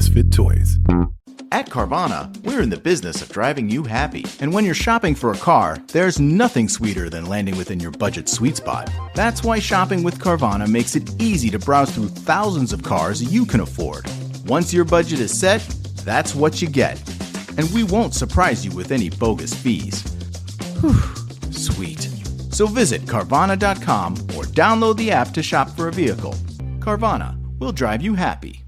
misfit toys. At Carvana, we're in the business of driving you happy. And when you're shopping for a car, there's nothing sweeter than landing within your budget sweet spot. That's why shopping with Carvana makes it easy to browse through thousands of cars you can afford. Once your budget is set, that's what you get. And we won't surprise you with any bogus fees. Whew, sweet. So visit Carvana.com or download the app to shop for a vehicle. Carvana will drive you happy.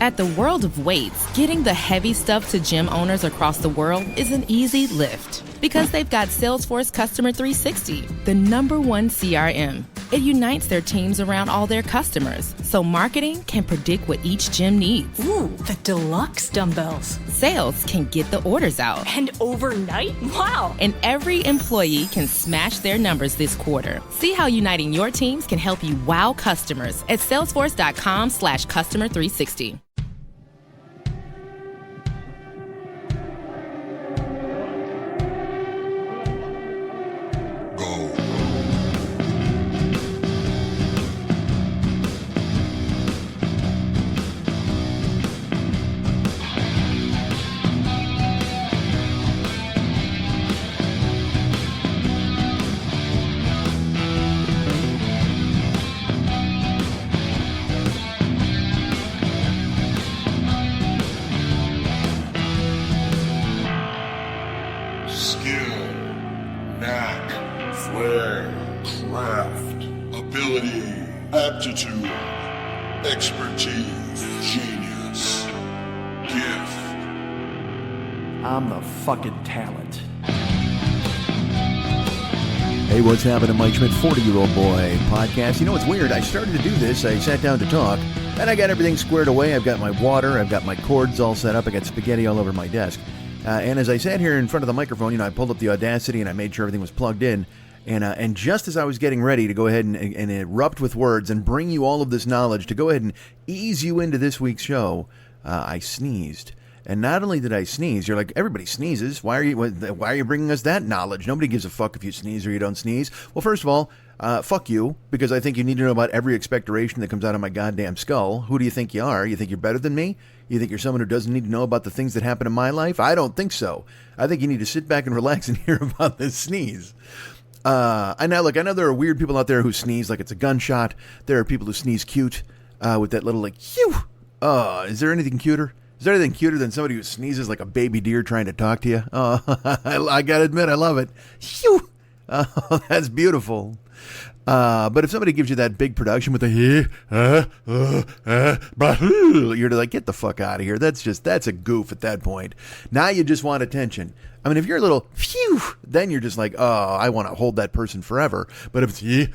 At the World of Weights, getting the heavy stuff to gym owners across the world is an easy lift because they've got Salesforce Customer 360, the #1 CRM. It unites their teams around all their customers, so marketing can predict what each gym needs. Ooh, the deluxe dumbbells. Sales can get the orders out. And overnight? Wow! And every employee can smash their numbers this quarter. See how uniting your teams can help you wow customers at salesforce.com/customer360. Aptitude, expertise, genius, gift. I'm the fucking talent. Hey, what's happening, Mike Schmidt, 40-year-old boy podcast. You know, it's weird. I started to do this. I sat down to talk, and I got everything squared away. I've got my water. I've got my cords all set up. I got spaghetti all over my desk. And as I sat here in front of the microphone, you know, I pulled up the Audacity, and I made sure everything was plugged in. And just as I was getting ready to go ahead and erupt with words and bring you all of this knowledge to go ahead and ease you into this week's show, I sneezed. And not only did I sneeze, you're like, everybody sneezes. Why are you bringing us that knowledge? Nobody gives a fuck if you sneeze or you don't sneeze. Well, first of all, fuck you, because I think you need to know about every expectoration that comes out of my goddamn skull. Who do you think you are? You think you're better than me? You think you're someone who doesn't need to know about the things that happen in my life? I don't think so. I think you need to sit back and relax and hear about this sneeze. I know there are weird people out there who sneeze like it's a gunshot. There are people who sneeze cute, with that little like, phew. Is there anything cuter? Is there anything cuter than somebody who sneezes like a baby deer trying to talk to you? Oh, I gotta admit, I love it. Phew. Oh, that's beautiful. But if somebody gives you that big production with the you're like, get the fuck out of here. That's a goof at that point. Now you just want attention. I mean, if you're a little phew, then you're just like, oh, I want to hold that person forever. But if it's you're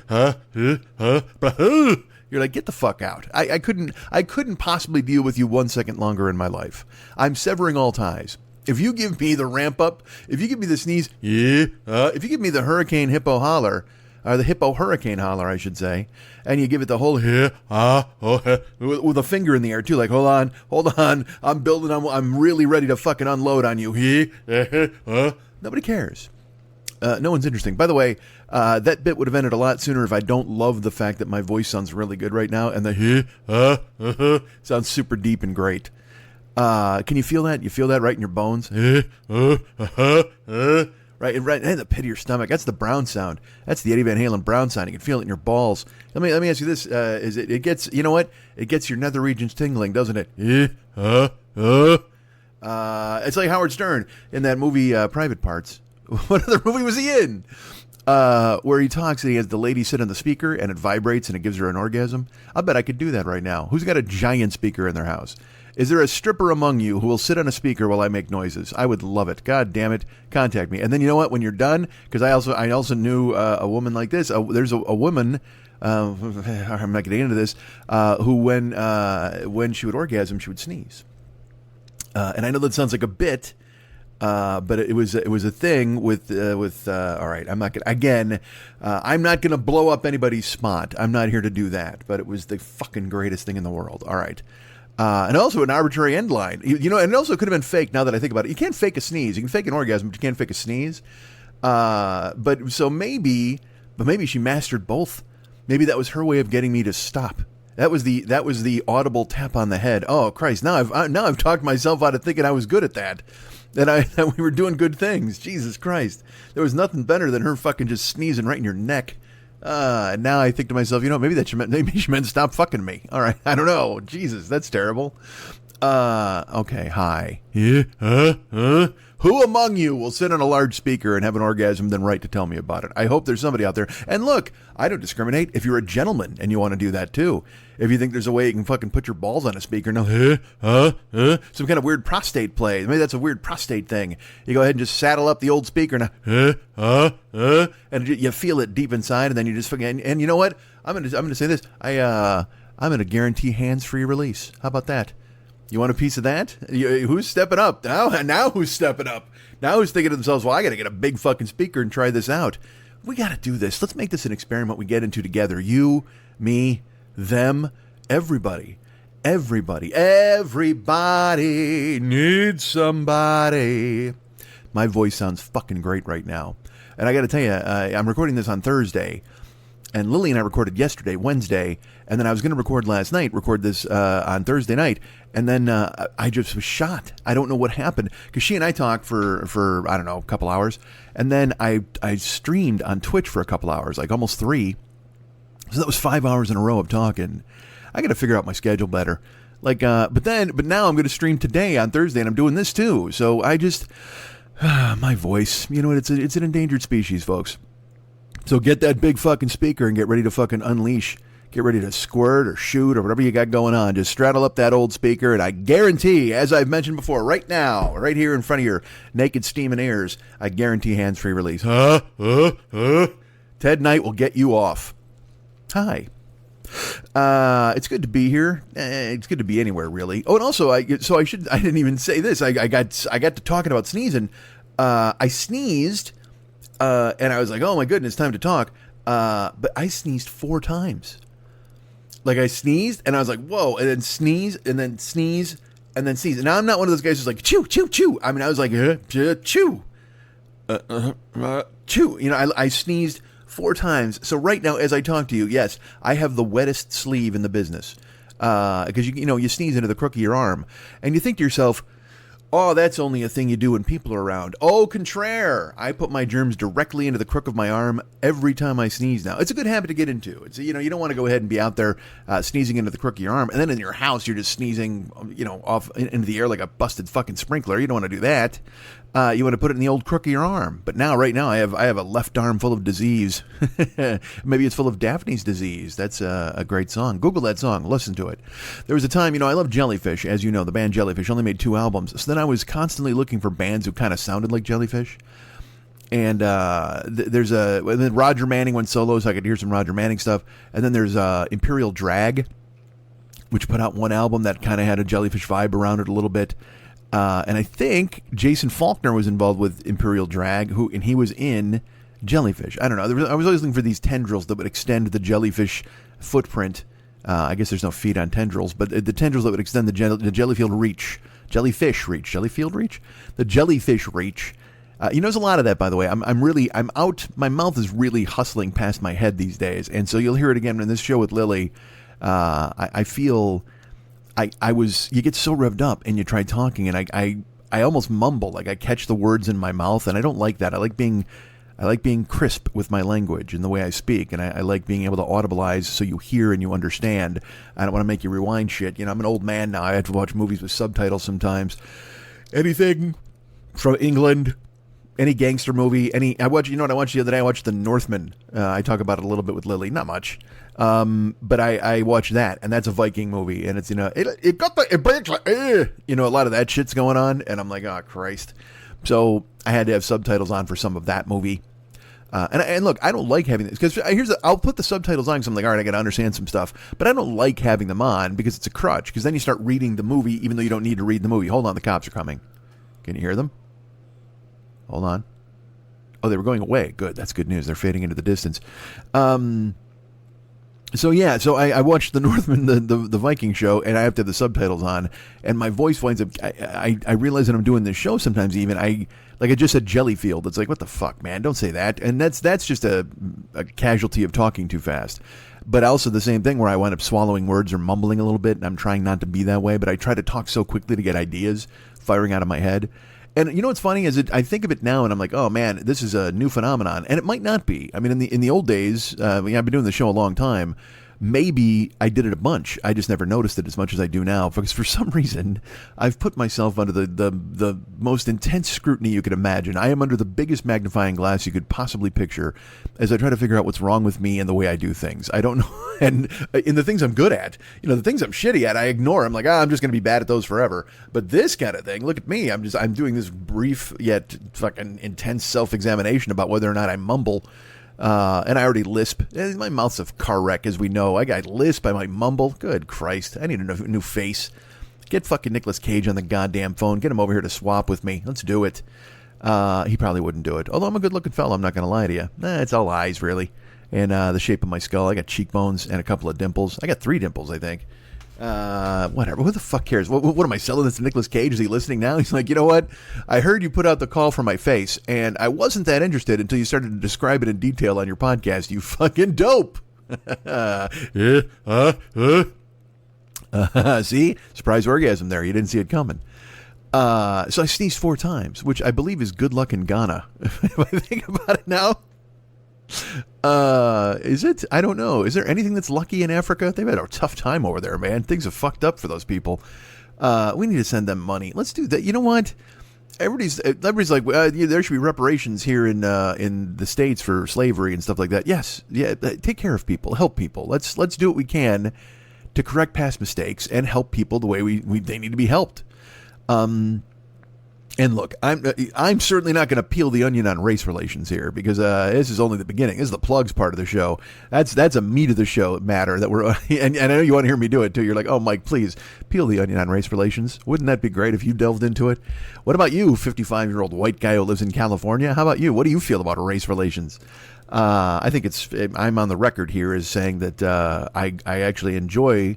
like, get the fuck out. I couldn't possibly deal with you 1 second longer in my life. I'm severing all ties. If you give me the ramp up, if you give me the sneeze, if you give me the hurricane hippo holler, or the hippo hurricane holler, I should say, and you give it the whole with a finger in the air too, like hold on, I'm really ready to fucking unload on you. Nobody cares. No one's interesting. By the way, that bit would have ended a lot sooner if I don't love the fact that my voice sounds really good right now, and the sounds super deep and great. Can you feel that? You feel that right in your bones? Right in the pit of your stomach. That's the Brown sound. That's the Eddie Van Halen Brown sound. You can feel it in your balls. Let me ask you this: it gets, you know what? It gets your nether regions tingling, doesn't it? It's like Howard Stern in that movie Private Parts. What other movie was he in? Where he talks and he has the lady sit on the speaker and it vibrates and it gives her an orgasm. I bet I could do that right now. Who's got a giant speaker in their house? Is there a stripper among you who will sit on a speaker while I make noises? I would love it. God damn it. Contact me. And then you know what? When you're done, because I also knew a woman like this. There's a woman, I'm not getting into this, who when she would orgasm, she would sneeze. And I know that sounds like a bit, but it was a thing with all right, I'm not gonna blow up anybody's spot. I'm not here to do that, but it was the fucking greatest thing in the world. All right. And also an arbitrary end line. You know, and it also could have been fake now that I think about it. You can't fake a sneeze. You can fake an orgasm, but you can't fake a sneeze. But maybe she mastered both. Maybe that was her way of getting me to stop. That was the audible tap on the head. Oh Christ! Now I've talked myself out of thinking I was good at that. That we were doing good things. Jesus Christ! There was nothing better than her fucking just sneezing right in your neck. Now I think to myself, maybe she meant stop fucking me. All right, I don't know. Jesus, that's terrible. Okay, hi. Who among you will sit on a large speaker and have an orgasm then write to tell me about it? I hope there's somebody out there. And look, I don't discriminate if you're a gentleman and you want to do that too. If you think there's a way you can fucking put your balls on a speaker, some kind of weird prostate play. Maybe that's a weird prostate thing. You go ahead and just saddle up the old speaker and you feel it deep inside, and then you just fucking, and you know what? I'm gonna say this. I'm gonna guarantee hands-free release. How about that? You want a piece of that? Who's stepping up? Now who's stepping up? Now who's thinking to themselves, well, I got to get a big fucking speaker and try this out. We got to do this. Let's make this an experiment we get into together. You, me, them, everybody. Everybody needs somebody. My voice sounds fucking great right now. And I got to tell you, I'm recording this on Thursday. And Lily and I recorded yesterday, Wednesday, and then I was going to record this on Thursday night, and then I just was shot. I don't know what happened, because she and I talked for I don't know, a couple hours, and then I streamed on Twitch for a couple hours, like almost 3. So that was 5 hours in a row of talking. I got to figure out my schedule better. But now I'm going to stream today on Thursday, and I'm doing this too. So I just, my voice, it's an endangered species, folks. So get that big fucking speaker and get ready to fucking unleash. Get ready to squirt or shoot or whatever you got going on. Just straddle up that old speaker, and I guarantee, as I've mentioned before, right now, right here in front of your naked steaming ears, I guarantee hands-free release. Ted Knight will get you off. Hi. It's good to be here. It's good to be anywhere, really. Oh, and also, I didn't even say this. I got to talking about sneezing. I sneezed. And I was like, oh my goodness, time to talk. But I sneezed 4 times. Like I sneezed and I was like, whoa, and then sneeze and then sneeze and then sneeze. And now I'm not one of those guys who's like, chew, chew, chew. I mean, I was like, chew. Chew. I sneezed 4 times. So right now, as I talk to you, yes, I have the wettest sleeve in the business. Because you sneeze into the crook of your arm. And you think to yourself, oh, that's only a thing you do when people are around. Au contraire. I put my germs directly into the crook of my arm every time I sneeze now. It's a good habit to get into. It's, you don't want to go ahead and be out there sneezing into the crook of your arm. And then in your house, you're just sneezing, off into the air like a busted fucking sprinkler. You don't want to do that. You want to put it in the old crook of your arm. But right now, I have a left arm full of disease. Maybe it's full of Daphne's disease. That's a great song. Google that song. Listen to it. There was a time, I love Jellyfish. As you know, the band Jellyfish only made 2 albums. So then I was constantly looking for bands who kind of sounded like Jellyfish. And then Roger Manning went solo, so I could hear some Roger Manning stuff. And then there's Imperial Drag, which put out 1 album that kind of had a Jellyfish vibe around it a little bit. And I think Jason Faulkner was involved with Imperial Drag, and he was in Jellyfish. I don't know. I was always looking for these tendrils that would extend the Jellyfish footprint. I guess there's no feet on tendrils, but the tendrils that would extend the Jellyfield reach. Jellyfish reach. Jellyfield reach? The Jellyfish reach. There's a lot of that, by the way. I'm out. My mouth is really hustling past my head these days. And so you'll hear it again in this show with Lily. I feel... you get so revved up and you try talking and I almost mumble, like I catch the words in my mouth, and I don't like that. I like being crisp with my language and the way I speak, and I like being able to audibilize so you hear and you understand. I don't want to make you rewind shit. I'm an old man now. I have to watch movies with subtitles sometimes. Anything from England, any gangster movie, I watched the other day? I watched The Northman. I talk about it a little bit with Lily, not much. But I watched that, and that's a Viking movie, and it's, it got the, it breaks like, a lot of that shit's going on, and I'm like, oh, Christ. So I had to have subtitles on for some of that movie. And look, I don't like having this, because I'll put the subtitles on because I'm like, all right, I got to understand some stuff, but I don't like having them on because it's a crutch, because then you start reading the movie even though you don't need to read the movie. Hold on, the cops are coming. Can you hear them? Hold on. Oh, they were going away. Good. That's good news. They're fading into the distance. So I watched The Northman, the Viking show, and I have to have the subtitles on, and my voice winds up. I realize that I'm doing this show sometimes. Even I just said Jellyfield. It's like, what the fuck, man? Don't say that. And that's just a casualty of talking too fast. but also the same thing where I wind up swallowing words or mumbling a little bit, and I'm trying not to be that way, but I try to talk so quickly to get ideas firing out of my head. And you know what's funny is I think of it now and I'm like, oh man, this is a new phenomenon. And it might not be. I mean, in the old days, I've been doing the show a long time. Maybe I did it a bunch. I just never noticed it as much as I do now, because for some reason I've put myself under the most intense scrutiny you could imagine. I am under the biggest magnifying glass you could possibly picture as I try to figure out what's wrong with me and the way I do things. I don't know. And in the things I'm good at, the things I'm shitty at, I ignore. I'm like, I'm just going to be bad at those forever. But this kind of thing, look at me. I'm doing this brief yet fucking intense self-examination about whether or not I mumble. And I already lisp. My mouth's a car wreck, as we know. I got lisp. I might mumble. Good Christ. I need a new face. Get fucking Nicolas Cage on the goddamn phone. Get him over here to swap with me. Let's do it. He probably wouldn't do it. Although I'm a good-looking fellow, I'm not going to lie to you. It's all eyes, really. And the shape of my skull. I got cheekbones and a couple of dimples. I got 3 dimples, I think. Whatever. Who the fuck cares? What am I selling this to Nicolas Cage? Is he listening now? He's like, you know what? I heard you put out the call for my face, and I wasn't that interested until you started to describe it in detail on your podcast. You fucking dope. See? Surprise orgasm there. You didn't see it coming. So I sneezed 4 times, which I believe is good luck in Ghana. If I think about it now. Is it? I don't know. Is there anything that's lucky in Africa? They've had a tough time over there, man. Things have fucked up for those people. We need to send them money. Let's do that. You know what? Everybody's like, there should be reparations here in the States for slavery and stuff like that. Yes, yeah. Take care of people, help people. Let's do what we can to correct past mistakes and help people the way they need to be helped. And look, I'm certainly not going to peel the onion on race relations here, because this is only the beginning. This is the plugs part of the show. That's a meat of the show matter that we're and I know you want to hear me do it too. You're like, oh Mike, please peel the onion on race relations. Wouldn't that be great if you delved into it? What about you, 55-year-old white guy who lives in California? How about you? What do you feel about race relations? I think I'm on the record here as saying that I actually enjoy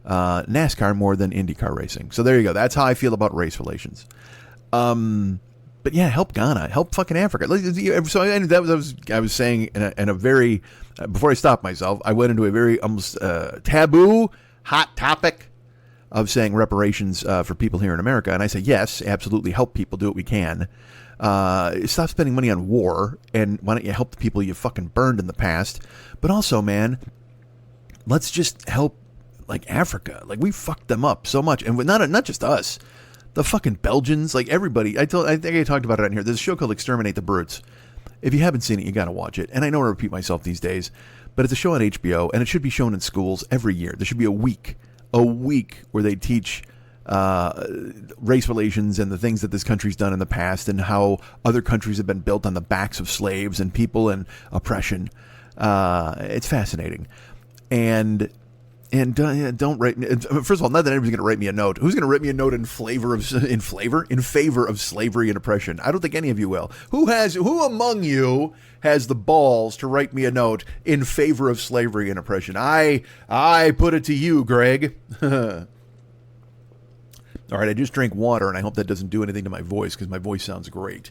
NASCAR more than IndyCar racing. So there you go. That's how I feel about race relations. But yeah, help Ghana, help fucking Africa. So I was saying in a very, before I stopped myself, I went into a very almost taboo, hot topic of saying reparations for people here in America. And I say, yes, absolutely, help people, do what we can. Stop spending money on war, and why don't you help the people you fucking burned in the past? But also, man, let's just help like Africa. Like, we fucked them up so much, and not just us. The fucking Belgians, like everybody. I think I talked about it on here. There's a show called Exterminate the Brutes. If you haven't seen it, you got to watch it. And I know I repeat myself these days, but it's a show on HBO, and it should be shown in schools every year. There should be a week where they teach race relations and the things that this country's done in the past, and how other countries have been built on the backs of slaves and people and oppression. It's fascinating. And don't write me. First of all, not that anybody's going to write me a note. Who's going to write me a note in favor of slavery and oppression? I don't think any of you will. Who among you has the balls to write me a note in favor of slavery and oppression? I put it to you, Greg. All right, I just drank water, and I hope that doesn't do anything to my voice, because my voice sounds great.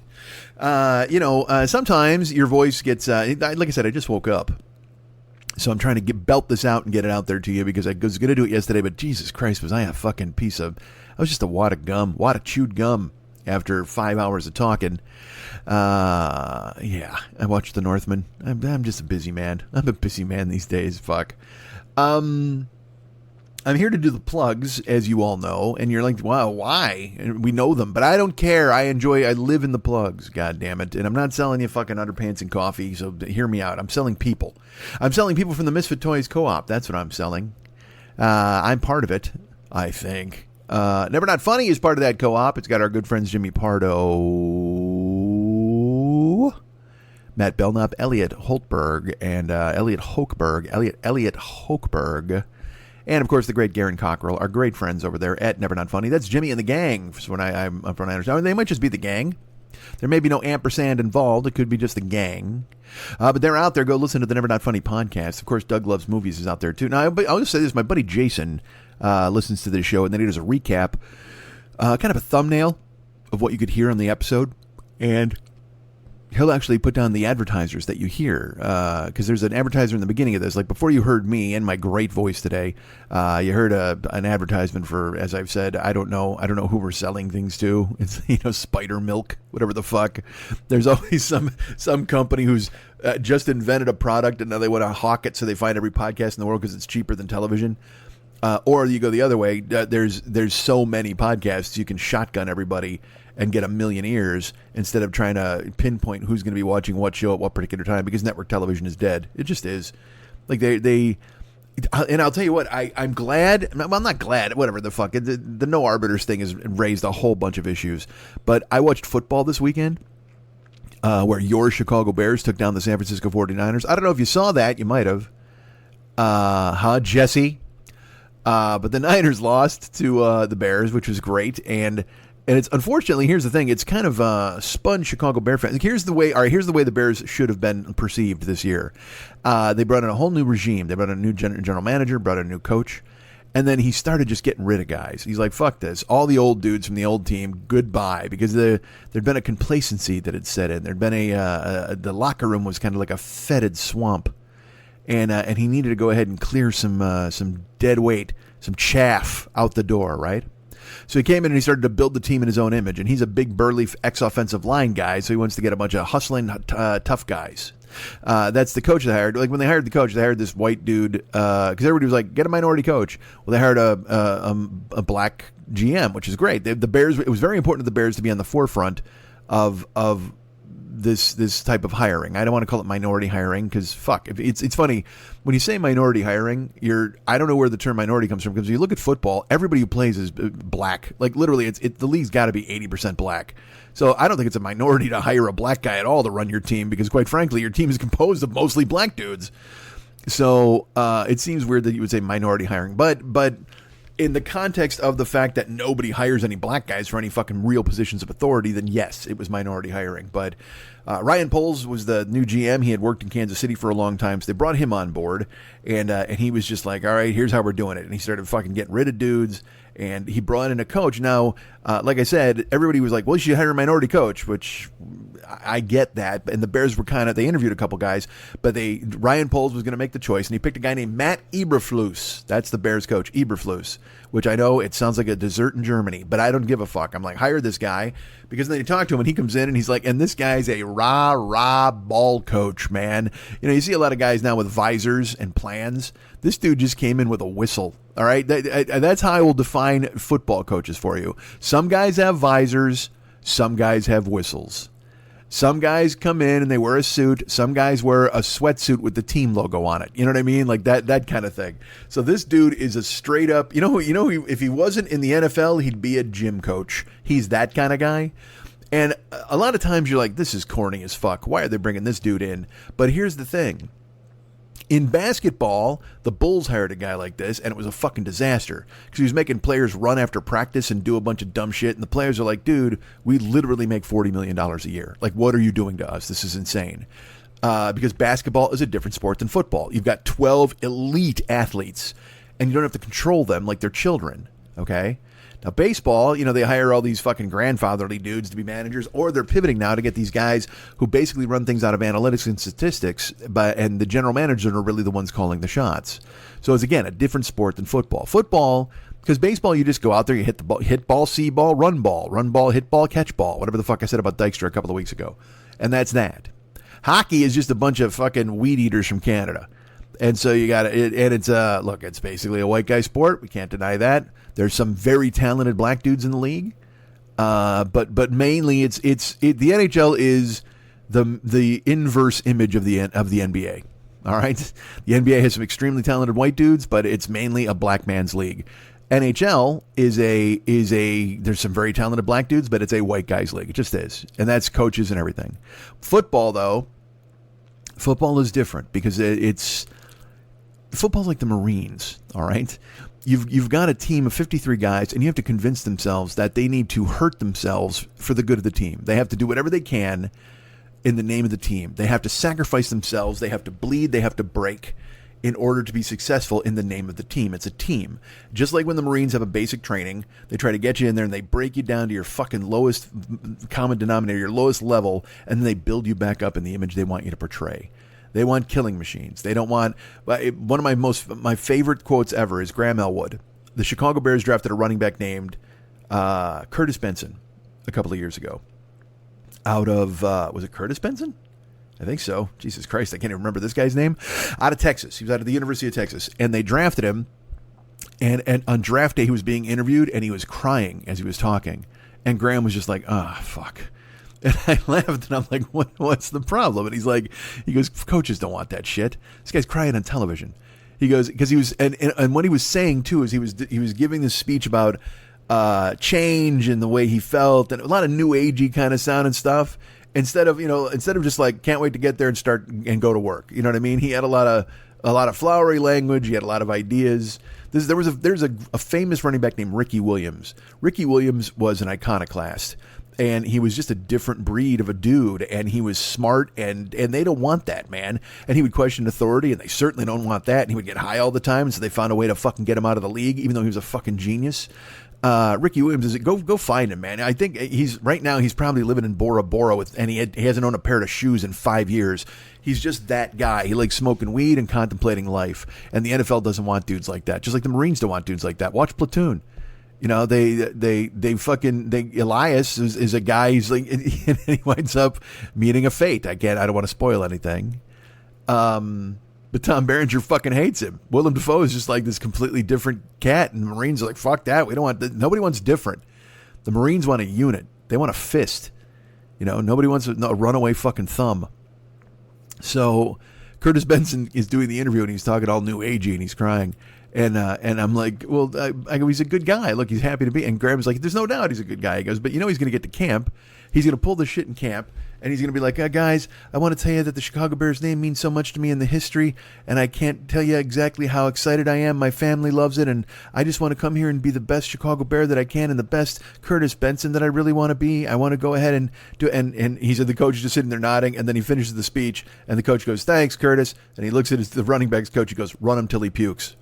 Sometimes your voice gets, like I said, I just woke up. So I'm trying to belt this out and get it out there to you, because I was going to do it yesterday, but Jesus Christ, was I a fucking I was just a wad of chewed gum after 5 hours of talking. Yeah, I watched The Northman. I'm just a busy man. I'm a busy man these days, fuck. I'm here to do the plugs, as you all know, and you're like, wow, why? And we know them, but I don't care. I live in the plugs, God damn it. And I'm not selling you fucking underpants and coffee, so hear me out. I'm selling people. I'm selling people from the Misfit Toys Co-op. That's what I'm selling. I'm part of it, I think. Never Not Funny is part of that co-op. It's got our good friends Jimmy Pardo, Matt Belknap, Elliot Hochberg, and Elliot Hochberg. And, of course, the great Garen Cockrell, our great friends over there at Never Not Funny. That's Jimmy and the gang, from what I understand. They might just be the gang. There may be no ampersand involved. It could be just the gang. But they're out there. Go listen to the Never Not Funny podcast. Of course, Doug Loves Movies is out there, too. Now, I'll just say this. My buddy Jason listens to this show, and then he does a recap, kind of a thumbnail of what you could hear on the episode. And he'll actually put down the advertisers that you hear, because there's an advertiser in the beginning of this. Like before you heard me and my great voice today, you heard an advertisement for, as I've said, I don't know who we're selling things to. It's Spider Milk, whatever the fuck. There's always some company who's just invented a product and now they want to hawk it, so they find every podcast in the world because it's cheaper than television. Or you go the other way. There's so many podcasts you can shotgun everybody and get a million ears instead of trying to pinpoint who's going to be watching what show at what particular time, because network television is dead. It just is. Like they and I'll tell you what, I'm glad. Well, I'm not glad. Whatever the fuck. The no arbiters thing has raised a whole bunch of issues. But I watched football this weekend, where your Chicago Bears took down the San Francisco 49ers. I don't know if you saw that. You might have. Jesse? But the Niners lost to the Bears, which was great. And it's unfortunately, here's the thing, it's kind of spun Chicago Bear fans. Here's the way the Bears should have been perceived this year. They brought in a whole new regime. They brought in a new general manager, brought in a new coach, and then he started just getting rid of guys. He's like, fuck this. All the old dudes from the old team, goodbye, because there'd been a complacency that had set in. There'd been the locker room was kind of like a fetid swamp, and he needed to go ahead and clear some dead weight, some chaff out the door, right? So he came in and he started to build the team in his own image. And he's a big, burly, ex-offensive line guy, so he wants to get a bunch of hustling, tough guys. That's the coach they hired. Like when they hired the coach, they hired this white dude, because everybody was like, get a minority coach. Well, they hired a black GM, which is great. The Bears. It was very important to the Bears to be on the forefront of this type of hiring. I don't want to call it minority hiring because fuck, it's funny when you say minority hiring. I don't know where the term minority comes from, because if you look at football, everybody who plays is black. Like literally, the league's got to be 80% black. So I don't think it's a minority to hire a black guy at all to run your team, because quite frankly, your team is composed of mostly black dudes. So it seems weird that you would say minority hiring, but in the context of the fact that nobody hires any black guys for any fucking real positions of authority, then yes, it was minority hiring. But Ryan Poles was the new GM. He had worked in Kansas City for a long time, so they brought him on board, and he was just like, all right, here's how we're doing it. And he started fucking getting rid of dudes, and he brought in a coach. Now, like I said, everybody was like, well, you should hire a minority coach, which I get that. And the Bears were they interviewed a couple guys, but Ryan Poles was going to make the choice, and he picked a guy named Matt Eberflus. That's the Bears coach, Eberflus, which I know it sounds like a dessert in Germany, but I don't give a fuck. I'm like, hire this guy, because then you talk to him and he comes in and he's like, and this guy's a rah ball coach, man. You see a lot of guys now with visors and plans. This dude just came in with a whistle. All right. That's how I will define football coaches for you. Some guys have visors. Some guys have whistles. Some guys come in and they wear a suit. Some guys wear a sweatsuit with the team logo on it. You know what I mean? Like that kind of thing. So this dude is a straight up, if he wasn't in the NFL, he'd be a gym coach. He's that kind of guy. And a lot of times you're like, this is corny as fuck. Why are they bringing this dude in? But here's the thing. In basketball, the Bulls hired a guy like this, and it was a fucking disaster because he was making players run after practice and do a bunch of dumb shit. And the players are like, dude, we literally make $40 million a year. Like, what are you doing to us? This is insane. Because basketball is a different sport than football. You've got 12 elite athletes, and you don't have to control them like they're children, okay? Now, baseball, they hire all these fucking grandfatherly dudes to be managers, or they're pivoting now to get these guys who basically run things out of analytics and statistics, and the general managers are really the ones calling the shots. So it's, again, a different sport than football. Football, because baseball, you just go out there, you hit the ball, hit ball, see ball, run ball, hit ball, catch ball, whatever the fuck I said about Dykstra a couple of weeks ago. And that's that. Hockey is just a bunch of fucking weed eaters from Canada. And so you got it, and it's look, it's basically a white guy sport. We can't deny that. There's some very talented black dudes in the league, but mainly the NHL is the inverse image of the NBA. All right, the NBA has some extremely talented white dudes, but it's mainly a black man's league. NHL is there's some very talented black dudes, but it's a white guys league. It just is, and that's coaches and everything. Football is different because football's like the Marines. All right. You've got a team of 53 guys, and you have to convince themselves that they need to hurt themselves for the good of the team. They have to do whatever they can in the name of the team. They have to sacrifice themselves. They have to bleed. They have to break in order to be successful in the name of the team. It's a team. Just like when the Marines have a basic training, they try to get you in there and they break you down to your fucking lowest common denominator, your lowest level, and then they build you back up in the image they want you to portray. They want killing machines. They don't want... One of my favorite quotes ever is Graham Elwood. The Chicago Bears drafted a running back named Curtis Benson a couple of years ago. Out of... was it Curtis Benson? I think so. Jesus Christ, I can't even remember this guy's name. Out of Texas. He was out of the University of Texas. And they drafted him. And on draft day, he was being interviewed, and he was crying as he was talking. And Graham was just like, fuck. And I laughed, and I'm like, what's the problem? And he goes, coaches don't want that shit. This guy's crying on television. He goes, because he was, and what he was saying, too, is he was giving this speech about change and the way he felt, and a lot of new agey kind of sound and stuff. Instead of just like, can't wait to get there and start and go to work. You know what I mean? He had a lot of flowery language. He had a lot of ideas. There's a famous running back named Ricky Williams. Ricky Williams was an iconoclast, and he was just a different breed of a dude, and he was smart, and they don't want that, man. And he would question authority, and they certainly don't want that. And he would get high all the time, so they found a way to fucking get him out of the league, even though he was a fucking genius. Ricky Williams, go find him, man. I think he's probably living in Bora Bora and he hasn't owned a pair of shoes in 5 years. He's just that guy. He likes smoking weed and contemplating life. And the NFL doesn't want dudes like that. Just like the Marines don't want dudes like that. Watch Platoon. You know, Elias is a guy who's like, and he winds up meeting a fate. I don't want to spoil anything. But Tom Berenger fucking hates him. Willem Dafoe is just like this completely different cat, and the Marines are like, fuck that. We don't want nobody wants different. The Marines want a unit. They want a fist. You know, nobody wants a runaway fucking thumb. So Curtis Benson is doing the interview, and he's talking all new agey, and he's crying. And I'm like, well, I go, he's a good guy. Look, he's happy to be. And Graham's like, there's no doubt he's a good guy. He goes, but he's going to get to camp. He's going to pull this shit in camp. And he's going to be like, guys, I want to tell you that the Chicago Bears name means so much to me in the history. And I can't tell you exactly how excited I am. My family loves it. And I just want to come here and be the best Chicago Bear that I can and the best Curtis Benson that I really want to be. I want to go ahead and do. And he said the coach is just sitting there nodding. And then he finishes the speech. And the coach goes, thanks, Curtis. And he looks at the running backs coach. He goes, run him till he pukes.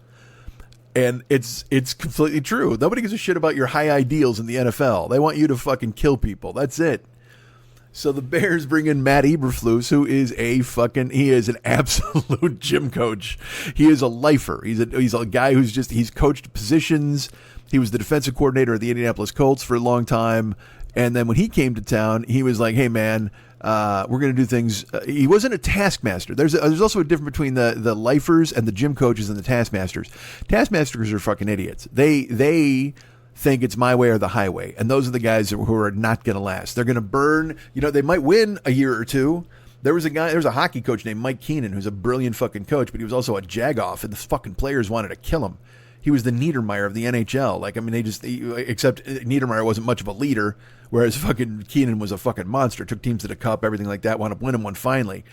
And it's completely true. Nobody gives a shit about your high ideals in the NFL. They want you to fucking kill people. That's it. So the Bears bring in Matt Eberflus, who is he is an absolute gym coach. He is a lifer. He's a guy he's coached positions. He was the defensive coordinator of the Indianapolis Colts for a long time. And then when he came to town, he was like, hey man, we're going to do things. He wasn't a taskmaster. There's also a difference between the lifers and the gym coaches and the taskmasters. Taskmasters are fucking idiots. They think it's my way or the highway. And those are the guys who are not going to last. They're going to burn. You know, they might win a year or two. There was a hockey coach named Mike Keenan who's a brilliant fucking coach, but he was also a jagoff, and the fucking players wanted to kill him. He was the Niedermeyer of the NHL. Except Niedermeyer wasn't much of a leader, whereas fucking Keenan was a fucking monster. Took teams to the cup, everything like that. Wound up winning one finally.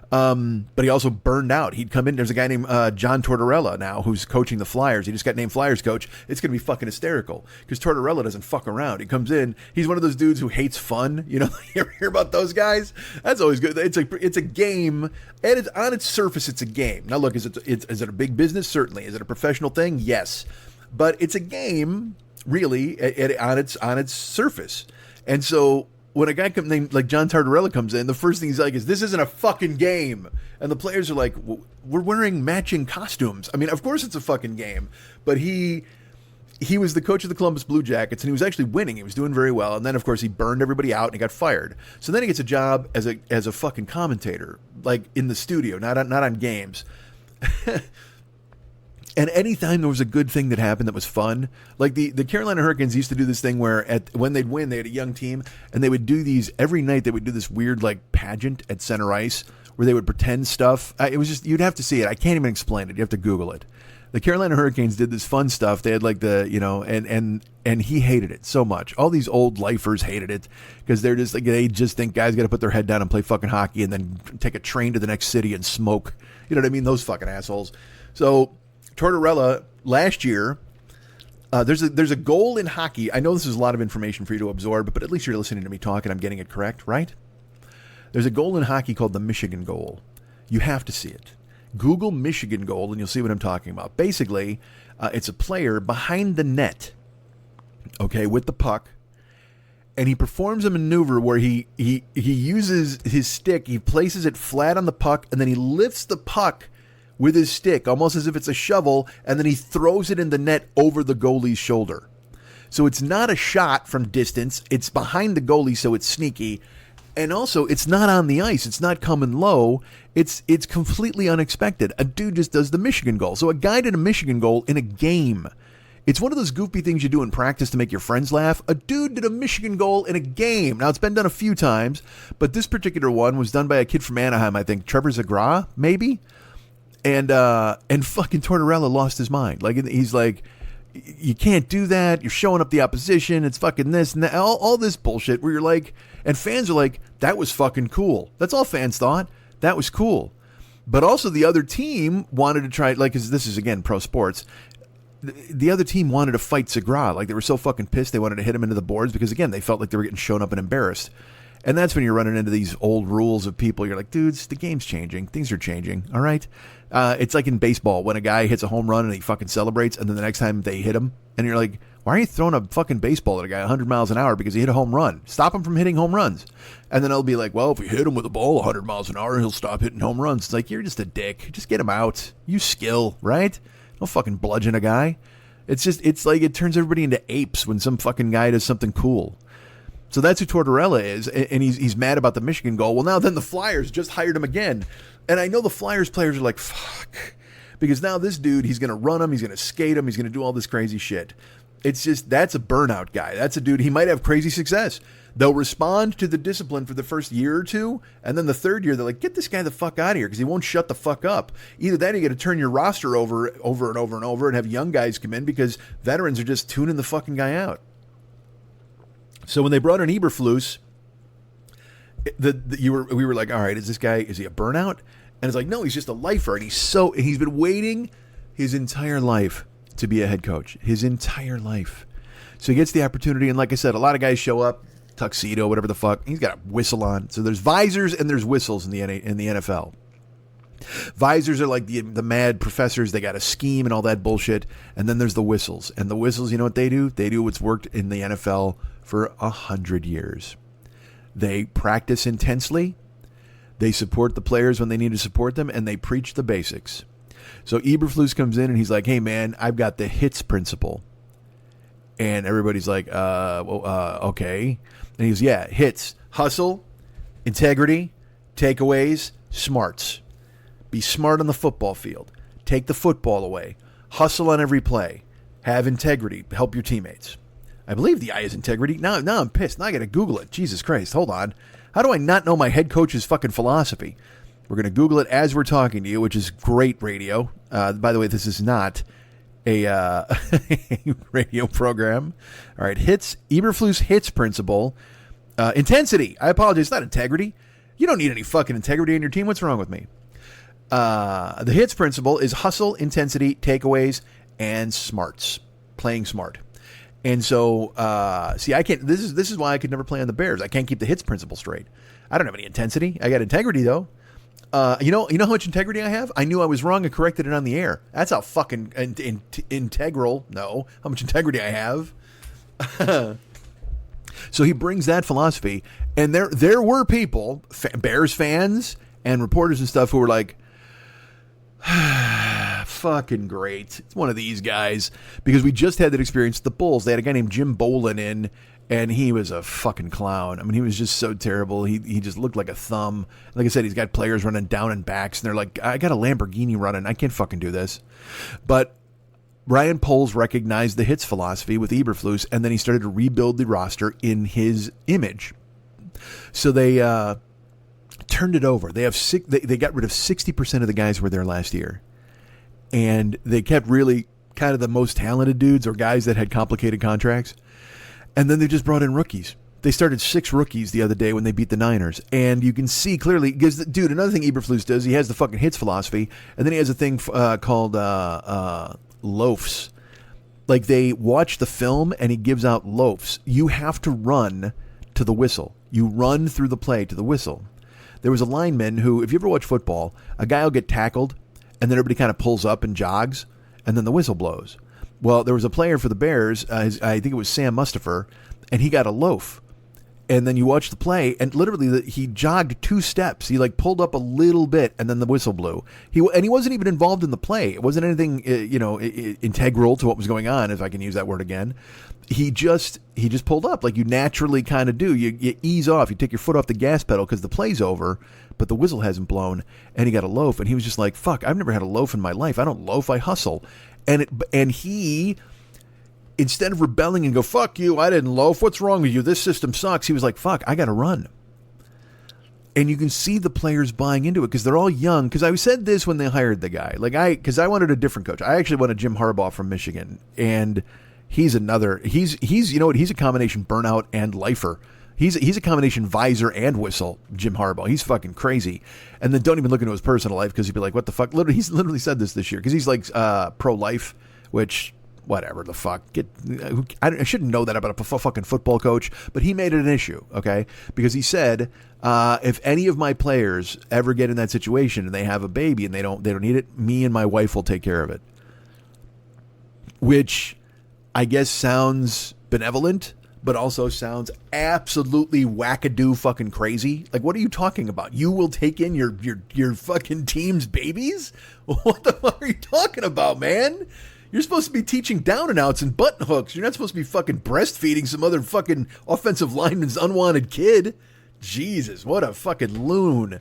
But he also burned out. He'd come in. There's a guy named John Tortorella now who's coaching the Flyers. He just got named Flyers coach. It's going to be fucking hysterical because Tortorella doesn't fuck around. He comes in. He's one of those dudes who hates fun. You know, you ever hear about those guys? That's always good. It's a game. And on its surface, it's a game. Now, look, is it a big business? Certainly. Is it a professional thing? Yes. But it's a game, really, on its surface. And so when a guy named like John Tortorella comes in, the first thing he's like is, this isn't a fucking game. And the players are like, we're wearing matching costumes. I mean, of course it's a fucking game. But he was the coach of the Columbus Blue Jackets, and he was actually winning. He was doing very well. And then, of course, he burned everybody out and he got fired. So then he gets a job as a fucking commentator, like in the studio, not on games. And anytime there was a good thing that happened that was fun, like the Carolina Hurricanes used to do this thing where when they'd win, they had a young team, and they would do these every night. They would do this weird like pageant at center ice where they would pretend stuff. It was just, you'd have to see it. I can't even explain it. You have to Google it. The Carolina Hurricanes did this fun stuff. They had like and he hated it so much. All these old lifers hated it because they just think guys got to put their head down and play fucking hockey and then take a train to the next city and smoke. You know what I mean? Those fucking assholes. So Tortorella last year, there's a goal in hockey. I know this is a lot of information for you to absorb, but at least you're listening to me talk and I'm getting it correct, right? There's a goal in hockey called the Michigan goal. You have to see it. Google Michigan goal and you'll see what I'm talking about. Basically, it's a player behind the net, okay, with the puck, and he performs a maneuver where he uses his stick, he places it flat on the puck, and then he lifts the puck with his stick, almost as if it's a shovel, and then he throws it in the net over the goalie's shoulder. So it's not a shot from distance, it's behind the goalie, so it's sneaky. And also, it's not on the ice. It's not coming low. It's completely unexpected. A dude just does the Michigan goal. So a guy did a Michigan goal in a game. It's one of those goofy things you do in practice to make your friends laugh. A dude did a Michigan goal in a game. Now, it's been done a few times, but this particular one was done by a kid from Anaheim, I think. Trevor Zagra, maybe? And fucking Tortorella lost his mind. Like, he's like, you can't do that. You're showing up the opposition. It's fucking this and that. All this bullshit where you're like, and fans are like, that was fucking cool. That's all fans thought. That was cool. But also the other team wanted to try, like, 'cause this is, again, pro sports. The other team wanted to fight Segura. Like, they were so fucking pissed they wanted to hit him into the boards because, again, they felt like they were getting shown up and embarrassed. And that's when you're running into these old rules of people. You're like, dudes, the game's changing. Things are changing. All right. It's like in baseball when a guy hits a home run and he fucking celebrates, and then the next time they hit him, and you're like, why are you throwing a fucking baseball at a guy 100 miles an hour because he hit a home run? Stop him from hitting home runs. And then I'll be like, well, if we hit him with a ball 100 miles an hour, he'll stop hitting home runs. It's like, you're just a dick. Just get him out. Use skill, right? Don't fucking bludgeon a guy. It's like it turns everybody into apes when some fucking guy does something cool. So that's who Tortorella is, and he's mad about the Michigan goal. Well, now then the Flyers just hired him again. And I know the Flyers players are like, fuck. Because now this dude, he's going to run him, he's going to skate him, he's going to do all this crazy shit. It's just, that's a burnout guy. That's a dude, he might have crazy success. They'll respond to the discipline for the first year or two, and then the third year, they're like, get this guy the fuck out of here, because he won't shut the fuck up. Either that or you got to turn your roster over and over and over and have young guys come in, because veterans are just tuning the fucking guy out. So when they brought in Eberflus, we were like, all right, is he a burnout? And it's like, no, he's just a lifer, and he's been waiting his entire life to be a head coach, his entire life. So he gets the opportunity, and like I said, a lot of guys show up, tuxedo, whatever the fuck. He's got a whistle on. So there's visors and there's whistles in the NFL. Visors are like the mad professors. They got a scheme and all that bullshit. And then there's the whistles. And the whistles, you know what they do? They do what's worked in the NFL for 100 years. They practice intensely. They support the players when they need to support them, and they preach the basics. So Eberflus comes in and he's like, hey man, I've got the HITS principle. And everybody's like, okay. And he goes, yeah, HITS: hustle, integrity, takeaways, smarts. Be smart on the football field. Take the football away. Hustle on every play. Have integrity. Help your teammates. I believe the I is integrity. Now I'm pissed. Now I got to Google it. Jesus Christ. Hold on. How do I not know my head coach's fucking philosophy? We're going to Google it as we're talking to you, which is great radio. By the way, this is not a radio program. All right. HITS, Eberflus HITS principle. Intensity. I apologize. It's not integrity. You don't need any fucking integrity in your team. What's wrong with me? The HITS principle is hustle, intensity, takeaways, and smarts. Playing smart. And so, I can't. This is why I could never play on the Bears. I can't keep the HITS principle straight. I don't have any intensity. I got integrity though. You know how much integrity I have? I knew I was wrong and corrected it on the air. That's how fucking integral. No, how much integrity I have. So he brings that philosophy, and there were people, Bears fans and reporters and stuff, who were like, fucking great. It's one of these guys, because we just had that experience with the Bulls. They had a guy named Jim Bolin in, and he was a fucking clown. I mean, he was just so terrible. He just looked like a thumb. Like I said, he's got players running down and backs, and they're like, I got a Lamborghini running. I can't fucking do this. But Ryan Poles recognized the HITS philosophy with Eberflus, and then he started to rebuild the roster in his image. So they turned it over. They got rid of 60% of the guys who were there last year. And they kept really kind of the most talented dudes or guys that had complicated contracts. And then they just brought in rookies. They started 6 rookies the other day when they beat the Niners. And you can see clearly, because, dude, another thing Eberflus does, he has the fucking HITS philosophy, and then he has a thing called loafs. Like, they watch the film, and he gives out loafs. You have to run to the whistle. You run through the play to the whistle. There was a lineman who, if you ever watch football, a guy will get tackled, and then everybody kind of pulls up and jogs, and then the whistle blows. Well, there was a player for the Bears, I think it was Sam Mustipher, and he got a loaf. And then you watch the play, and literally he jogged 2 steps. He like pulled up a little bit, and then the whistle blew. He wasn't even involved in the play. It wasn't anything, integral to what was going on, if I can use that word again. He just pulled up like you naturally kind of do. You ease off. You take your foot off the gas pedal because the play's over, but the whistle hasn't blown, and he got a loaf. And he was just like, "Fuck! I've never had a loaf in my life. I don't loaf. I hustle." And he, instead of rebelling and go, "Fuck you, I didn't loaf. What's wrong with you? This system sucks." He was like, "Fuck, I got to run." And you can see the players buying into it because they're all young. Because I said this when they hired the guy. Because I wanted a different coach. I actually wanted Jim Harbaugh from Michigan. And he's a combination burnout and lifer. He's a combination visor and whistle, Jim Harbaugh. He's fucking crazy. And then don't even look into his personal life because he'd be like, what the fuck? He's literally said this year because he's like pro-life, which... whatever the fuck. I shouldn't know that about a fucking football coach, but he made it an issue, okay? Because he said, if any of my players ever get in that situation and they have a baby and they don't need it, me and my wife will take care of it. Which I guess sounds benevolent, but also sounds absolutely wackadoo fucking crazy. Like, what are you talking about? You will take in your fucking team's babies? What the fuck are you talking about, man? You're supposed to be teaching down and outs and button hooks. You're not supposed to be fucking breastfeeding some other fucking offensive lineman's unwanted kid. Jesus, what a fucking loon.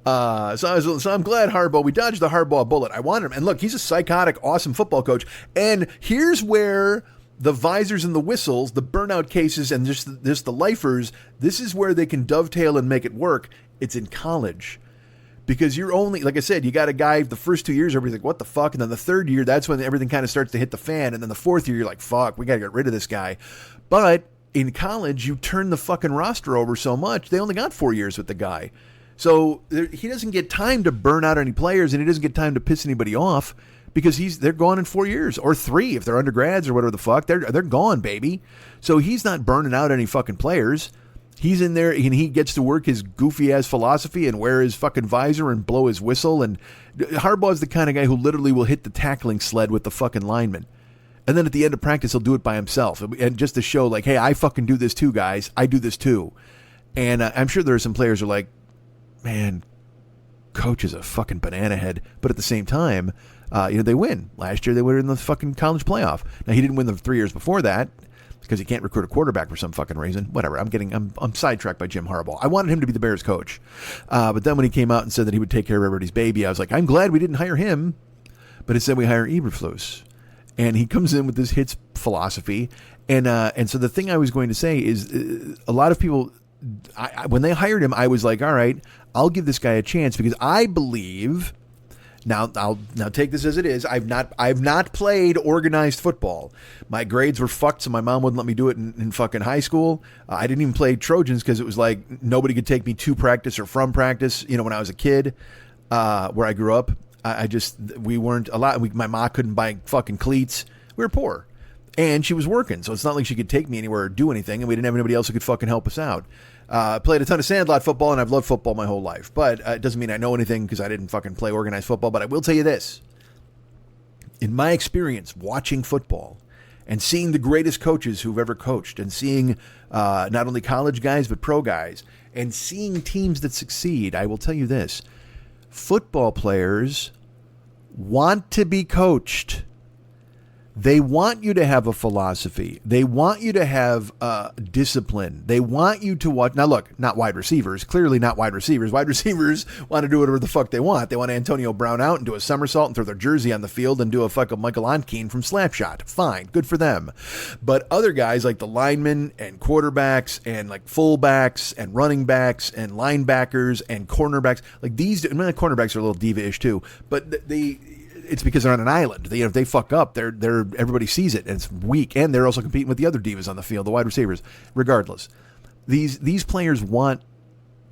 So I'm glad we dodged the Harbaugh bullet. I wanted him. And look, he's a psychotic, awesome football coach. And here's where the visors and the whistles, the burnout cases, and just the lifers, this is where they can dovetail and make it work. It's in college. Because you're only, like I said, you got a guy, the first 2 years, everybody's like, what the fuck? And then the third year, that's when everything kind of starts to hit the fan. And then the fourth year, you're like, fuck, we got to get rid of this guy. But in college, you turn the fucking roster over so much, they only got 4 years with the guy. So he doesn't get time to burn out any players, and he doesn't get time to piss anybody off because they're gone in 4 years, or 3 if they're undergrads or whatever the fuck. They're gone, baby. So he's not burning out any fucking players. He's in there and he gets to work his goofy ass philosophy and wear his fucking visor and blow his whistle. And Harbaugh's the kind of guy who literally will hit the tackling sled with the fucking lineman. And then at the end of practice, he'll do it by himself. And just to show like, hey, I fucking do this too, guys. I do this too. And I'm sure there are some players who are like, man, coach is a fucking banana head. But at the same time, they win. Last year they were in the fucking college playoff. Now he didn't win the 3 years before that, because he can't recruit a quarterback for some fucking reason. Whatever. I'm sidetracked by Jim Harbaugh. I wanted him to be the Bears coach. But then when he came out and said that he would take care of everybody's baby, I was like, I'm glad we didn't hire him. But instead we hire Eberflus. And he comes in with this hits philosophy. And so the thing I was going to say is a lot of people, when they hired him, I was like, all right, I'll give this guy a chance because I believe... Now I'll take this as it is. I've not played organized football. My grades were fucked, so my mom wouldn't let me do it in fucking high school. I didn't even play Trojans because it was like nobody could take me to practice or from practice. When I was a kid, where I grew up, we weren't allowed. My mom couldn't buy fucking cleats. We were poor, and she was working, so it's not like she could take me anywhere or do anything. And we didn't have anybody else who could fucking help us out. I played a ton of sandlot football, and I've loved football my whole life. But it doesn't mean I know anything because I didn't fucking play organized football. But I will tell you this. In my experience watching football and seeing the greatest coaches who've ever coached and seeing not only college guys but pro guys and seeing teams that succeed, I will tell you this. Football players want to be coached. They want you to have a philosophy. They want you to have discipline. They want you to watch. Now, look, not wide receivers. Clearly not wide receivers. Wide receivers want to do whatever the fuck they want. They want Antonio Brown out and do a somersault and throw their jersey on the field and do a fucking Michael Onkeen from Slapshot. Fine. Good for them. But other guys like the linemen and quarterbacks and like fullbacks and running backs and linebackers and cornerbacks, like these, cornerbacks are a little diva-ish too, but it's because they're on an island. If they fuck up, they're everybody sees it and it's weak. And they're also competing with the other divas on the field, the wide receivers. Regardless, these players want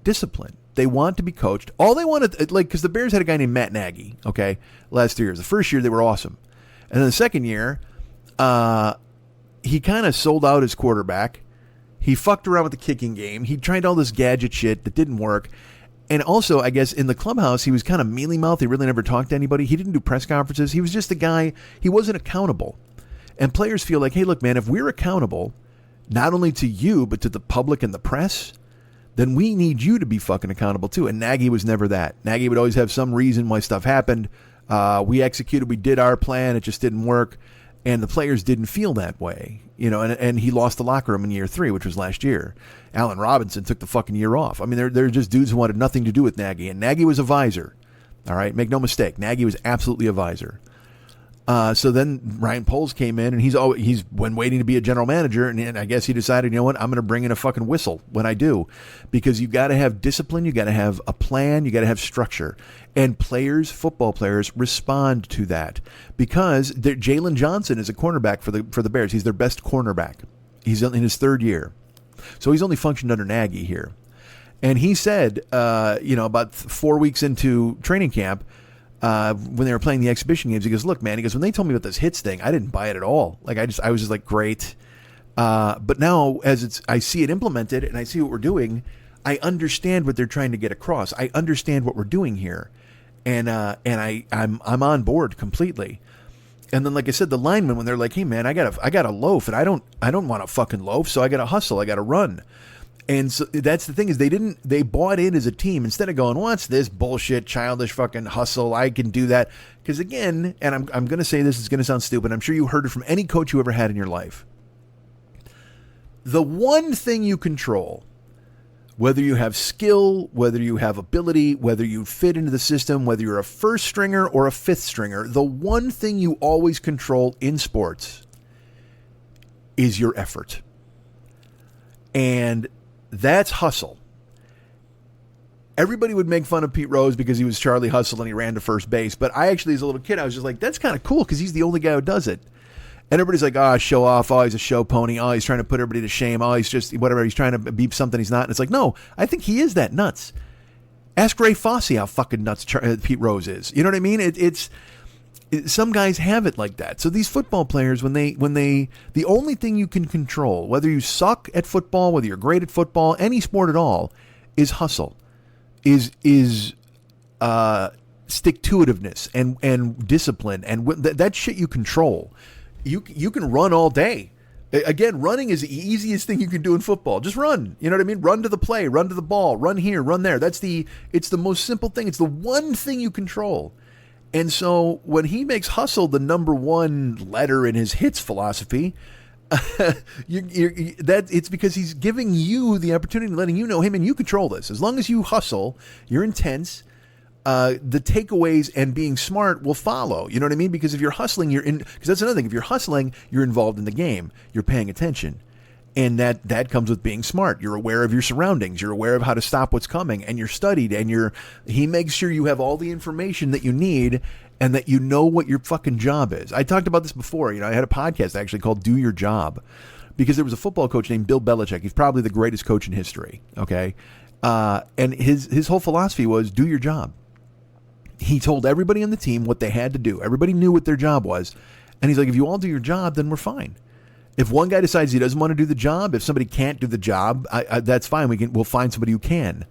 discipline. They want to be coached. All they wanted, because the Bears had a guy named Matt Nagy. Okay, last 2 years. The first year they were awesome, and then the second year, he kind of sold out his quarterback. He fucked around with the kicking game. He tried all this gadget shit that didn't work. And also, I guess, in the clubhouse, he was kind of mealy-mouthed. He really never talked to anybody. He didn't do press conferences. He was just a guy. He wasn't accountable. And players feel like, hey, look, man, if we're accountable, not only to you, but to the public and the press, then we need you to be fucking accountable too. And Nagy was never that. Nagy would always have some reason why stuff happened. We executed, we did our plan, it just didn't work. And the players didn't feel that way, and he lost the locker room in year 3, which was last year. Allen Robinson took the fucking year off. I mean, they're just dudes who wanted nothing to do with Nagy. And Nagy was a visor. All right, make no mistake. Nagy was absolutely a visor. So then Ryan Poles came in, and he's been waiting to be a general manager, and I guess he decided, you know what, I'm going to bring in a fucking whistle when I do, because you got to have discipline, you got to have a plan, you got to have structure, and football players, respond to that, because Jalen Johnson is a cornerback for the Bears. He's their best cornerback. He's in his 3rd year, so he's only functioned under Nagy here, and he said, about 4 weeks into training camp, when they were playing the exhibition games, he goes, look, man, he goes, when they told me about this hits thing, I didn't buy it at all. Like, I was just like, great. But now I see it implemented and I see what we're doing, I understand what they're trying to get across. I understand what we're doing here. And I'm on board completely. And then, like I said, the linemen, when they're like, hey man, I got a loaf, and I don't want a fucking loaf. So I got to hustle. I got to run. And so that's the thing, is they bought in as a team instead of going, what's this bullshit, childish fucking hustle? I can do that. Because again, and I'm going to say this, it's going to sound stupid. I'm sure you heard it from any coach you ever had in your life. The one thing you control, whether you have skill, whether you have ability, whether you fit into the system, whether you're a first stringer or a fifth stringer, the one thing you always control in sports is your effort. And that's hustle. Everybody would make fun of Pete Rose because he was Charlie Hustle and he ran to first base. But I actually, as a little kid, I was just like, that's kind of cool because he's the only guy who does it. And everybody's like, oh, show off. Oh, he's a show pony. Oh, he's trying to put everybody to shame. Oh, he's just whatever. He's trying to be something he's not. And it's like, no, I think he is that nuts. Ask Ray Fosse how fucking nuts Pete Rose is. You know what I mean? It's some guys have it like that. So these football players, when they the only thing you can control, whether you suck at football, whether you're great at football, any sport at all, is hustle, is stick-to-itiveness and discipline, and that shit you control. You can run all day. Again, running is the easiest thing you can do in football. Just run. You know what I mean? Run to the play, run to the ball, run here, run there. It's the most simple thing. It's the one thing you control. And so when he makes hustle the number one letter in his hits philosophy, it's because he's giving you the opportunity, letting you know, hey man, you control this. As long as you hustle, you're intense, the takeaways and being smart will follow. You know what I mean? Because if you're hustling, because that's another thing. If you're hustling, you're involved in the game. You're paying attention. And that comes with being smart. You're aware of your surroundings. You're aware of how to stop what's coming, and you're studied, and he makes sure you have all the information that you need and that you know what your fucking job is. I talked about this before. I had a podcast actually called Do Your Job, because there was a football coach named Bill Belichick. He's probably the greatest coach in history. Okay. And his whole philosophy was do your job. He told everybody on the team what they had to do. Everybody knew what their job was. And he's like, if you all do your job, then we're fine. If one guy decides he doesn't want to do the job, if somebody can't do the job, that's fine. We'll find somebody who can.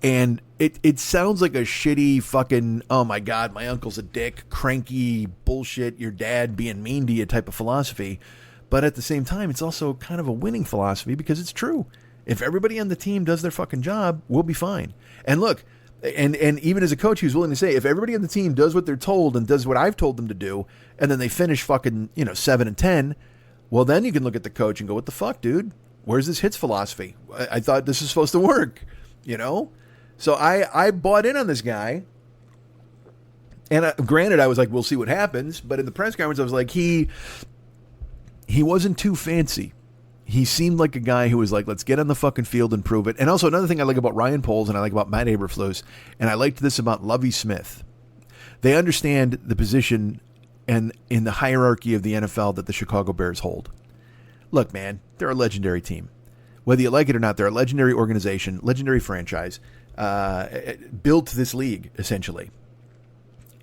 And it sounds like a shitty fucking, oh my God, my uncle's a dick, cranky bullshit, your dad being mean to you type of philosophy. But at the same time, it's also kind of a winning philosophy because it's true. If everybody on the team does their fucking job, we'll be fine. And look, and even as a coach, he was willing to say, if everybody on the team does what they're told and does what I've told them to do, and then they finish fucking, 7-10, well, then you can look at the coach and go, what the fuck, dude? Where's this hits philosophy? I thought this was supposed to work, So I bought in on this guy. And granted, I was like, we'll see what happens. But in the press conference, I was like, he wasn't too fancy. He seemed like a guy who was like, let's get on the fucking field and prove it. And also another thing I like about Ryan Poles and I like about Matt Eberflus, and I liked this about Lovie Smith. They understand the position and in the hierarchy of the NFL that the Chicago Bears hold. Look, man, they're a legendary team. Whether you like it or not, they're a legendary organization, legendary franchise, built this league, essentially.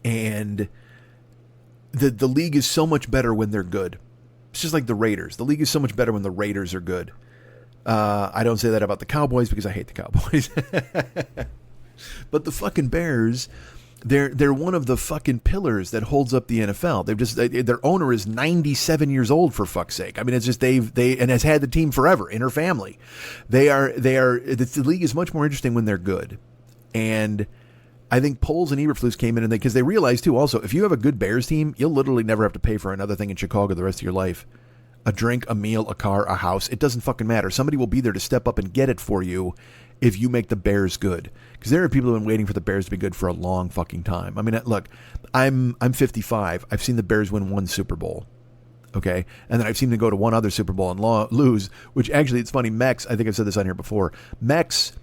And the league is so much better when they're good. It's just like the Raiders. The league is so much better when the Raiders are good. I don't say that about the Cowboys because I hate the Cowboys. But the fucking Bears, they're one of the fucking pillars that holds up the NFL. Their owner is 97 years old, for fuck's sake. I mean, it's just they and has had the team forever in her family. The league is much more interesting when they're good. And I think Poles and Eberflus came in because they realized too, also, if you have a good Bears team, you'll literally never have to pay for another thing in Chicago the rest of your life. A drink, a meal, a car, a house. It doesn't fucking matter. Somebody will be there to step up and get it for you if you make the Bears good. Because there are people who have been waiting for the Bears to be good for a long fucking time. I mean, look, I'm 55. I've seen the Bears win one Super Bowl. Okay? And then I've seen them go to one other Super Bowl and lose, which actually, it's funny, Mex, I think I've said this on here before, Mex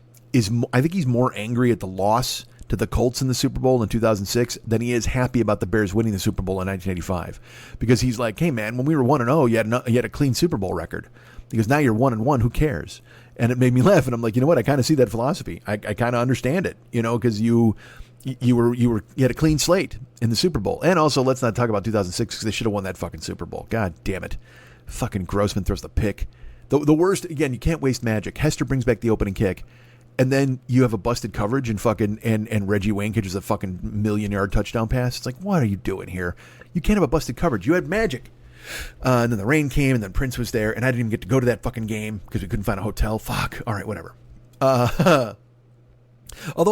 I think he's more angry at the loss to the Colts in the Super Bowl in 2006 than he is happy about the Bears winning the Super Bowl in 1985. Because he's like, hey man, when we were 1-0, you had a clean Super Bowl record. Because now you're 1-1, who cares? And it made me laugh, and I'm like, you know what? I kind of see that philosophy. I kind of understand it, because you had a clean slate in the Super Bowl. And also, let's not talk about 2006 because they should have won that fucking Super Bowl. God damn it. Fucking Grossman throws the pick. The worst, again, you can't waste magic. Hester brings back the opening kick. And then you have a busted coverage and fucking and Reggie Wayne catches a fucking 1,000,000-yard touchdown pass. It's like, what are you doing here? You can't have a busted coverage. You had magic. And then the rain came, and then Prince was there, and I didn't even get to go to that fucking game because we couldn't find a hotel. Fuck. All right, whatever. Although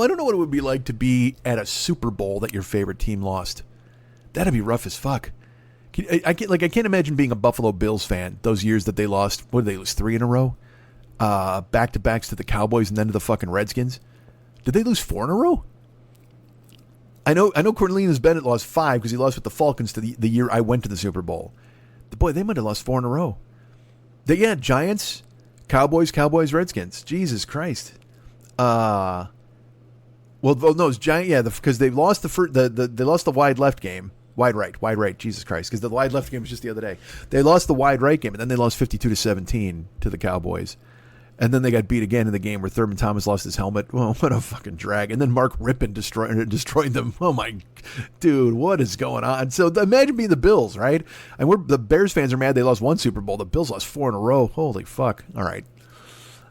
I don't know what it would be like to be at a Super Bowl that your favorite team lost. That'd be rough as fuck. I can't imagine being a Buffalo Bills fan those years that they lost. What did they lose? 3 in a row? Back-to-backs to the Cowboys and then to the fucking Redskins. Did they lose 4 in a row? I know Cornelius Bennett lost 5 because he lost with the Falcons to the year I went to the Super Bowl. Boy, they might have lost 4 in a row. Giants, Cowboys, Redskins. Jesus Christ. Well, no, it's Giant. Yeah, because they lost they lost the wide left game. Wide right. Jesus Christ. Because the wide left game was just the other day. They lost the wide right game, and then they lost 52-17 to the Cowboys. And then they got beat again in the game where Thurman Thomas lost his helmet. Well, what a fucking drag. And then Mark Rippon destroyed them. Oh, my... Dude, what is going on? So imagine being the Bills, right? And the Bears fans are mad they lost 1 Super Bowl. The Bills lost 4 in a row. Holy fuck. All right.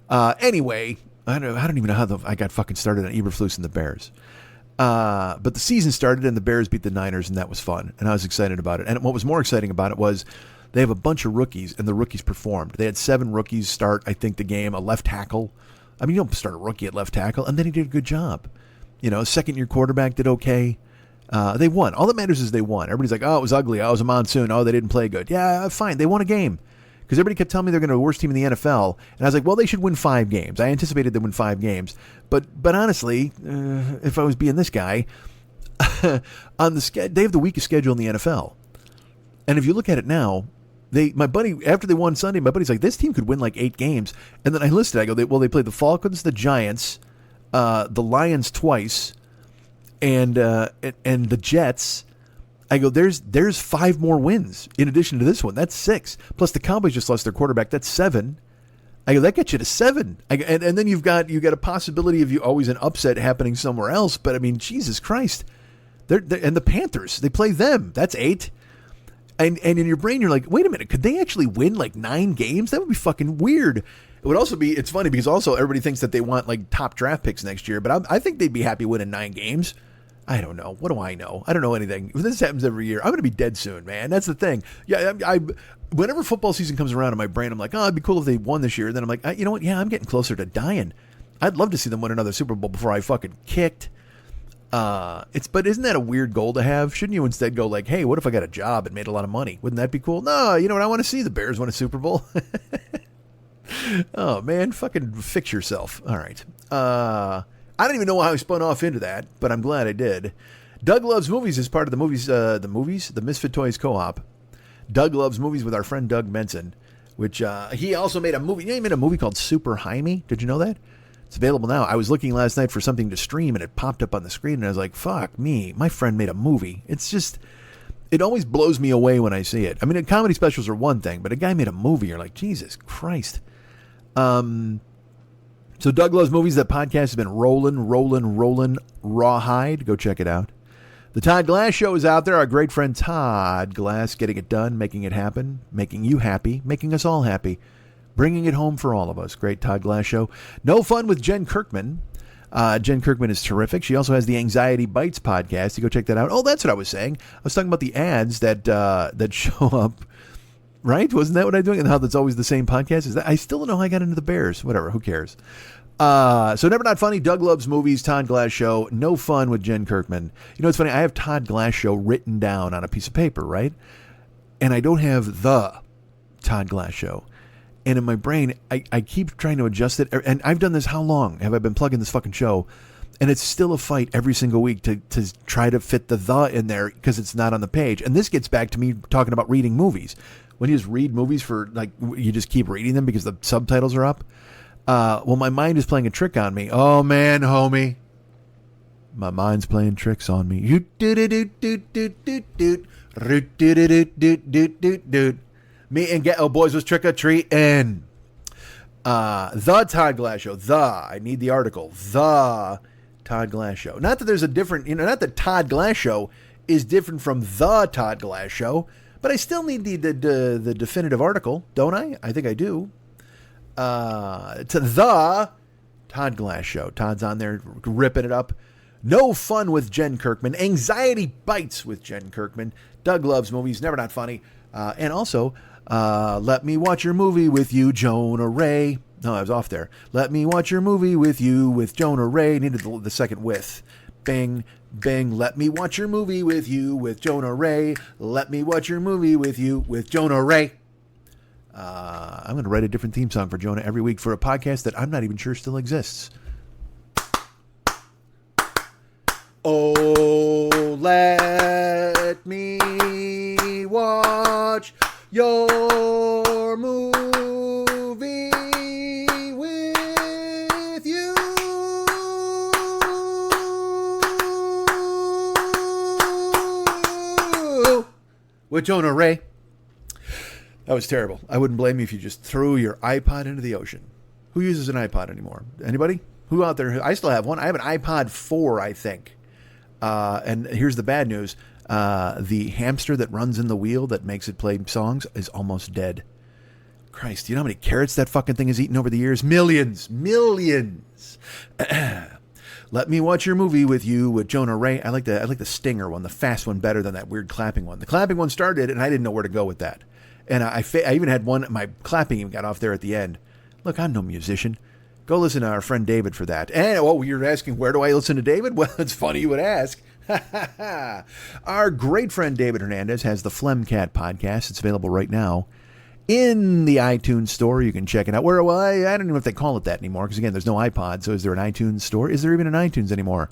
Anyway, I don't even know how I got fucking started on Eberflus and the Bears. But the season started and the Bears beat the Niners, and that was fun. And I was excited about it. And what was more exciting about it was they have a bunch of rookies, and the rookies performed. They had 7 rookies start, I think, the game, a left tackle. I mean, you don't start a rookie at left tackle, and then he did a good job. Second-year quarterback did okay. They won. All that matters is they won. Everybody's like, oh, it was ugly. Oh, it was a monsoon. Oh, they didn't play good. Yeah, fine. They won a game. Because everybody kept telling me they're going to be the worst team in the NFL. And I was like, well, they should win 5 games. I anticipated they'd win 5 games. But honestly, if I was being this guy, they have the weakest schedule in the NFL. And if you look at it now, my buddy, after they won Sunday, my buddy's like, this team could win like 8 games. And then I listed, I go, they played the Falcons, the Giants, the Lions twice, and the Jets. I go, there's 5 more wins in addition to this one. That's 6. Plus the Cowboys just lost their quarterback. That's 7. I go, that gets you to 7. And then you've got a possibility of always an upset happening somewhere else. But I mean, Jesus Christ. And the Panthers, they play them. That's 8. And in your brain, you're like, wait a minute, could they actually win like 9 games? That would be fucking weird. It would also be, it's funny because also everybody thinks that they want like top draft picks next year. But I think they'd be happy winning 9 games. I don't know. What do I know? I don't know anything. If this happens every year, I'm going to be dead soon, man. That's the thing. Yeah, whenever football season comes around in my brain, I'm like, oh, it'd be cool if they won this year. And then I'm like, you know what? Yeah, I'm getting closer to dying. I'd love to see them win another Super Bowl before I fucking kicked. But isn't that a weird goal to have? Shouldn't you instead go like, hey, what if I got a job and made a lot of money? Wouldn't that be cool? No, you know what? I want to see the Bears win a Super Bowl. Oh, man, fucking fix yourself. All right. I don't even know how I spun off into that, but I'm glad I did. Doug Loves Movies is part of the Misfit Toys Co-op. Doug Loves Movies with our friend Doug Menson, which he also made a movie. He made a movie called Super Jaime. Did you know that? It's available now. I was looking last night for something to stream, and it popped up on the screen, and I was like, fuck me. My friend made a movie. It's just, it always blows me away when I see it. I mean, comedy specials are one thing, but a guy made a movie. You're like, Jesus Christ. So Doug Loves Movies, that podcast has been rolling rawhide. Go check it out. The Todd Glass Show is out there. Our great friend Todd Glass getting it done, making it happen, making you happy, making us all happy, bringing it home for all of us. Great Todd Glass Show. No Fun with Jen Kirkman. Jen Kirkman is terrific. She also has the Anxiety Bites podcast. You go check that out. Oh, that's what I was saying. I was talking about the ads that show up. Right? Wasn't that what I'm doing? And how that's always the same podcast? Is that I still don't know how I got into the Bears. Whatever. Who cares? So Never Not Funny, Doug Loves Movies, Todd Glass Show, No Fun with Jen Kirkman. You know, it's funny. I have Todd Glass Show written down on a piece of paper, right? And I don't have the Todd Glass Show. And in my brain, I keep trying to adjust it. And I've done this. How long have I been plugging this fucking show? And it's still a fight every single week to try to fit the in there because it's not on the page. And this gets back to me talking about reading movies. When you just read movies you just keep reading them because the subtitles are up. Well, my mind is playing a trick on me. Oh, man, homie. My mind's playing tricks on me. Me and Ghetto Boys was trick-or-treating. The Todd Glass Show. I need the article. The Todd Glass Show. Not that there's a different, not that Todd Glass Show is different from the Todd Glass Show, but I still need the definitive article, don't I? I think I do. To the Todd Glass Show. Todd's on there ripping it up. No Fun with Jen Kirkman. Anxiety Bites with Jen Kirkman. Doug Loves Movies. Never Not Funny. And also, Let Me Watch Your Movie with You, Jonah Ray. No, I was off there. Let Me Watch Your Movie with You with Jonah Ray. Needed the second with. Bing, bing. Let me watch your movie with you with Jonah Ray. Let me watch your movie with you with Jonah Ray. I'm going to write a different theme song for Jonah every week for a podcast that I'm not even sure still exists. Oh, let me watch your movie with you. With Jonah Ray. That was terrible. I wouldn't blame you if you just threw your iPod into the ocean. Who uses an iPod anymore? Anybody? Who out there? I still have one. I have an iPod 4, I think. And here's the bad news. The hamster that runs in the wheel that makes it play songs is almost dead. Christ, do you know how many carrots that fucking thing has eaten over the years? Millions. Let me watch your movie with you with Jonah Ray. I like the stinger one, the fast one, better than that weird clapping one. The clapping one started, and I didn't know where to go with that. And I even had one, my clapping even got off there at the end. Look, I'm no musician. Go listen to our friend David for that. And, you're asking, where do I listen to David? Well, it's funny you would ask. Our great friend David Hernandez has the Phlegmcat podcast. It's available right now in the iTunes store. You can check it out. I don't even know if they call it that anymore because, again, there's no iPod. So is there an iTunes store? Is there even an iTunes anymore?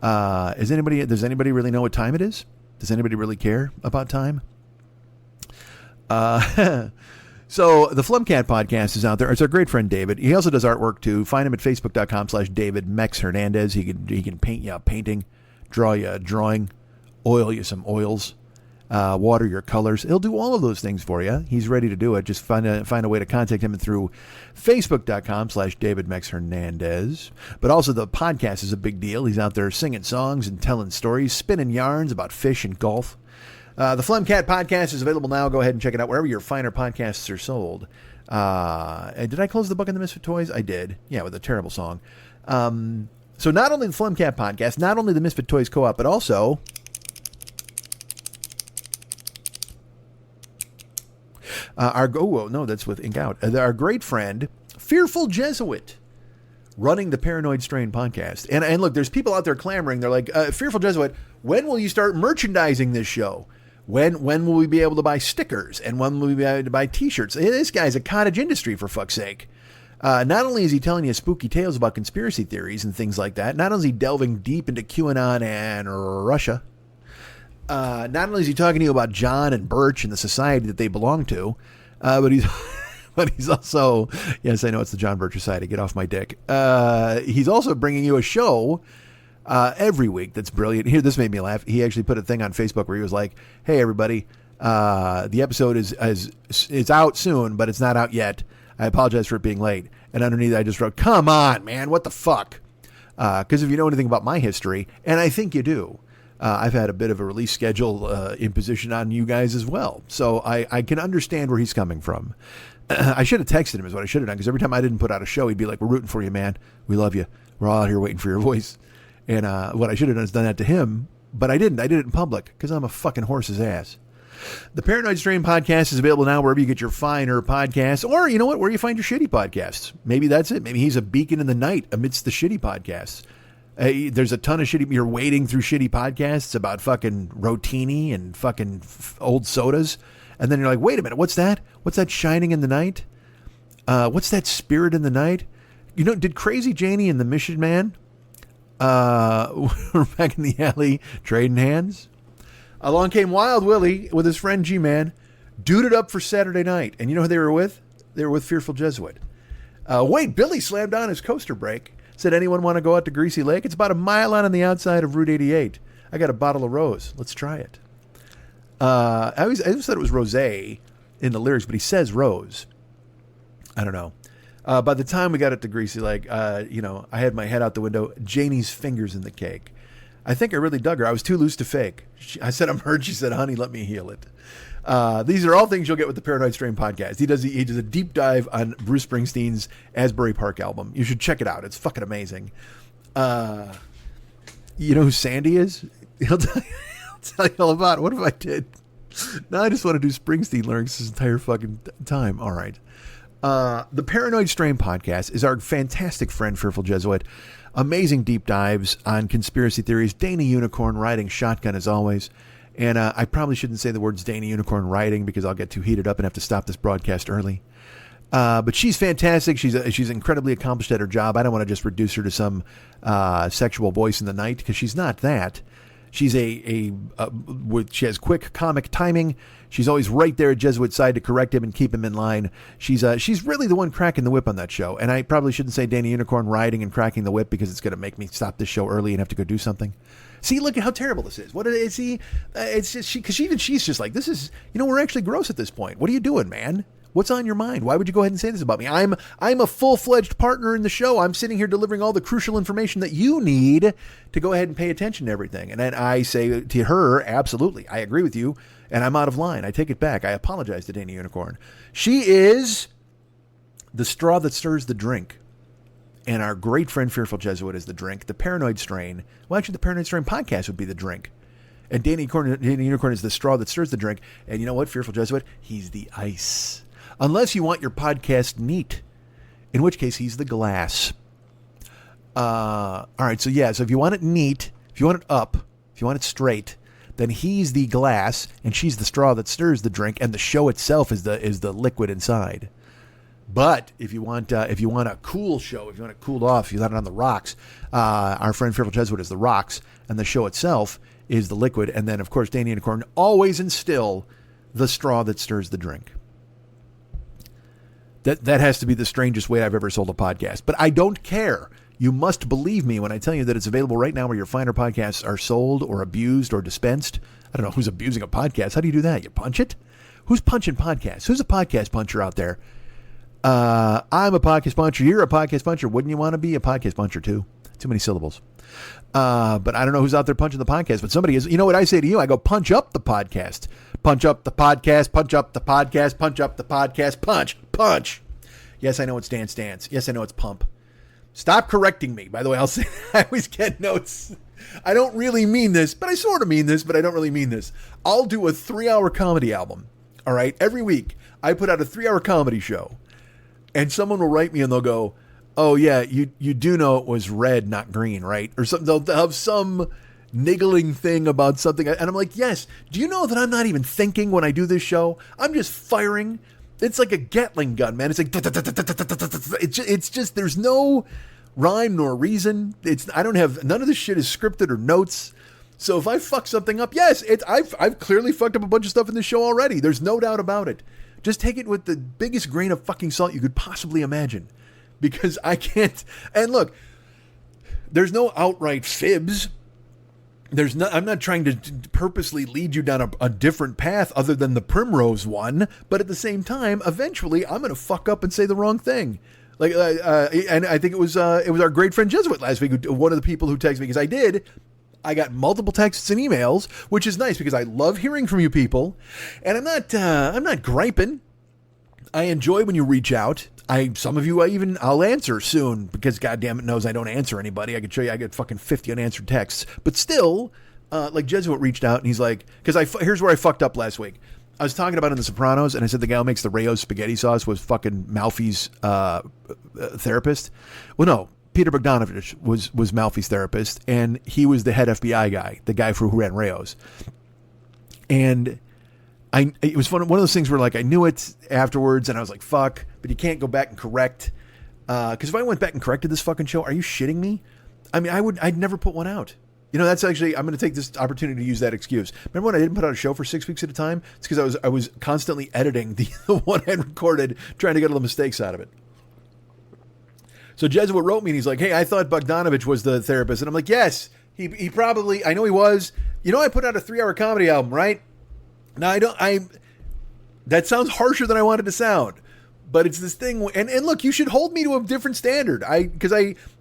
Does anybody really know what time it is? Does anybody really care about time? So the Phlegmcat podcast is out there. It's our great friend David. He also does artwork too. Find him at facebook.com/David Mex Hernandez. He can paint you a painting, draw you a drawing, oil you some oils, water your colors. He'll do all of those things for you. He's ready to do it. Just find a way to contact him through facebook.com/David Mex Hernandez. But also the podcast is a big deal. He's out there singing songs and telling stories, spinning yarns about fish and golf. The Phlegmcat podcast is available now. Go ahead and check it out wherever your finer podcasts are sold. Did I close the book on the Misfit Toys? I did. Yeah, with a terrible song. So not only the Phlegmcat podcast, not only the Misfit Toys Co-op, but also that's with Ink Out. Our great friend, Fearful Jesuit, running the Paranoid Strain podcast. And look, there's people out there clamoring. They're like, Fearful Jesuit, when will you start merchandising this show? When will we be able to buy stickers? And when will we be able to buy t-shirts? This guy's a cottage industry, for fuck's sake. Not only is he telling you spooky tales about conspiracy theories and things like that, not only is he delving deep into QAnon and Russia, not only is he talking to you about John and Birch and the society that they belong to, but he's also, yes, I know it's the John Birch Society, get off my dick. He's also bringing you a show every week that's brilliant. Here, this made me laugh. He actually put a thing on Facebook where he was like, hey, everybody, the episode is out soon, but it's not out yet. I apologize for it being late. And underneath, I just wrote, come on, man, what the fuck? Because if you know anything about my history, and I think you do, I've had a bit of a release schedule imposition on you guys as well. So I can understand where he's coming from. I should have texted him is what I should have done, because every time I didn't put out a show, he'd be like, we're rooting for you, man. We love you. We're all out here waiting for your voice. And what I should have done is done that to him, but I didn't. I did it in public because I'm a fucking horse's ass. The Paranoid Strain podcast is available now wherever you get your finer podcasts, or you know what, where you find your shitty podcasts. Maybe that's it. Maybe he's a beacon in the night amidst the shitty podcasts. There's a ton of shitty. You're wading through shitty podcasts about fucking rotini and fucking old sodas, and then you're like, wait a minute, what's that? What's that shining in the night? What's that spirit in the night? You know, did Crazy Janie and the Mission Man were back in the alley trading hands? Along came Wild Willie with his friend G-Man, duded up for Saturday night. And you know who they were with? They were with Fearful Jesuit. Wait, Billy slammed on his coaster brake. Said, anyone want to go out to Greasy Lake? It's about a mile out on the outside of Route 88. I got a bottle of Rose. Let's try it. I always thought it was Rosé in the lyrics, but he says Rose. I don't know. By the time we got it to Greasy Lake, I had my head out the window. Janie's fingers in the cake. I think I really dug her. I was too loose to fake. I said, I'm hurt. She said, honey, let me heal it. These are all things you'll get with the Paranoid Strain podcast. He does a deep dive on Bruce Springsteen's Asbury Park album. You should check it out. It's fucking amazing. You know who Sandy is? He'll tell you all about it. What if I did? Now I just want to do Springsteen lyrics this entire fucking time. All right. The Paranoid Strain podcast is our fantastic friend, Fearful Jesuit. Amazing deep dives on conspiracy theories. Dana Unicorn riding shotgun as always. And I probably shouldn't say the words Dana Unicorn riding because I'll get too heated up and have to stop this broadcast early. But she's fantastic. She's incredibly accomplished at her job. I don't want to just reduce her to some sexual voice in the night because she's not that. She's she has quick comic timing. She's always right there at Jesuit's side to correct him and keep him in line. She's really the one cracking the whip on that show. And I probably shouldn't say Dana Unicorn riding and cracking the whip because it's going to make me stop this show early and have to go do something. See, look at how terrible this is. What is he? It's just because even she's just like, this is, we're actually gross at this point. What are you doing, man? What's on your mind? Why would you go ahead and say this about me? I'm a full-fledged partner in the show. I'm sitting here delivering all the crucial information that you need to go ahead and pay attention to everything. And then I say to her, absolutely, I agree with you, and I'm out of line. I take it back. I apologize to Dana Unicorn. She is the straw that stirs the drink. And our great friend Fearful Jesuit is the drink. The Paranoid Strain. Well, actually, the Paranoid Strain podcast would be the drink. And Dana Unicorn is the straw that stirs the drink. And you know what, Fearful Jesuit? He's the ice. Unless you want your podcast neat, in which case he's the glass. All right, so if you want it neat, if you want it up, if you want it straight, then he's the glass, and she's the straw that stirs the drink, and the show itself is the liquid inside. But if you want a cool show, if you want it cooled off, if you want it on the rocks, our friend Fearful Jesuit is the rocks, and the show itself is the liquid, and then of course Dana Unicorn always and still the straw that stirs the drink. That has to be the strangest way I've ever sold a podcast. But I don't care. You must believe me when I tell you that it's available right now where your finer podcasts are sold or abused or dispensed. I don't know who's abusing a podcast. How do you do that? You punch it? Who's punching podcasts? Who's a podcast puncher out there? I'm a podcast puncher. You're a podcast puncher. Wouldn't you want to be a podcast puncher too? Too many syllables. But I don't know who's out there punching the podcast, but somebody is. You know what I say to you? I go, punch up the podcast. Punch up the podcast, punch up the podcast, punch up the podcast, punch. Yes, I know it's dance. Yes, I know it's pump. Stop correcting me. By the way, I'll say I always get notes. I don't really mean this, but I sort of mean this, but I don't really mean this. I'll do a 3-hour comedy album. All right. Every week I put out a 3-hour comedy show and someone will write me and they'll go, oh yeah, you do know it was red, not green, right? Or something. They'll have some niggling thing about something. And I'm like, yes. Do you know that I'm not even thinking when I do this show? I'm just firing. It's like a Gatling gun, man. It's like, it's just, there's no rhyme nor reason. None of this shit is scripted or notes. So if I fuck something up, yes, I've clearly fucked up a bunch of stuff in this show already. There's no doubt about it. Just take it with the biggest grain of fucking salt you could possibly imagine. Because I can't, and look, there's no outright fibs. I'm not trying to purposely lead you down a different path other than the primrose one. But at the same time, eventually I'm going to fuck up and say the wrong thing. Like, and I think it was our great friend Jesuit last week, one of the people who texted me, because I got multiple texts and emails, which is nice because I love hearing from you people. And I'm not griping. I enjoy when you reach out. Some of you I'll answer soon because goddamn it knows I don't answer anybody. I could show you I get fucking 50 unanswered texts, but still, like Jesuit reached out and he's like, because here's where I fucked up last week. I was talking about in The Sopranos and I said the guy who makes the Rayo's spaghetti sauce was fucking Malfi's therapist. Well, no, Peter Bogdanovich was Malfi's therapist, and he was the head FBI guy, the guy who ran Rayo's. And it was one of those things where like I knew it afterwards and I was like, fuck, but you can't go back and correct. Because if I went back and corrected this fucking show, are you shitting me? I mean, I'd never put one out. You know, that's actually, I'm going to take this opportunity to use that excuse. Remember when I didn't put out a show for 6 weeks at a time? It's because I was constantly editing the one I had recorded, trying to get all the mistakes out of it. So Jesuit wrote me and he's like, hey, I thought Bogdanovich was the therapist. And I'm like, yes, he probably, I know he was. You know, I put out a 3-hour comedy album, right? Now that sounds harsher than I wanted to sound, but it's this thing. And look, you should hold me to a different standard.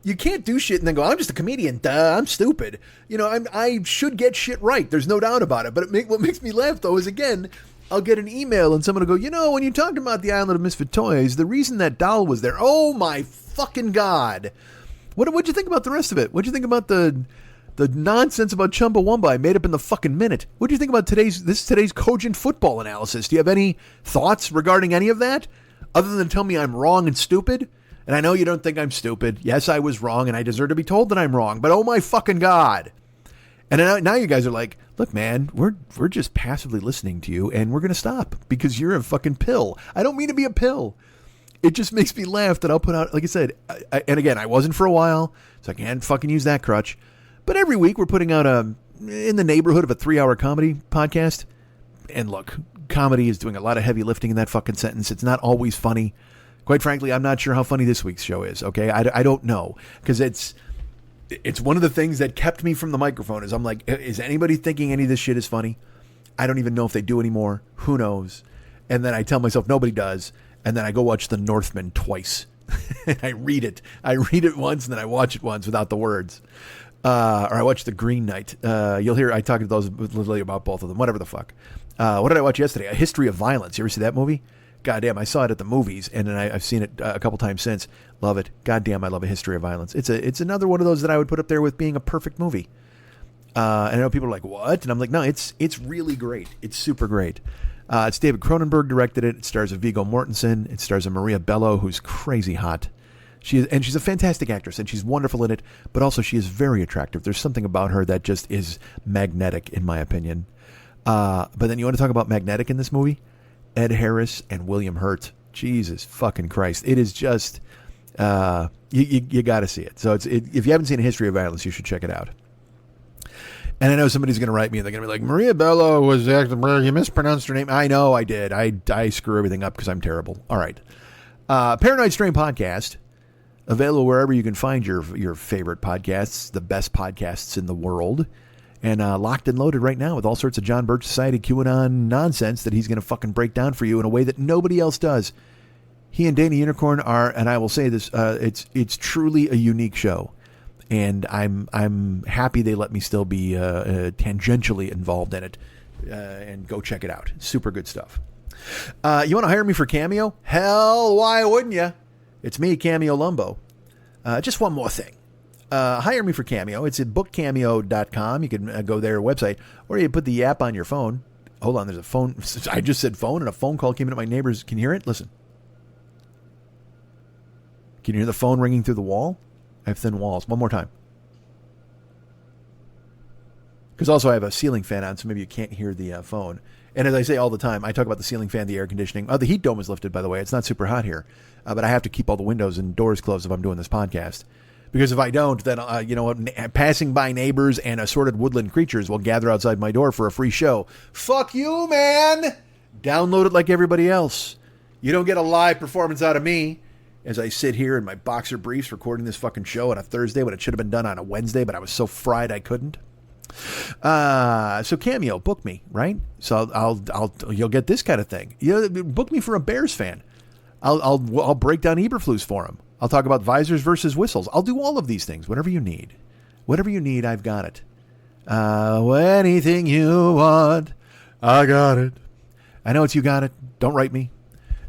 You can't do shit and then go, I'm just a comedian. Duh, I'm stupid. You know, I should get shit right. There's no doubt about it. But what makes me laugh though is, again, I'll get an email and someone will go, you know, when you're talking about the Island of Misfit Toys, the reason that doll was there. Oh my fucking God. What'd you think about the rest of it? What'd you think about the nonsense about Chumbawamba I made up in the fucking minute? What do you think about today's cogent football analysis? Do you have any thoughts regarding any of that? Other than tell me I'm wrong and stupid? And I know you don't think I'm stupid. Yes, I was wrong and I deserve to be told that I'm wrong. But oh my fucking God. And now you guys are like, look, man, we're just passively listening to you and we're going to stop because you're a fucking pill. I don't mean to be a pill. It just makes me laugh that I'll put out, like I said, and again, I wasn't for a while, so I can't fucking use that crutch. But every week we're putting out in the neighborhood of a 3-hour comedy podcast. And look, comedy is doing a lot of heavy lifting in that fucking sentence. It's not always funny. Quite frankly, I'm not sure how funny this week's show is. Okay, I don't know, because it's one of the things that kept me from the microphone. Is I'm like, is anybody thinking any of this shit is funny? I don't even know if they do anymore. Who knows? And then I tell myself nobody does. And then I go watch The Northman twice. And I read it. I read it once and then I watch it once without the words. Or I watch The Green Knight. You'll hear I talk to those literally about both of them. Whatever the fuck. What did I watch yesterday? A History of Violence. You ever see that movie? Goddamn, I saw it at the movies, and then I've seen it a couple times since. Love it. Goddamn, I love A History of Violence. It's another one of those that I would put up there with being a perfect movie. And I know people are like, what? And I'm like, no, it's really great. It's super great. It's David Cronenberg directed it. It stars of Viggo Mortensen. It stars of Maria Bello, who's crazy hot. She's a fantastic actress, and she's wonderful in it, but also she is very attractive. There's something about her that just is magnetic, in my opinion. But then you want to talk about magnetic in this movie? Ed Harris and William Hurt. Jesus fucking Christ. It is just, you got to see it. So if you haven't seen A History of Violence, you should check it out. And I know somebody's going to write me and they're going to be like, Maria Bello was acting, you mispronounced her name. I know I did. I screw everything up because I'm terrible. All right. Paranoid Strain Podcast, available wherever you can find your favorite podcasts, the best podcasts in the world. And locked and loaded right now with all sorts of John Birch Society QAnon nonsense that he's going to fucking break down for you in a way that nobody else does. He and Dana Unicorn are, and I will say this, it's truly a unique show. And I'm happy they let me still be tangentially involved in it. And go check it out. Super good stuff. You want to hire me for Cameo? Hell, why wouldn't you? It's me, Cameo Lumbo. Just one more thing. Hire me for Cameo. It's at bookcameo.com. You can go there, website, or you put the app on your phone. Hold on, there's a phone. I just said phone, and a phone call came in at my neighbor's. Can you hear it? Listen. Can you hear the phone ringing through the wall? I have thin walls. One more time. Because also I have a ceiling fan on, so maybe you can't hear the phone. And as I say all the time, I talk about the ceiling fan, the air conditioning. Oh, the heat dome is lifted, by the way. It's not super hot here. But I have to keep all the windows and doors closed if I'm doing this podcast. Because if I don't, then, passing by neighbors and assorted woodland creatures will gather outside my door for a free show. Fuck you, man! Download it like everybody else. You don't get a live performance out of me as I sit here in my boxer briefs recording this fucking show on a Thursday when it should have been done on a Wednesday, but I was so fried I couldn't. So Cameo, book me, right? So you'll get this kind of thing. Book me for a Bears fan. I'll break down Eberflus for him. I'll talk about visors versus whistles. I'll do all of these things. Whatever you need. Whatever you need, I've got it. Anything you want, I got it. I know it's you got it. Don't write me.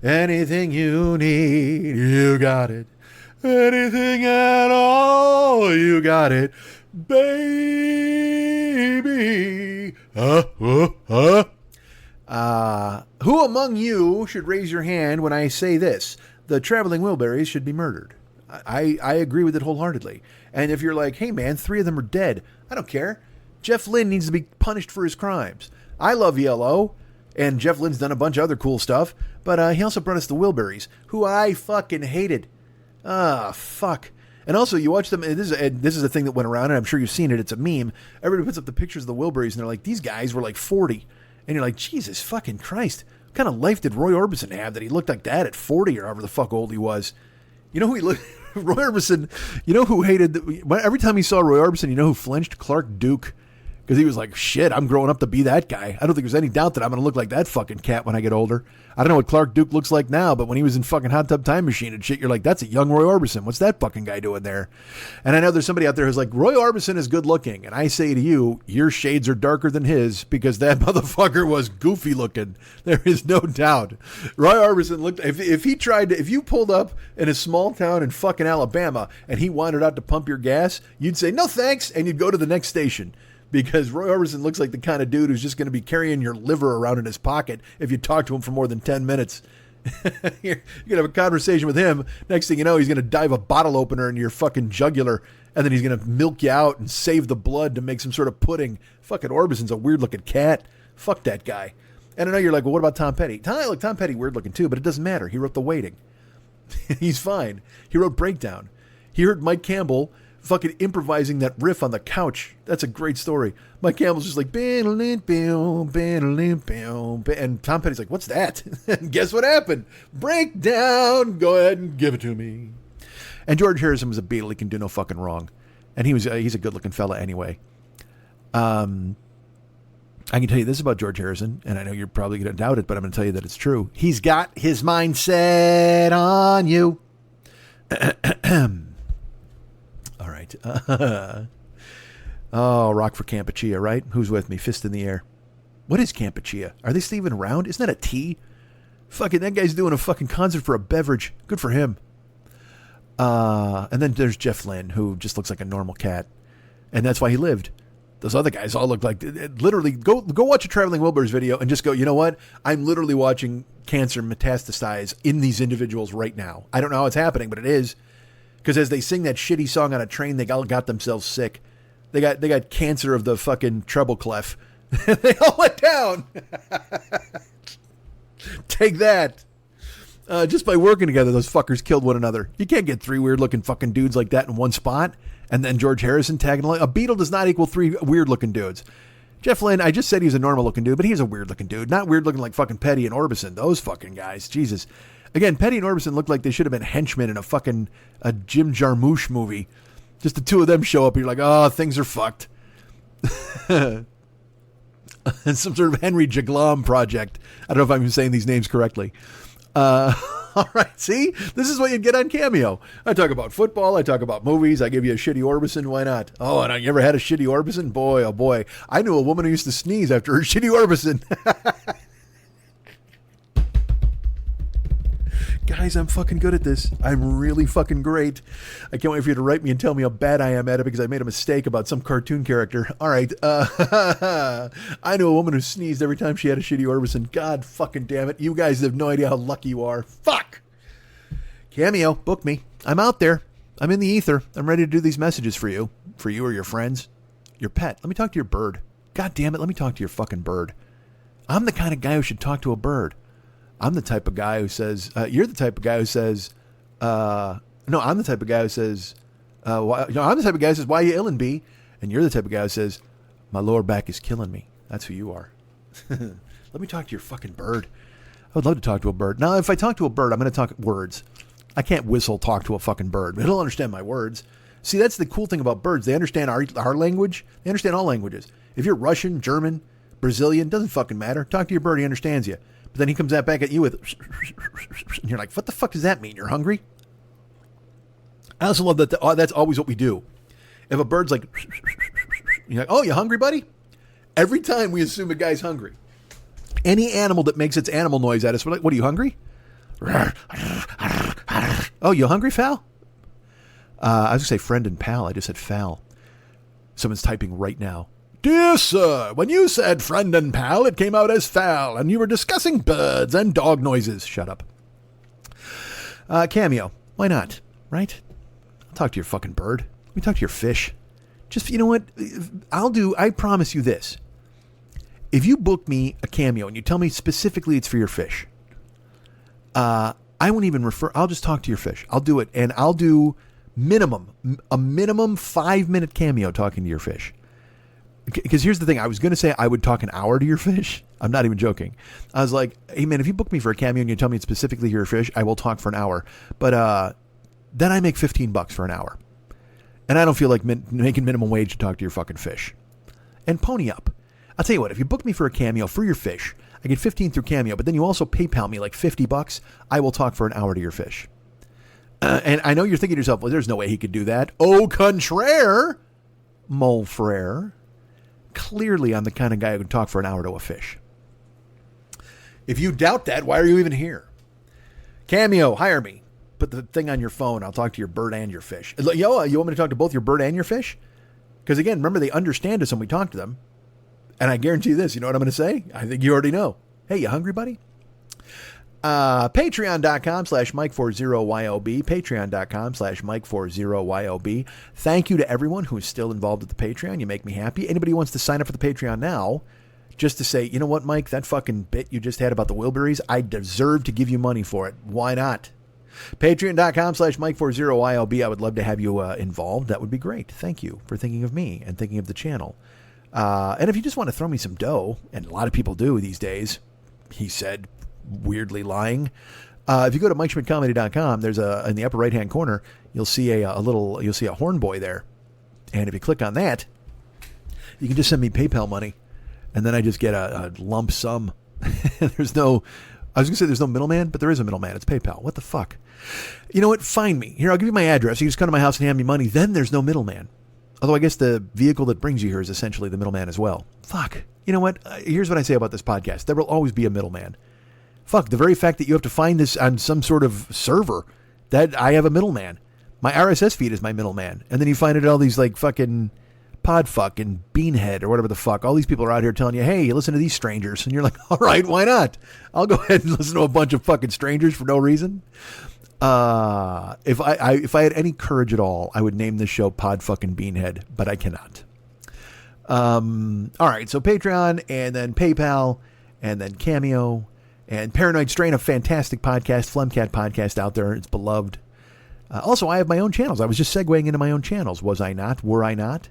Anything you need, you got it. Anything at all, you got it. Baby. Who among you should raise your hand when I say this? The traveling Wilburys should be murdered. I agree with it wholeheartedly. And if you're like, hey man, 3 of them are dead, I don't care. Jeff Lynne needs to be punished for his crimes. I love Yellow, and Jeff Lynne's done a bunch of other cool stuff, but he also brought us the Wilburys, who I fucking hated. Fuck. And also, you watch them, this is a thing that went around, and I'm sure you've seen it, it's a meme. Everybody puts up the pictures of the Wilburys, and they're like, these guys were like 40. And you're like, Jesus fucking Christ. What kind of life did Roy Orbison have that he looked like that at 40 or however the fuck old he was? You know who he looked... Roy Orbison, you know who hated... Every time he saw Roy Orbison, you know who flinched? Clark Duke. Because he was like, shit, I'm growing up to be that guy. I don't think there's any doubt that I'm going to look like that fucking cat when I get older. I don't know what Clark Duke looks like now, but when he was in fucking Hot Tub Time Machine and shit, you're like, that's a young Roy Orbison. What's that fucking guy doing there? And I know there's somebody out there who's like, Roy Orbison is good looking. And I say to you, your shades are darker than his because that motherfucker was goofy looking. There is no doubt. Roy Orbison looked, if you pulled up in a small town in fucking Alabama and he wandered out to pump your gas, you'd say, no thanks, and you'd go to the next station. Because Roy Orbison looks like the kind of dude who's just going to be carrying your liver around in his pocket if you talk to him for more than 10 minutes. You're going to have a conversation with him. Next thing you know, he's going to dive a bottle opener into your fucking jugular, and then he's going to milk you out and save the blood to make some sort of pudding. Fucking Orbison's a weird-looking cat. Fuck that guy. And I know you're like, well, what about Tom Petty? Tom Petty weird-looking too, but it doesn't matter. He wrote The Waiting. He's fine. He wrote Breakdown. He heard Mike Campbell fucking improvising that riff on the couch. That's a great story. Mike Campbell's just like, and Tom Petty's like, what's that? And guess what happened? Breakdown. Go ahead and give it to me. And George Harrison was a Beatle. He can do no fucking wrong. And he's a good looking fella anyway. I can tell you this about George Harrison, and I know you're probably going to doubt it, but I'm going to tell you that it's true. He's got his mind set on you. All right. Rock for Campuchia, right? Who's with me? Fist in the air. What is Campuchia? Are they still even around? Isn't that a tea? Fucking, that guy's doing a fucking concert for a beverage. Good for him. And then there's Jeff Lynne, who just looks like a normal cat. And that's why he lived. Those other guys all look like, literally, go watch a Traveling Wilburys video and just go, you know what? I'm literally watching cancer metastasize in these individuals right now. I don't know how it's happening, but it is. Because as they sing that shitty song on a train, they all got themselves sick. They got cancer of the fucking treble clef. They all went down. Take that. Just by working together, those fuckers killed one another. You can't get 3 weird-looking fucking dudes like that in one spot. And then George Harrison tagging along. A Beatle does not equal 3 weird-looking dudes. Jeff Lynne, I just said he's a normal-looking dude, but he's a weird-looking dude. Not weird-looking like fucking Petty and Orbison. Those fucking guys. Jesus. Again, Petty and Orbison looked like they should have been henchmen in a Jim Jarmusch movie. Just the two of them show up, and you're like, oh, things are fucked. Some sort of Henry Jaglom project. I don't know if I'm saying these names correctly. All right, see? This is what you get on Cameo. I talk about football. I talk about movies. I give you a shitty Orbison. Why not? Oh, and you ever had a shitty Orbison? Boy, oh boy. I knew a woman who used to sneeze after her shitty Orbison. Guys, I'm fucking good at this. I'm really fucking great. I can't wait for you to write me and tell me how bad I am at it because I made a mistake about some cartoon character. All right. I knew a woman who sneezed every time she had a shitty Orbison. God fucking damn it. You guys have no idea how lucky you are. Fuck. Cameo, book me. I'm out there. I'm in the ether. I'm ready to do these messages for you or your friends. Your pet. Let me talk to your bird. God damn it. Let me talk to your fucking bird. I'm the kind of guy who should talk to a bird. I'm the type of guy who says, you're the type of guy who says, I'm the type of guy who says, I'm the type of guy who says, why are you illin', B? And you're the type of guy who says, my lower back is killing me. That's who you are. Let me talk to your fucking bird. I would love to talk to a bird. Now, if I talk to a bird, I'm going to talk words. I can't talk to a fucking bird. It'll understand my words. See, that's the cool thing about birds. They understand our language. They understand all languages. If you're Russian, German, Brazilian, doesn't fucking matter. Talk to your bird. He understands you. But then he comes out back at you with, and you're like, what the fuck does that mean? You're hungry? I also love that that's always what we do. If a bird's like, you're like, oh, you hungry, buddy? Every time we assume a guy's hungry. Any animal that makes its animal noise at us, we're like, what, are you hungry? Oh, you hungry, Fal? I was going to say friend and pal. I just said Fal. Someone's typing right now. Dear sir, when you said friend and pal, it came out as Fal, and you were discussing birds and dog noises. Shut up. Cameo. Why not? Right? I'll talk to your fucking bird. Let me talk to your fish. Just, you know what? I promise you this. If you book me a Cameo and you tell me specifically it's for your fish, I won't even refer. I'll just talk to your fish. I'll do it. And I'll do a minimum 5-minute Cameo talking to your fish. Because here's the thing. I was going to say I would talk an hour to your fish. I'm not even joking. I was like, hey, man, if you book me for a Cameo and you tell me it's specifically your fish, I will talk for an hour. But then I make $15 for an hour. And I don't feel like making minimum wage to talk to your fucking fish. And pony up. I'll tell you what, if you book me for a Cameo for your fish, I get 15 through Cameo, but then you also PayPal me like $50, I will talk for an hour to your fish. And I know you're thinking to yourself, well, there's no way he could do that. Au contraire, mon frere. Clearly, I'm the kind of guy who can talk for an hour to a fish. If you doubt that, why are you even here? Cameo, hire me. Put the thing on your phone. I'll talk to your bird and your fish. Yo, you want me to talk to both your bird and your fish? Because again, remember, they understand us when we talk to them. And I guarantee you this, you know what I'm going to say? I think you already know. Hey, you hungry, buddy? Patreon.com/Mike40YOB. Patreon.com/Mike40YOB. Thank you to everyone who is still involved with the Patreon. You make me happy. Anybody who wants to sign up for the Patreon now, just to say, you know what, Mike, that fucking bit you just had about the Wilburys, I deserve to give you money for it. Why not? Patreon.com/Mike40YOB. I would love to have you involved. That would be great. Thank you for thinking of me and thinking of the channel. And if you just want to throw me some dough, and a lot of people do these days, he said, weirdly lying. If you go to MikeSchmidtComedy.com, there's in the upper right hand corner, you'll see you'll see a horn boy there. And if you click on that, you can just send me PayPal money. And then I just get a lump sum. I was going to say there's no middleman, but there is a middleman. It's PayPal. What the fuck? You know what? Find me. Here, I'll give you my address. You just come to my house and hand me money. Then there's no middleman. Although I guess the vehicle that brings you here is essentially the middleman as well. Fuck. You know what? Here's what I say about this podcast. There will always be a middleman. Fuck. The very fact that you have to find this on some sort of server, that I have a middleman. My RSS feed is my middleman. And then you find it at all these like fucking Podfuck and Beanhead or whatever the fuck. All these people are out here telling you, hey, you listen to these strangers. And you're like, all right, why not? I'll go ahead and listen to a bunch of fucking strangers for no reason. If I had any courage at all, I would name this show Pod Fucking Beanhead, but I cannot. All right, so Patreon and then PayPal and then Cameo and Paranoid Strain, a fantastic podcast, Flumcat podcast out there. It's beloved. Also, I have my own channels. I was just segueing into my own channels. Was I not? Were I not?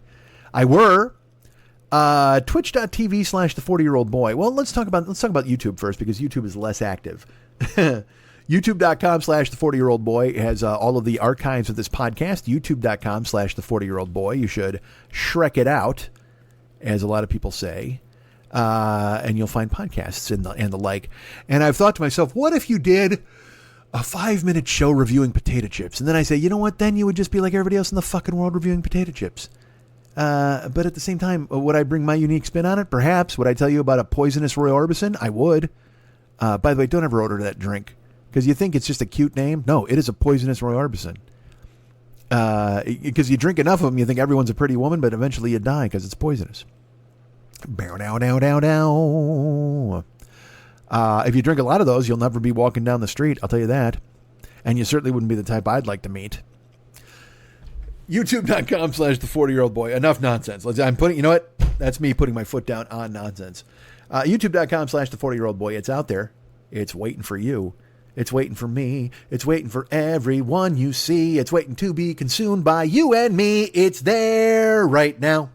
I were. Twitch.tv/the40-year-old boy. Well, let's talk about YouTube first because YouTube is less active. YouTube.com/the40-year-old boy has all of the archives of this podcast. YouTube.com/the40-year-old boy. You should Shrek it out, as a lot of people say. And you'll find podcasts and the like. And I've thought to myself, what if you did a 5-minute show reviewing potato chips? And then I say, you know what? Then you would just be like everybody else in the fucking world reviewing potato chips. But at the same time, would I bring my unique spin on it? Perhaps. Would I tell you about a poisonous Roy Orbison? I would. By the way, don't ever order that drink because you think it's just a cute name. No, it is a poisonous Roy Orbison. Because you drink enough of them, you think everyone's a pretty woman, but eventually you die because it's poisonous. Bow, dow, dow, dow, dow. If you drink a lot of those, you'll never be walking down the street. I'll tell you that. And you certainly wouldn't be the type I'd like to meet. YouTube.com/the40-year-old boy. Enough nonsense. You know what? That's me putting my foot down on nonsense. YouTube.com/the40-year-old boy. It's out there. It's waiting for you. It's waiting for me. It's waiting for everyone you see. It's waiting to be consumed by you and me. It's there right now.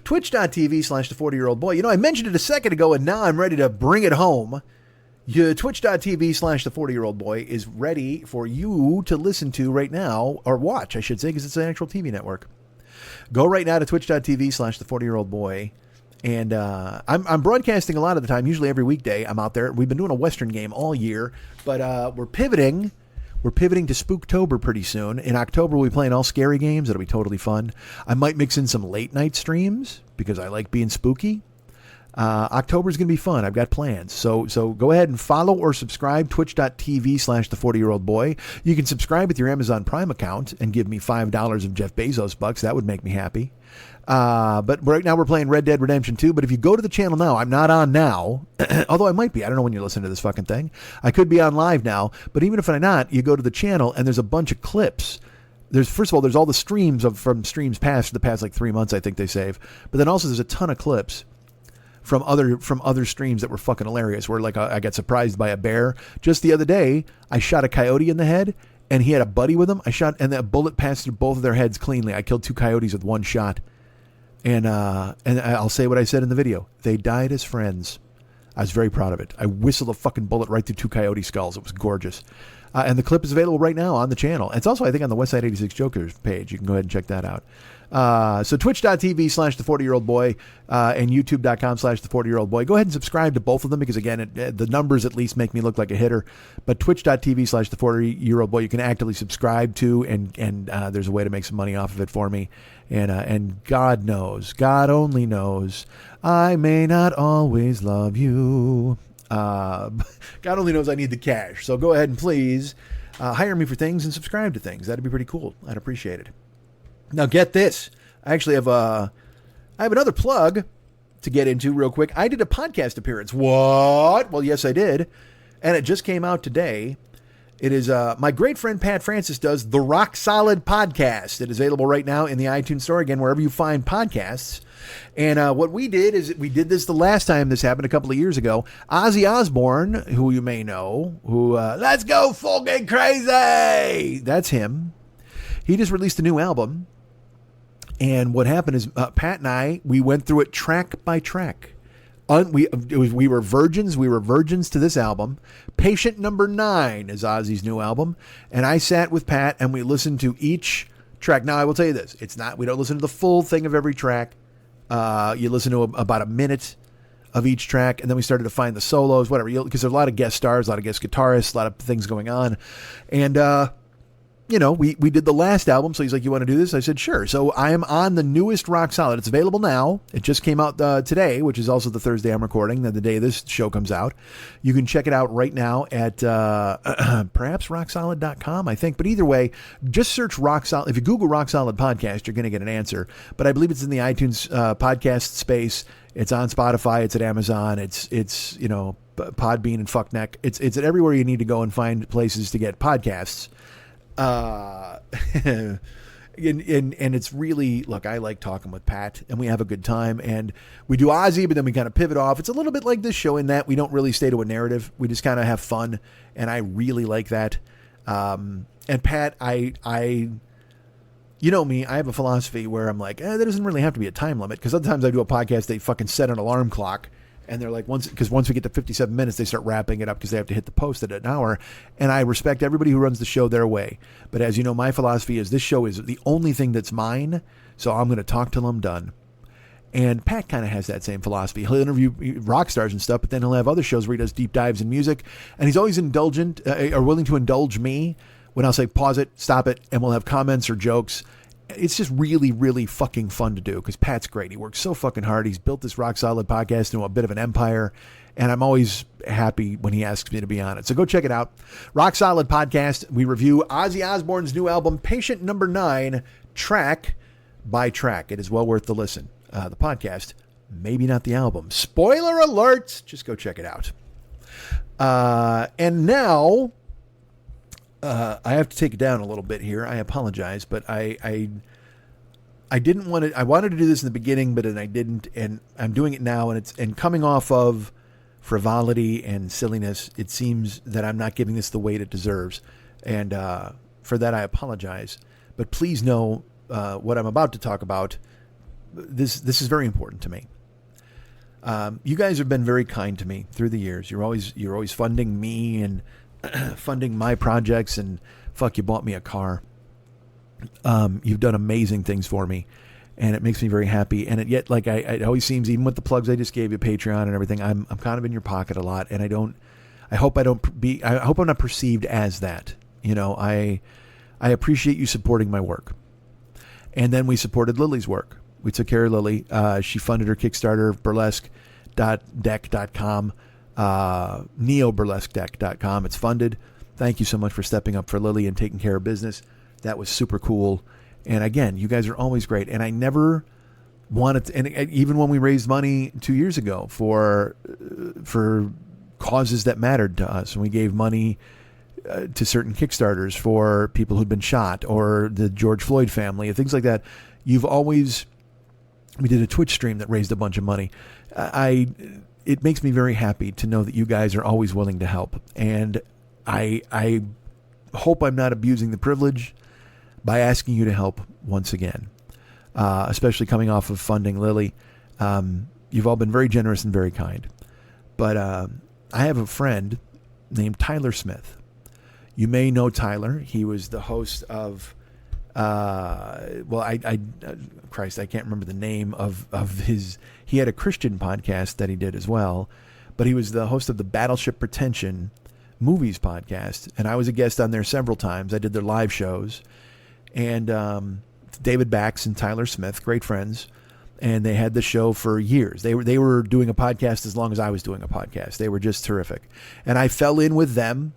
Twitch.tv/the40-year-old boy. You know, I mentioned it a second ago, and now I'm ready to bring it home. Twitch.tv/the40-year-old boy is ready for you to listen to right now, or watch, I should say, because it's an actual TV network. Go right now to Twitch.tv/the40-year-old boy. And I'm broadcasting a lot of the time, usually every weekday. I'm out there. We've been doing a Western game all year, but we're pivoting. We're pivoting to Spooktober pretty soon. In October, we'll be playing all scary games. It'll be totally fun. I might mix in some late night streams because I like being spooky. October's going to be fun. I've got plans. So go ahead and follow or subscribe, twitch.tv/the40-year-old-boy. You can subscribe with your Amazon Prime account and give me $5 of Jeff Bezos bucks. That would make me happy. But right now we're playing Red Dead Redemption 2. But if you go to the channel now, I'm not on now, although I might be. I don't know when you're listening to this fucking thing. I could be on live now. But even if I'm not, you go to the channel and there's a bunch of clips. First of all, there's all the streams from streams past, for the past like 3 months, I think they save. But then also there's a ton of clips from other streams that were fucking hilarious, where like I got surprised by a bear. Just the other day, I shot a coyote in the head, and he had a buddy with him. And that bullet passed through both of their heads cleanly. I killed 2 coyotes with 1 shot. And I'll say what I said in the video. They died as friends. I was very proud of it. I whistled a fucking bullet right through 2 coyote skulls. It was gorgeous. And the clip is available right now on the channel. It's also, I think, on the Westside 86 Jokers page. You can go ahead and check that out. So twitch.tv/the40-year-old-boy and youtube.com/the40-year-old-boy. Go ahead and subscribe to both of them, because again, the numbers at least make me look like a hitter. But twitch.tv/the40-year-old-boy, you can actively subscribe to, and there's a way to make some money off of it for me. And God knows, God only knows, I may not always love you. God only knows I need the cash. So go ahead and please hire me for things and subscribe to things. That'd be pretty cool. I'd appreciate it. Now get this. I actually have I have another plug to get into real quick. I did a podcast appearance. What? Well, yes, I did. And it just came out today. It is my great friend Pat Francis does the Rock Solid podcast. It is available right now in the iTunes store, again, wherever you find podcasts. And what we did is we did this the last time this happened a couple of years ago. Ozzy Osbourne, who you may know, who let's go fucking crazy. That's him. He just released a new album. And what happened is Pat and I, we went through it track by track. We were virgins. We were virgins to this album. Patient Number 9 is Ozzy's new album. And I sat with Pat and we listened to each track. Now, I will tell you this. We don't listen to the full thing of every track. You listen to about a minute of each track. And then we started to find the solos, whatever. Because there's a lot of guest stars, a lot of guest guitarists, a lot of things going on. And, we did the last album. So he's like, you want to do this? I said, sure. So I am on the newest Rock Solid. It's available now. It just came out today, which is also the Thursday I'm recording, the day this show comes out. You can check it out right now at perhaps rocksolid.com, I think. But either way, just search Rock Solid. If you Google Rock Solid Podcast, you're going to get an answer. But I believe it's in the iTunes podcast space. It's on Spotify. It's at Amazon. It's Podbean and Fuckneck. It's at everywhere you need to go and find places to get podcasts. And it's really, look, I like talking with Pat and we have a good time, and we do Ozzy, but then we kind of pivot off. It's a little bit like this show in that we don't really stay to a narrative. We just kind of have fun. And I really like that. And Pat, I you know me, I have a philosophy where I'm like, there doesn't really have to be a time limit. Cause other times I do a podcast, they fucking set an alarm clock. And they're like, once we get to 57 minutes, they start wrapping it up because they have to hit the post at an hour. And I respect everybody who runs the show their way. But as you know, my philosophy is this show is the only thing that's mine. So I'm going to talk till I'm done. And Pat kind of has that same philosophy. He'll interview rock stars and stuff, but then he'll have other shows where he does deep dives in music. And he's always indulgent or willing to indulge me when I'll say, pause it, stop it. And we'll have comments or jokes. It's just really, really fucking fun to do because Pat's great. He works so fucking hard. He's built this Rock Solid podcast into a bit of an empire, and I'm always happy when he asks me to be on it. So go check it out. Rock Solid Podcast. We review Ozzy Osbourne's new album, Patient Number 9, track by track. It is well worth the listen. The podcast, maybe not the album. Spoiler alert! Just go check it out. And now... I have to take it down a little bit here. I apologize, but I didn't want to. I wanted to do this in the beginning, but then I didn't, and I'm doing it now. And coming off of frivolity and silliness, it seems that I'm not giving this the weight it deserves, and for that I apologize. But please know what I'm about to talk about. This is very important to me. You guys have been very kind to me through the years. You're always funding me and funding my projects, and fuck, you bought me a car. You've done amazing things for me, and it makes me very happy. And yet, like it always seems, even with the plugs I just gave you, Patreon and everything, I'm kind of in your pocket a lot, and I hope I'm not perceived as that. I appreciate you supporting my work. And then we supported Lily's work. We took care of Lily. She funded her Kickstarter, Burlesque. neoburlesque.deck.com, neoburlesquedeck.com. It's funded. Thank you so much for stepping up for Lily and taking care of business. That was super cool. And again, you guys are always great. And I never wanted to, and even when we raised money 2 years ago for causes that mattered to us, and we gave money to certain Kickstarters for people who'd been shot or the George Floyd family and things like that, we did a Twitch stream that raised a bunch of money. It makes me very happy to know that you guys are always willing to help. And I hope I'm not abusing the privilege by asking you to help once again, especially coming off of funding Lily. You've all been very generous and very kind. But I have a friend named Tyler Smith. You may know Tyler. He was the host of, Christ, I can't remember the name of his, he had a Christian podcast that he did as well, but he was the host of the Battleship Pretension Movies podcast, and I was a guest on there several times. I did their live shows, and David Bax and Tyler Smith, great friends, and they had the show for years. They were doing a podcast as long as I was doing a podcast. They were just terrific, and I fell in with them,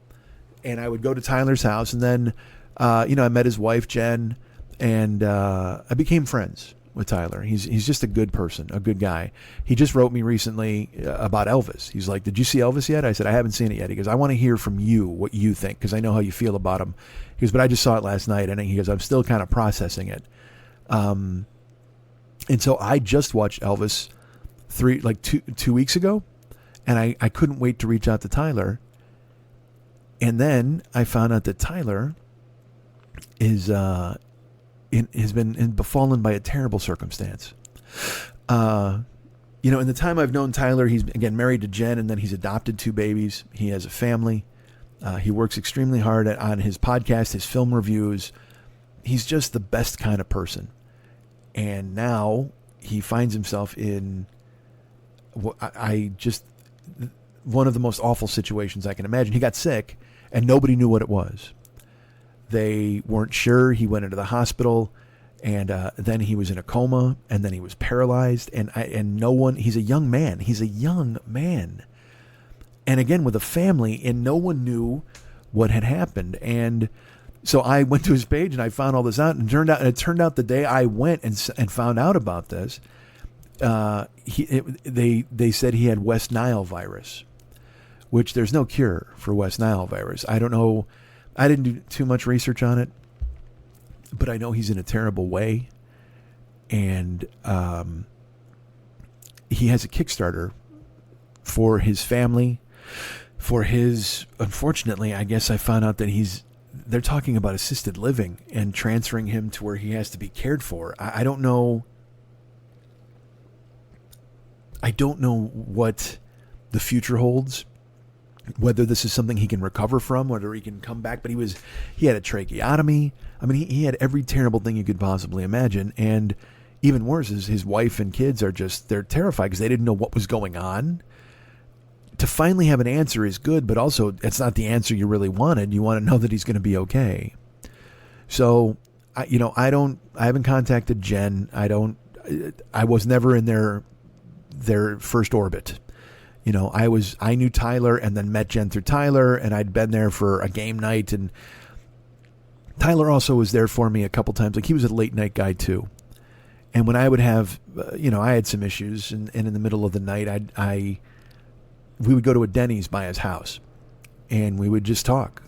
and I would go to Tyler's house, and then I met his wife Jen, and I became friends with Tyler. He's just a good person, a good guy. He just wrote me recently about Elvis. He's like, "Did you see Elvis yet?" I said, "I haven't seen it yet." He goes, "I want to hear from you what you think, because I know how you feel about him." He goes, "But I just saw it last night," and he goes, "I'm still kind of processing it." And so I just watched Elvis 2 weeks ago, and I couldn't wait to reach out to Tyler. And then I found out that Tyler has been befallen by a terrible circumstance. In the time I've known Tyler, he's again married to Jen, and then he's adopted 2 babies. He has a family. He works extremely hard on his podcast, his film reviews. He's just the best kind of person. And now he finds himself in one of the most awful situations I can imagine. He got sick, and nobody knew what it was. They weren't sure. He went into the hospital, and then he was in a coma, and then he was paralyzed, and no one. He's a young man. And again, with a family, and no one knew what had happened. And so I went to his page, and I found all this out, and it turned out the day I went and found out about this, they said he had West Nile virus, which there's no cure for West Nile virus. I don't know. I didn't do too much research on it, but I know he's in a terrible way. And he has a Kickstarter for his family, unfortunately, I guess I found out that they're talking about assisted living and transferring him to where he has to be cared for. I don't know. I don't know what the future holds, whether this is something he can recover from, whether he can come back. But he had a tracheotomy. I mean, he had every terrible thing you could possibly imagine. And even worse is his wife and kids they're terrified because they didn't know what was going on. To finally have an answer is good, but also it's not the answer you really wanted. You want to know that he's going to be okay. So, I haven't contacted Jen. I was never in their first orbit. I knew Tyler and then met Jen through Tyler, and I'd been there for a game night, and Tyler also was there for me a couple times. Like, he was a late night guy too. And when I would have, I had some issues, and in the middle of the night, we would go to a Denny's by his house, and we would just talk,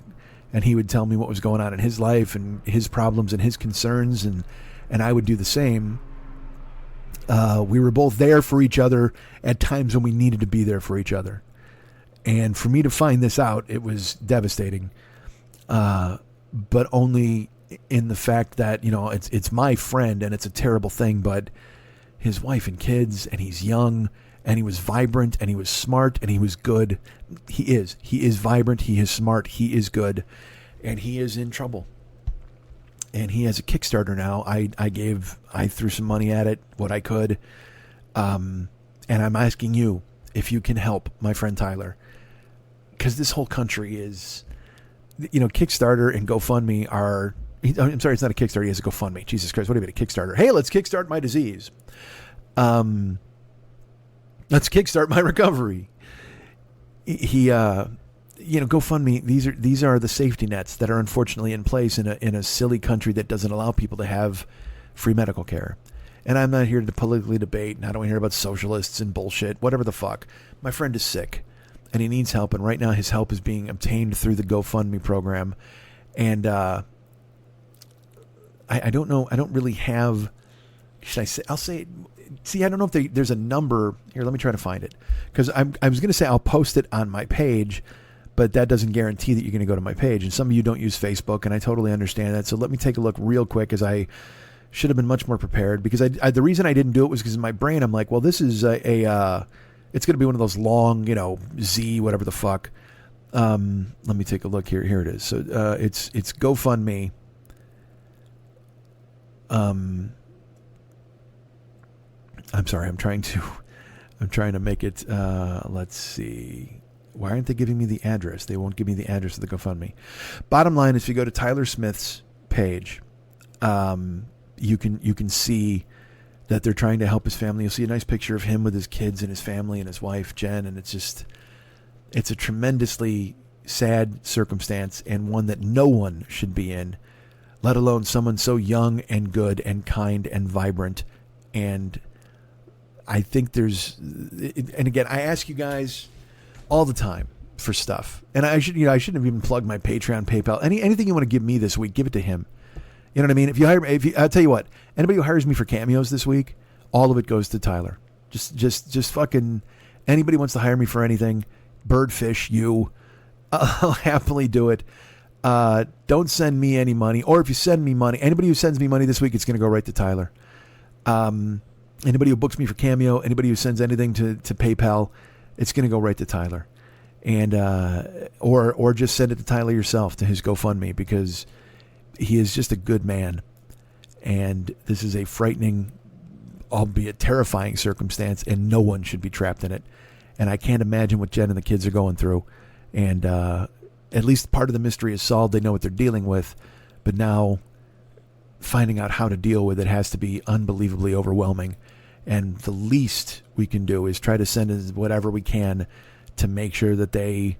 and he would tell me what was going on in his life and his problems and his concerns, and I would do the same. We were both there for each other at times when we needed to be there for each other. And for me to find this out, it was devastating. But only in the fact that, it's my friend and it's a terrible thing, but his wife and kids, and he's young, and he was vibrant, and he was smart, and he was good. He is vibrant. He is smart. He is good, and he is in trouble. And he has a Kickstarter now. I threw some money at it, what I could. And I'm asking you if you can help my friend Tyler. Because this whole country is, Kickstarter and GoFundMe are, I'm sorry, it's not a Kickstarter. He has a GoFundMe. Jesus Christ, what do you mean a Kickstarter? Hey, let's kickstart my disease. Let's kickstart my recovery. He GoFundMe. These are the safety nets that are unfortunately in place in a silly country that doesn't allow people to have free medical care. And I'm not here to politically debate, and I don't want to hear about socialists and bullshit, whatever the fuck. My friend is sick, and he needs help, and right now his help is being obtained through the GoFundMe program. And I don't know. I don't really have. Should I say? I'll say. See, I don't know if there's a number here. Let me try to find it, because I was going to say I'll post it on my page, but that doesn't guarantee that you're going to go to my page. And some of you don't use Facebook, and I totally understand that. So let me take a look real quick, as I should have been much more prepared, because the reason I didn't do it was because in my brain I'm like, well, this is it's going to be one of those long, Z whatever the fuck. Let me take a look here. Here it is. So it's GoFundMe. I'm sorry. I'm trying to make it. Let's see. Why aren't they giving me the address? They won't give me the address of the GoFundMe. Bottom line is, if you go to Tyler Smith's page, you can see that they're trying to help his family. You'll see a nice picture of him with his kids and his family and his wife, Jen. And it's a tremendously sad circumstance, and one that no one should be in, let alone someone so young and good and kind and vibrant. And I think and again, I ask you guys all the time for stuff, and I shouldn't have even plugged my Patreon, PayPal, anything you want to give me this week, give it to him. You know what I mean? I'll tell you what, anybody who hires me for cameos this week, all of it goes to Tyler. Just fucking anybody wants to hire me for anything, Birdfish, I'll happily do it. Don't send me any money, or if you send me money, anybody who sends me money this week, it's going to go right to Tyler. Anybody who books me for Cameo, anybody who sends anything to PayPal, it's going to go right to Tyler. And or just send it to Tyler yourself, to his GoFundMe, because he is just a good man. And this is a frightening, albeit terrifying circumstance, and no one should be trapped in it. And I can't imagine what Jen and the kids are going through. And at least part of the mystery is solved. They know what they're dealing with. But now finding out how to deal with it has to be unbelievably overwhelming. And the least we can do is try to send in whatever we can to make sure that they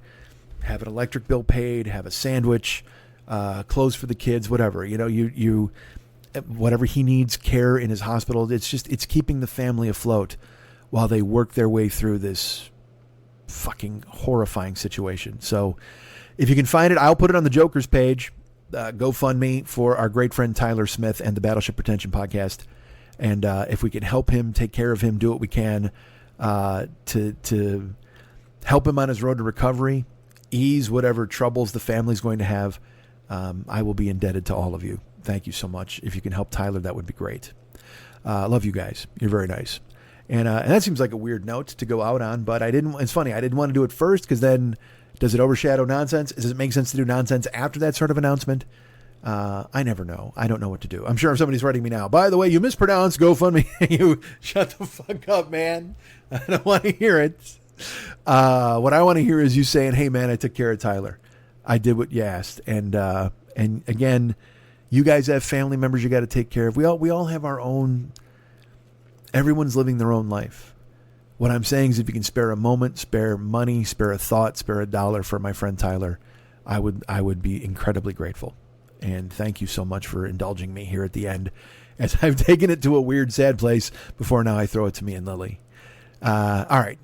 have an electric bill paid, have a sandwich, clothes for the kids, whatever. Whatever he needs, care in his hospital. It's keeping the family afloat while they work their way through this fucking horrifying situation. So if you can find it, I'll put it on the Joker's page. GoFundMe for our great friend Tyler Smith and the Battleship Pretension podcast. And if we can help him, take care of him, do what we can to help him on his road to recovery, ease whatever troubles the family's going to have, I will be indebted to all of you. Thank you so much. If you can help Tyler, that would be great. Love you guys. You're very nice. And that seems like a weird note to go out on, but it's funny. I didn't want to do it first, because then does it overshadow nonsense? Does it make sense to do nonsense after that sort of announcement? I never know. I don't know what to do. I'm sure if somebody's writing me now, by the way, you mispronounced GoFundMe. You shut the fuck up, man. I don't want to hear it. What I want to hear is you saying, hey man, I took care of Tyler. I did what you asked. And again, you guys have family members you got to take care of. We all have our own. Everyone's living their own life. What I'm saying is, if you can spare a moment, spare money, spare a thought, spare $1 for my friend Tyler, I would be incredibly grateful. And thank you so much for indulging me here at the end, as I've taken it to a weird, sad place before now I throw it to me and Lily. All right.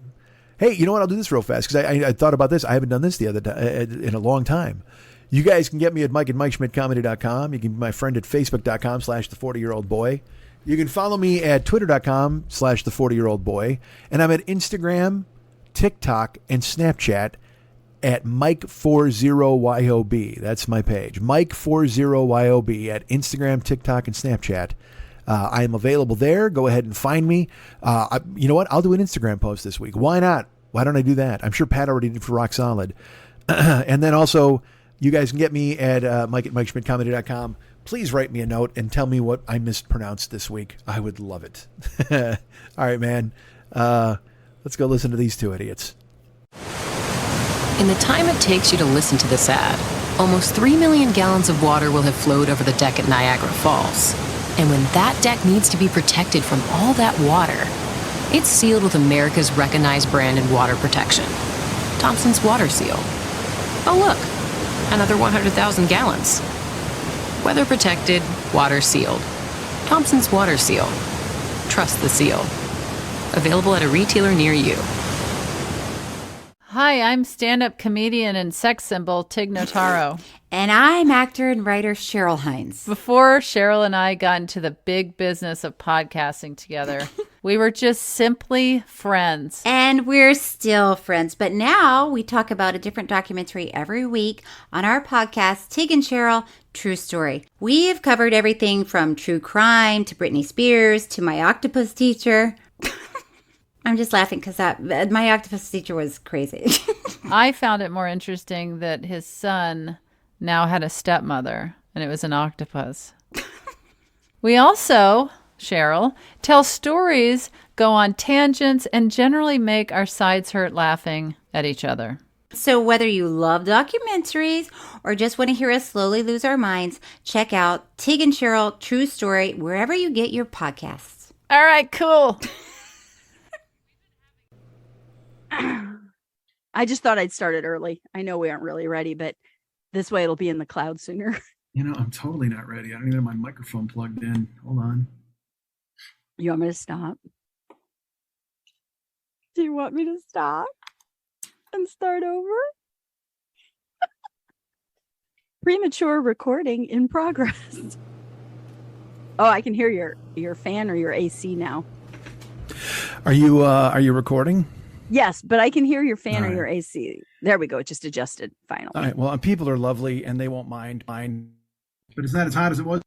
Hey, you know what? I'll do this real fast, because I thought about this. I haven't done this the other in a long time. You guys can get me at Mike and MikeSchmidtComedy.com. You can be my friend at Facebook.com/the40yearoldboy. You can follow me at Twitter.com/the40yearoldboy. And I'm at Instagram, TikTok, and Snapchat at Mike40YOB. That's my page. Mike40YOB at Instagram, TikTok, and Snapchat. I am available there. Go ahead and find me. You know what? I'll do an Instagram post this week. Why not? Why don't I do that? I'm sure Pat already did for Rock Solid. And then also, you guys can get me at Mike at MikeSchmidtComedy.com. Please write me a note and tell me what I mispronounced this week. I would love it. All right, man. Let's go listen to these two idiots. In the time it takes you to listen to this ad, almost 3 million gallons of water will have flowed over the deck at Niagara Falls. And when that deck needs to be protected from all that water, It's sealed with America's recognized brand in water protection, Thompson's Water Seal. Oh look, another 100,000 gallons. Weather protected, water sealed. Thompson's Water Seal. Trust the seal. Available at a retailer near you. Hi, I'm stand-up comedian and sex symbol Tig Notaro. And I'm actor and writer Cheryl Hines. Before Cheryl and I got into the big business of podcasting together, we were just simply friends. And we're still friends. But now we talk about a different documentary every week on our podcast, Tig and Cheryl, True Story. We have covered everything from true crime to Britney Spears to My Octopus Teacher. I'm just laughing because My Octopus Teacher was crazy. I found it more interesting that his son now had a stepmother, and it was an octopus. We also, Cheryl, tell stories, go on tangents, and generally make our sides hurt laughing at each other. So whether you love documentaries or just want to hear us slowly lose our minds, check out Tig and Cheryl, True Story, wherever you get your podcasts. All right, cool. I just thought I'd start it early. I know we aren't really ready, but this way it'll be in the cloud sooner. You know, I'm totally not ready. I don't even have my microphone plugged in. Hold on. You want me to stop? Do you want me to stop and start over? Premature recording in progress. Oh, I can hear your fan or your AC now. Are you recording? Yes, but I can hear your fan All or your AC. There we go. It just adjusted finally. All right. Well, people are lovely and they won't mind. But it's not as hot as it was.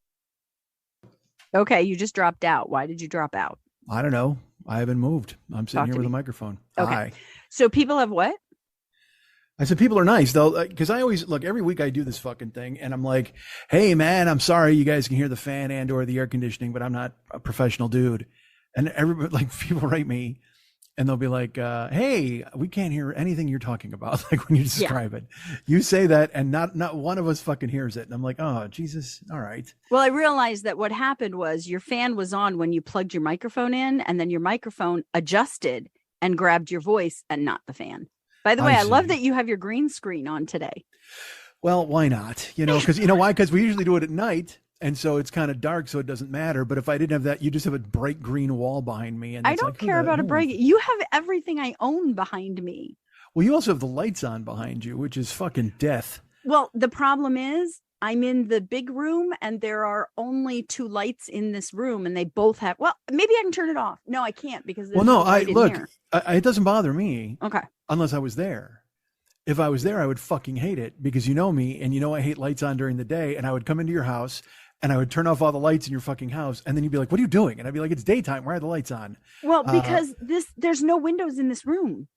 Okay, you just dropped out. Why did you drop out? I don't know. I haven't moved. I'm sitting here with a microphone. Okay. Hi. So people have what? I said people are nice though, because I always look every week I do this fucking thing, and I'm like, "Hey man, I'm sorry you guys can hear the fan and or the air conditioning, but I'm not a professional dude." And everybody, like, people write me, and they'll be like, "Hey, we can't hear anything you're talking about." Like when you describe it, you say that, and not one of us fucking hears it. And I'm like, "Oh Jesus, all right." Well, I realized that what happened was your fan was on when you plugged your microphone in, and then your microphone adjusted and grabbed your voice and not the fan. By the way, I love that you have your green screen on today. Well, why not? You know, because you know why? Because we usually do it at night, and so it's kind of dark, so it doesn't matter. But if I didn't have that, you just have a bright green wall behind me, and I don't care about a bright. You have everything I own behind me. Well, you also have the lights on behind you, which is fucking death. Well, the problem is I'm in the big room, and there are only 2 lights in this room, and they both have. Well, maybe I can turn it off. No, I can't because. Well, no, it doesn't bother me. Okay. Unless I was there. If I was there, I would fucking hate it because you know me and you know I hate lights on during the day, and I would come into your house and I would turn off all the lights in your fucking house, and then you'd be like, "What are you doing?" And I'd be like, "It's daytime. Why are the lights on?" Well, because there's no windows in this room.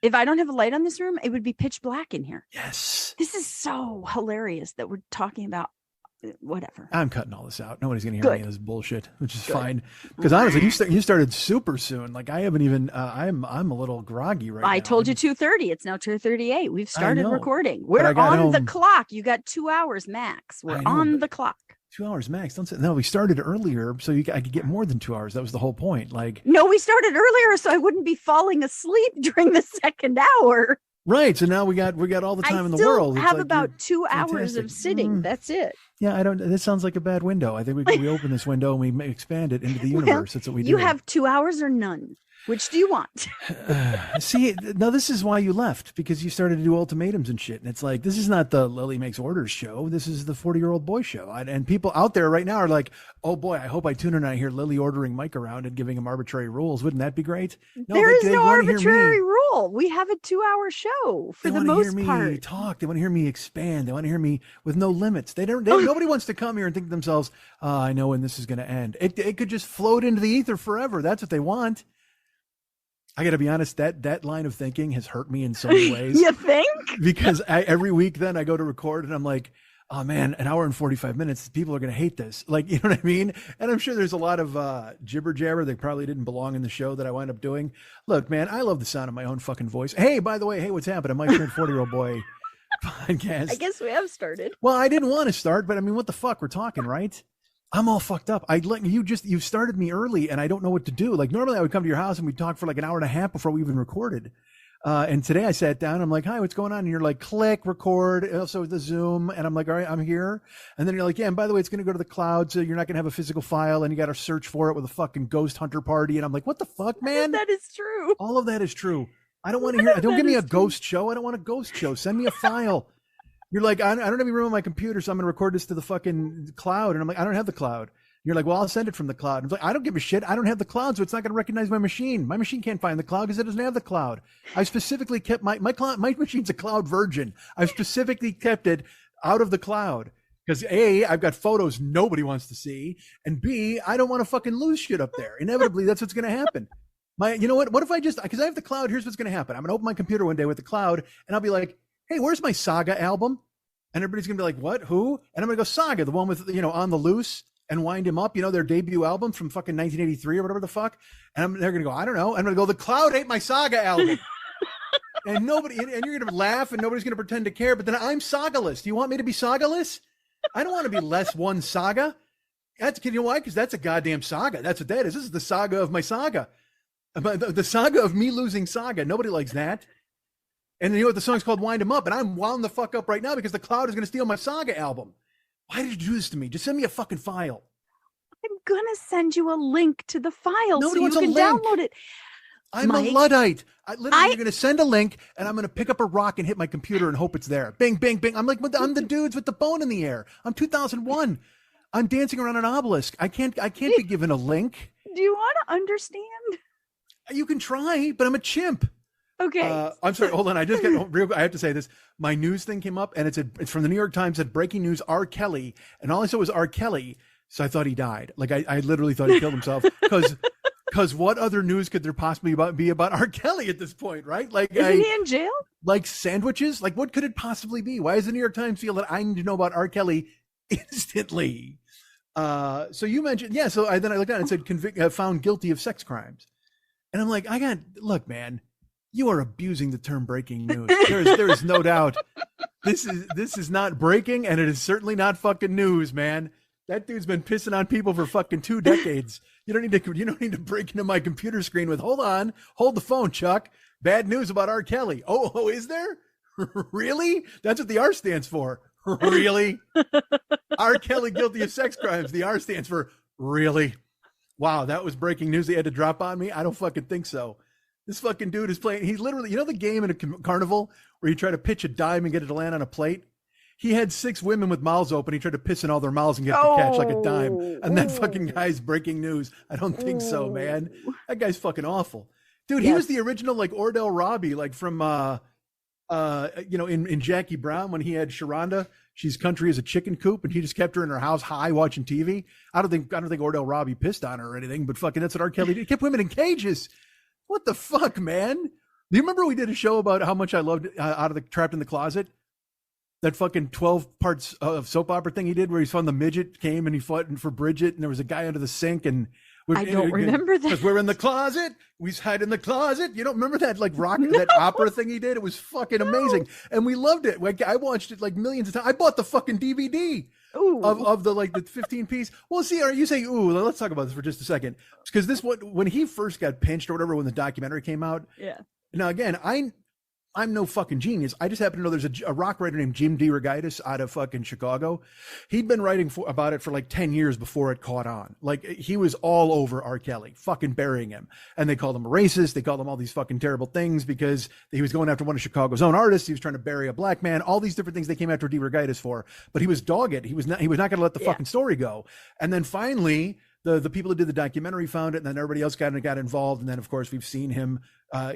If I don't have a light on this room, it would be pitch black in here. Yes. This is so hilarious that we're talking about whatever. I'm cutting all this out. Nobody's going to hear any of this bullshit, which is fine. Because honestly, you started super soon. Like I haven't even. I'm a little groggy right now. I told you 2:30. It's now 2:38. We've started recording. We're on the clock. You got 2 hours max. We're on the clock. 2 hours max. Don't say no. We started earlier, so I could get more than 2 hours. That was the whole point. Like no, we started earlier, so I wouldn't be falling asleep during the second hour. Right. So now we got all the time in the world. I have like about 2 hours of sitting. That's it. Yeah, this sounds like a bad window. I think we open this window and we expand it into the universe. That's what we do. You have 2 hours or none. Which do you want? See, now this is why you left, because you started to do ultimatums and shit. And it's like, this is not the Lily Makes Orders show. This is the 40-year-old boy show. And people out there right now are like, oh boy, I hope I tune in and I hear Lily ordering Mike around and giving him arbitrary rules. Wouldn't that be great? No, there is no arbitrary rule. We have a 2-hour show for the most part. They want to hear me talk. They want to hear me expand. They want to hear me with no limits. Nobody wants to come here and think to themselves, I know when this is going to end. It could just float into the ether forever. That's what they want. I got to be honest, that line of thinking has hurt me in so many ways. You think? Because every week then I go to record and I'm like, oh man, an hour and 45 minutes, people are going to hate this. Like, you know what I mean? And I'm sure there's a lot of jibber jabber that probably didn't belong in the show that I wind up doing. Look, man, I love the sound of my own fucking voice. Hey, by the way, what's happening? My 40-year-old boy podcast. I guess we have started. Well, I didn't want to start, but I mean, what the fuck? We're talking, right? I'm all fucked up. You started me early and I don't know what to do. Like normally I would come to your house and we'd talk for like an hour and a half before we even recorded. And today I sat down, I'm like, hi, what's going on? And you're like, click, record, also the Zoom. And I'm like, all right, I'm here. And then you're like, yeah, and by the way, it's going to go to the cloud. So you're not going to have a physical file and you got to search for it with a fucking ghost hunter party. And I'm like, what the fuck, man? That is true. All of that is true. I don't want to hear, don't give me a ghost show. I don't want a ghost show. Send me a file. You're like, I don't have any room on my computer, so I'm going to record this to the fucking cloud. And I'm like, I don't have the cloud. You're like, well, I'll send it from the cloud. And I'm like, I don't give a shit. I don't have the cloud, so it's not going to recognize my machine. My machine can't find the cloud because it doesn't have the cloud. I specifically kept my machine's a cloud virgin. I've specifically kept it out of the cloud because A, I've got photos nobody wants to see, and B, I don't want to fucking lose shit up there. Inevitably, that's what's going to happen. You know what? What if I just, because I have the cloud, here's what's going to happen. I'm going to open my computer one day with the cloud, and I'll be like, hey, where's my Saga album? And everybody's going to be like, what? Who? And I'm going to go, Saga, the one with, On the Loose and Wind Him Up, their debut album from fucking 1983 or whatever the fuck. And they're going to go, I don't know. I'm going to go, the cloud ain't my Saga album. And you're going to laugh and nobody's going to pretend to care. But then I'm Sagaless. Do you want me to be Sagaless? I don't want to be less one saga. You know why? Because that's a goddamn saga. That's what that is. This is the saga of my saga. The saga of me losing Saga. Nobody likes that. And you know what? The song's called Wind 'Em Up, and I'm wound the fuck up right now because the cloud is going to steal my Saga album. Why did you do this to me? Just send me a fucking file. I'm going to send you a link to the file Nobody so you can download it. I'm a Luddite. You're going to send a link, and I'm going to pick up a rock and hit my computer and hope it's there. Bing, bing, bing. I'm I'm the dudes with the bone in the air. I'm 2001. I'm dancing around an obelisk. I can't be given a link. Do you want to understand? You can try, but I'm a chimp. Okay. I'm sorry. Hold on. I just got real. I have to say this. My news thing came up, and it's from the New York Times. Said breaking news: R. Kelly, and all I saw was R. Kelly. So I thought he died. Like I literally thought he killed himself because what other news could there possibly be about R. Kelly at this point, right? Like, isn't he in jail? Like sandwiches? Like what could it possibly be? Why does the New York Times feel that I need to know about R. Kelly instantly? So you mentioned, yeah. So then I looked down and it said found guilty of sex crimes. And I'm like, look, man, you are abusing the term breaking news. There is no doubt. This is not breaking, and it is certainly not fucking news, man. That dude's been pissing on people for fucking 2 decades. You don't need to break into my computer screen with, hold the phone, Chuck. Bad news about R. Kelly. Oh, is there? Really? That's what the R stands for. Really? R. Kelly guilty of sex crimes. The R stands for really. Wow, that was breaking news they had to drop on me? I don't fucking think so. This fucking dude is playing. He's literally, the game in a carnival where you try to pitch a dime and get it to land on a plate? He had 6 women with mouths open. He tried to piss in all their mouths and get to catch like a dime. And that fucking guy's breaking news. I don't think so, man. That guy's fucking awful. Dude, he was the original like Ordell Robbie, like from in Jackie Brown when he had Sharonda. She's country as a chicken coop, and he just kept her in her house high watching TV. I don't think Ordell Robbie pissed on her or anything, but fucking that's what R. Kelly did. He kept women in cages. What the fuck, man? Do you remember we did a show about how much I loved Trapped in the Closet? That fucking 12 parts of soap opera thing he did where he found the midget came and he fought for Bridget and there was a guy under the sink and I don't remember that. Because we're in the closet. We hide in the closet. You don't remember that that opera thing he did? It was fucking amazing. And we loved it. Like, I watched it like millions of times. I bought the fucking DVD of the 15 piece. Well, see, you say, ooh, let's talk about this for just a second. Because when he first got pinched or whatever, when the documentary came out. Yeah. Now, again, I'm no fucking genius. I just happen to know there's a rock writer named Jim DeRogatis out of fucking Chicago. He'd been writing about it for like 10 years before it caught on. Like he was all over R. Kelly, fucking burying him. And they called him a racist. They called him all these fucking terrible things because he was going after one of Chicago's own artists. He was trying to bury a black man, all these different things they came after DeRogatis for. But he was dogged. He was not going to let the fucking story go. And then finally, the people who did the documentary found it, and then everybody else got involved. And then, of course, we've seen him.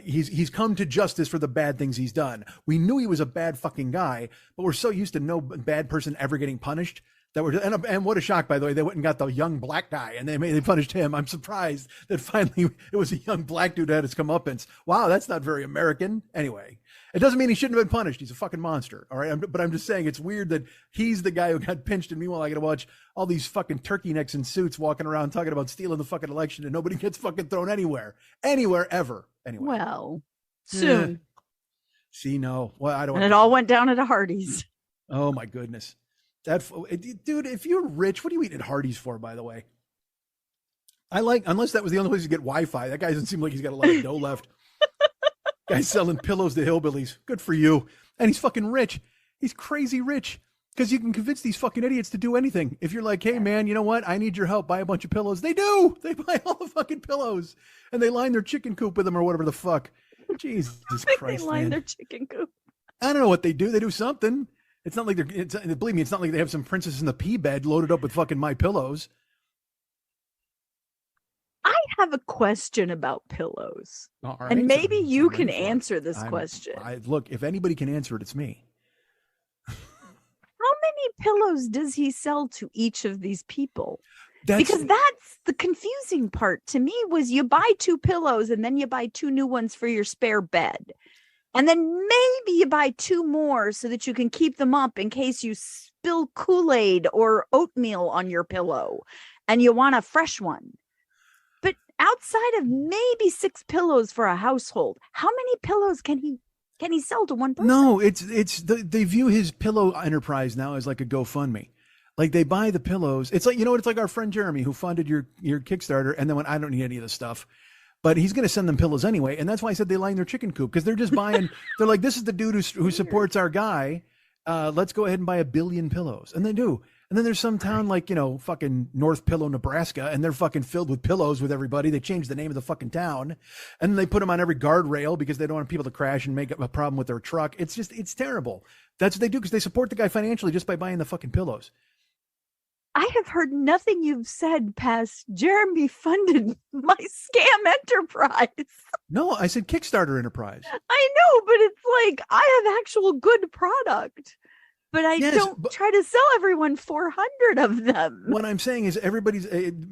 He's come to justice for the bad things he's done. We knew he was a bad fucking guy, but we're so used to no bad person ever getting punished and what a shock, by the way. They went and got the young black guy, and they punished him. I'm surprised that finally it was a young black dude that had his comeuppance. Wow, that's not very American. Anyway, it doesn't mean he shouldn't have been punished. He's a fucking monster. All right, but I'm just saying it's weird that he's the guy who got pinched, and meanwhile I got to watch all these fucking turkey necks in suits walking around talking about stealing the fucking election, and nobody gets fucking thrown anywhere, ever. Anyway, well, soon. See, no, well, I don't. And it all went down at a Hardee's. Oh my goodness. Dude, if you're rich, what are you eating at Hardee's for, by the way? Unless that was the only place to get Wi-Fi. That guy doesn't seem like he's got a lot of dough left. Guy's selling pillows to hillbillies. Good for you. And he's fucking rich. He's crazy rich. Because you can convince these fucking idiots to do anything. If you're like, hey, man, you know what? I need your help. Buy a bunch of pillows. They do. They buy all the fucking pillows. And they line their chicken coop with them or whatever the fuck. Jesus Christ, they line man. their chicken coop. I don't know what they do. They do something. It's not like believe me, it's not like they have some princess in the pea bed loaded up with fucking My Pillows. I have a question about pillows. All right, and maybe so you can answer this question. Look, if anybody can answer it, it's me. How many pillows does he sell to each of these people? Because that's the confusing part to me was you buy 2 pillows and then you buy 2 new ones for your spare bed. And then maybe you buy 2 more so that you can keep them up in case you spill Kool-Aid or oatmeal on your pillow and you want a fresh one. But outside of maybe 6 pillows for a household, how many pillows can he sell to one person? No, they view his pillow enterprise now as like a GoFundMe. Like they buy the pillows. It's like, it's like our friend Jeremy who funded your Kickstarter. And then when I don't need any of this stuff, but he's going to send them pillows anyway. And that's why I said they line their chicken coop because they're just buying. They're like, this is the dude who supports our guy. Let's go ahead and buy 1 billion pillows. And they do. And then there's some town like, fucking North Pillow, Nebraska, and they're fucking filled with pillows with everybody. They changed the name of the fucking town and then they put them on every guardrail because they don't want people to crash and make a problem with their truck. It's terrible. That's what they do because they support the guy financially just by buying the fucking pillows. I have heard nothing you've said past Jeremy funded my scam enterprise. No, I said Kickstarter enterprise. I know, but it's like I have actual good product, but I don't try to sell everyone 400 of them. What I'm saying is everybody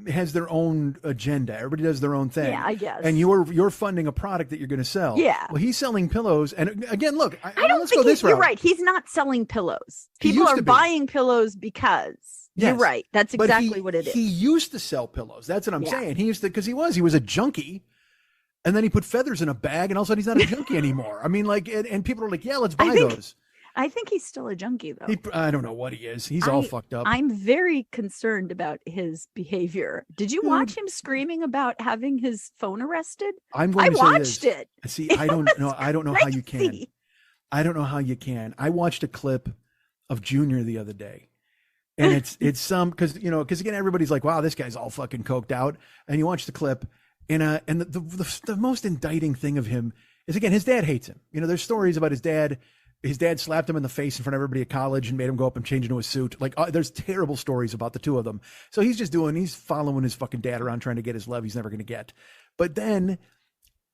has their own agenda. Everybody does their own thing. Yeah, I guess. And you're funding a product that you're going to sell. Yeah. Well, he's selling pillows. And again, look, I don't think you're right. He's not selling pillows. People are buying pillows because. Yes. You're right. That's exactly what it is. He used to sell pillows. That's what I'm saying. He used to, because he was a junkie. And then he put feathers in a bag and all of a sudden he's not a junkie anymore. I mean, like, and people are like, yeah, let's buy those. I think he's still a junkie though. I don't know what he is. He's all fucked up. I'm very concerned about his behavior. Did you watch him screaming about having his phone arrested? I watched it. See, I don't know. I don't know how you can. I don't know how you can. I watched a clip of Junior the other day. And it's some because again everybody's like, wow, this guy's all fucking coked out. And you watch the clip, and the most indicting thing of him is again his dad hates him. There's stories about his dad. His dad slapped him in the face in front of everybody at college and made him go up and change into a suit. Like there's terrible stories about the two of them. So he's following his fucking dad around trying to get his love he's never going to get. But then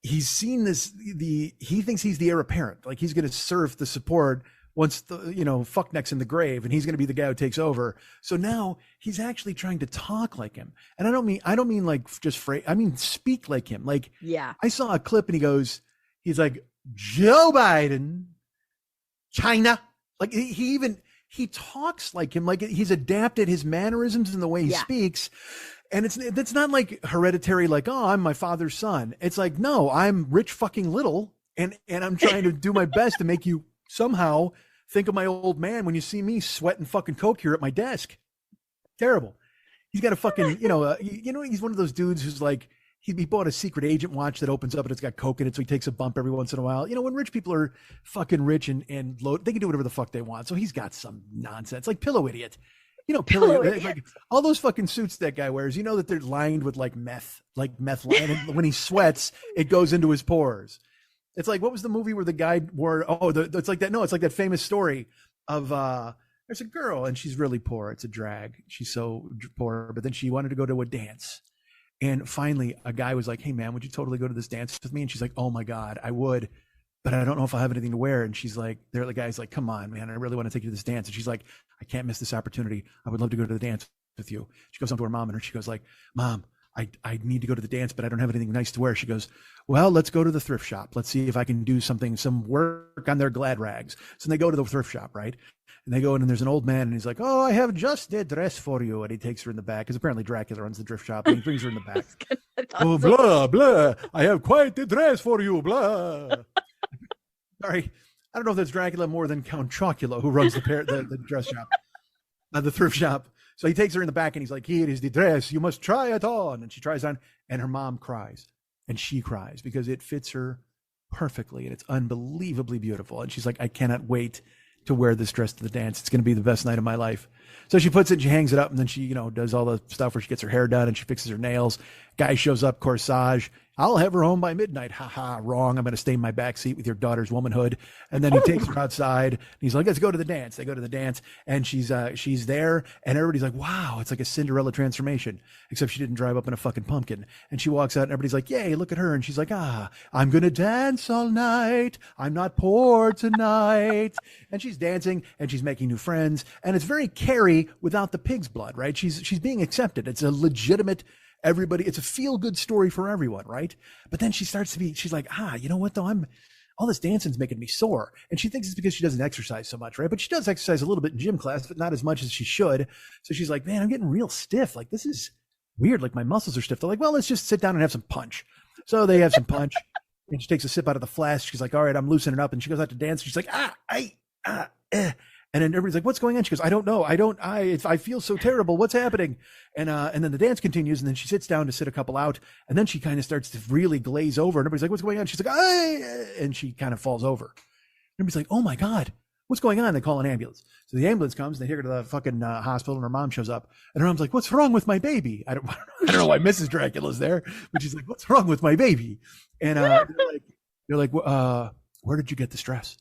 he's seen this. He thinks he's the heir apparent. Like he's going to serve the support. Once the fuckneck's in the grave and he's going to be the guy who takes over. So now he's actually trying to talk like him. And I don't mean like just phrase. I mean speak like him. Like I saw a clip and he's like Joe Biden, China. Like he talks like him. Like he's adapted his mannerisms and the way he speaks. And it's not like hereditary. Like I'm my father's son. It's like no, I'm Rich fucking Little, and I'm trying to do my best to make you somehow think of my old man when you see me sweating fucking coke here at my desk. Terrible. He's got a fucking, he's one of those dudes who's like, he bought a secret agent watch that opens up and it's got coke in it. So he takes a bump every once in a while. When rich people are fucking rich and low, they can do whatever the fuck they want. So he's got some nonsense like Pillow Idiot. Pillow Idiot. Like, all those fucking suits that guy wears, that they're lined with like meth. And when he sweats, it goes into his pores. It's like, what was the movie where the guy wore, it's like that. No, it's like that famous story of, there's a girl and she's really poor. It's a drag. She's so poor, but then she wanted to go to a dance. And finally a guy was like, hey man, would you totally go to this dance with me? And she's like, oh my God, I would, but I don't know if I'll have anything to wear. And she's like, the guy's like, come on, man, I really want to take you to this dance. And she's like, I can't miss this opportunity. I would love to go to the dance with you. She goes up to her mom and she goes like, Mom, I need to go to the dance, but I don't have anything nice to wear. She goes, well, let's go to the thrift shop. Let's see if I can do some work on their Glad rags. So they go to the thrift shop, right? And they go in and there's an old man and he's like, oh, I have just a dress for you. And he takes her in the back because apparently Dracula runs the thrift shop and he brings her in the back. Oh, blah, blah. I have quite the dress for you, blah. Sorry. I don't know if that's Dracula more than Count Chocula who runs the dress shop. At the thrift shop. So he takes her in the back and he's like, here is the dress. You must try it on. And she tries on and her mom cries and she cries because it fits her perfectly and it's unbelievably beautiful. And she's like, I cannot wait to wear this dress to the dance. It's going to be the best night of my life. So she puts it and she hangs it up and then she, you know, does all the stuff where she gets her hair done and she fixes her nails. Guy shows up, corsage. I'll have her home by midnight. Ha ha, wrong. I'm going to stay in my back seat with your daughter's womanhood. And then he takes her outside and he's like, let's go to the dance. They go to the dance and she's there and everybody's like, wow, it's like a Cinderella transformation, except she didn't drive up in a fucking pumpkin. And she walks out and everybody's like, yay, look at her. And she's like, I'm going to dance all night. I'm not poor tonight. And she's dancing and she's making new friends. And it's very Carrie without the pig's blood, right? She's being accepted. It's a legitimate, everybody, it's a feel-good story for everyone, right? But then she starts to be, she's like, you know what though, all this dancing's making me sore. And she thinks it's because she doesn't exercise so much, right? But she does exercise a little bit in gym class, but not as much as she should. So she's like, man, I'm getting real stiff. Like, this is weird. Like, my muscles are stiff. They're like, well, let's just sit down and have some punch. So they have some punch and she takes a sip out of the flask. She's like, all right, I'm loosening up. And she goes out to dance. She's like, and then everybody's like, what's going on? She goes, I don't know. I feel so terrible. What's happening? And then the dance continues. And then she sits down to sit a couple out. And then she kind of starts to really glaze over. And everybody's like, what's going on? She's like, and she kind of falls over. Everybody's like, oh my God, what's going on? They call an ambulance. So the ambulance comes, they take her to the fucking hospital and her mom shows up. And her mom's like, what's wrong with my baby? I don't know why Mrs. Dracula's there, but she's like, what's wrong with my baby? And they're like, where did you get this dress?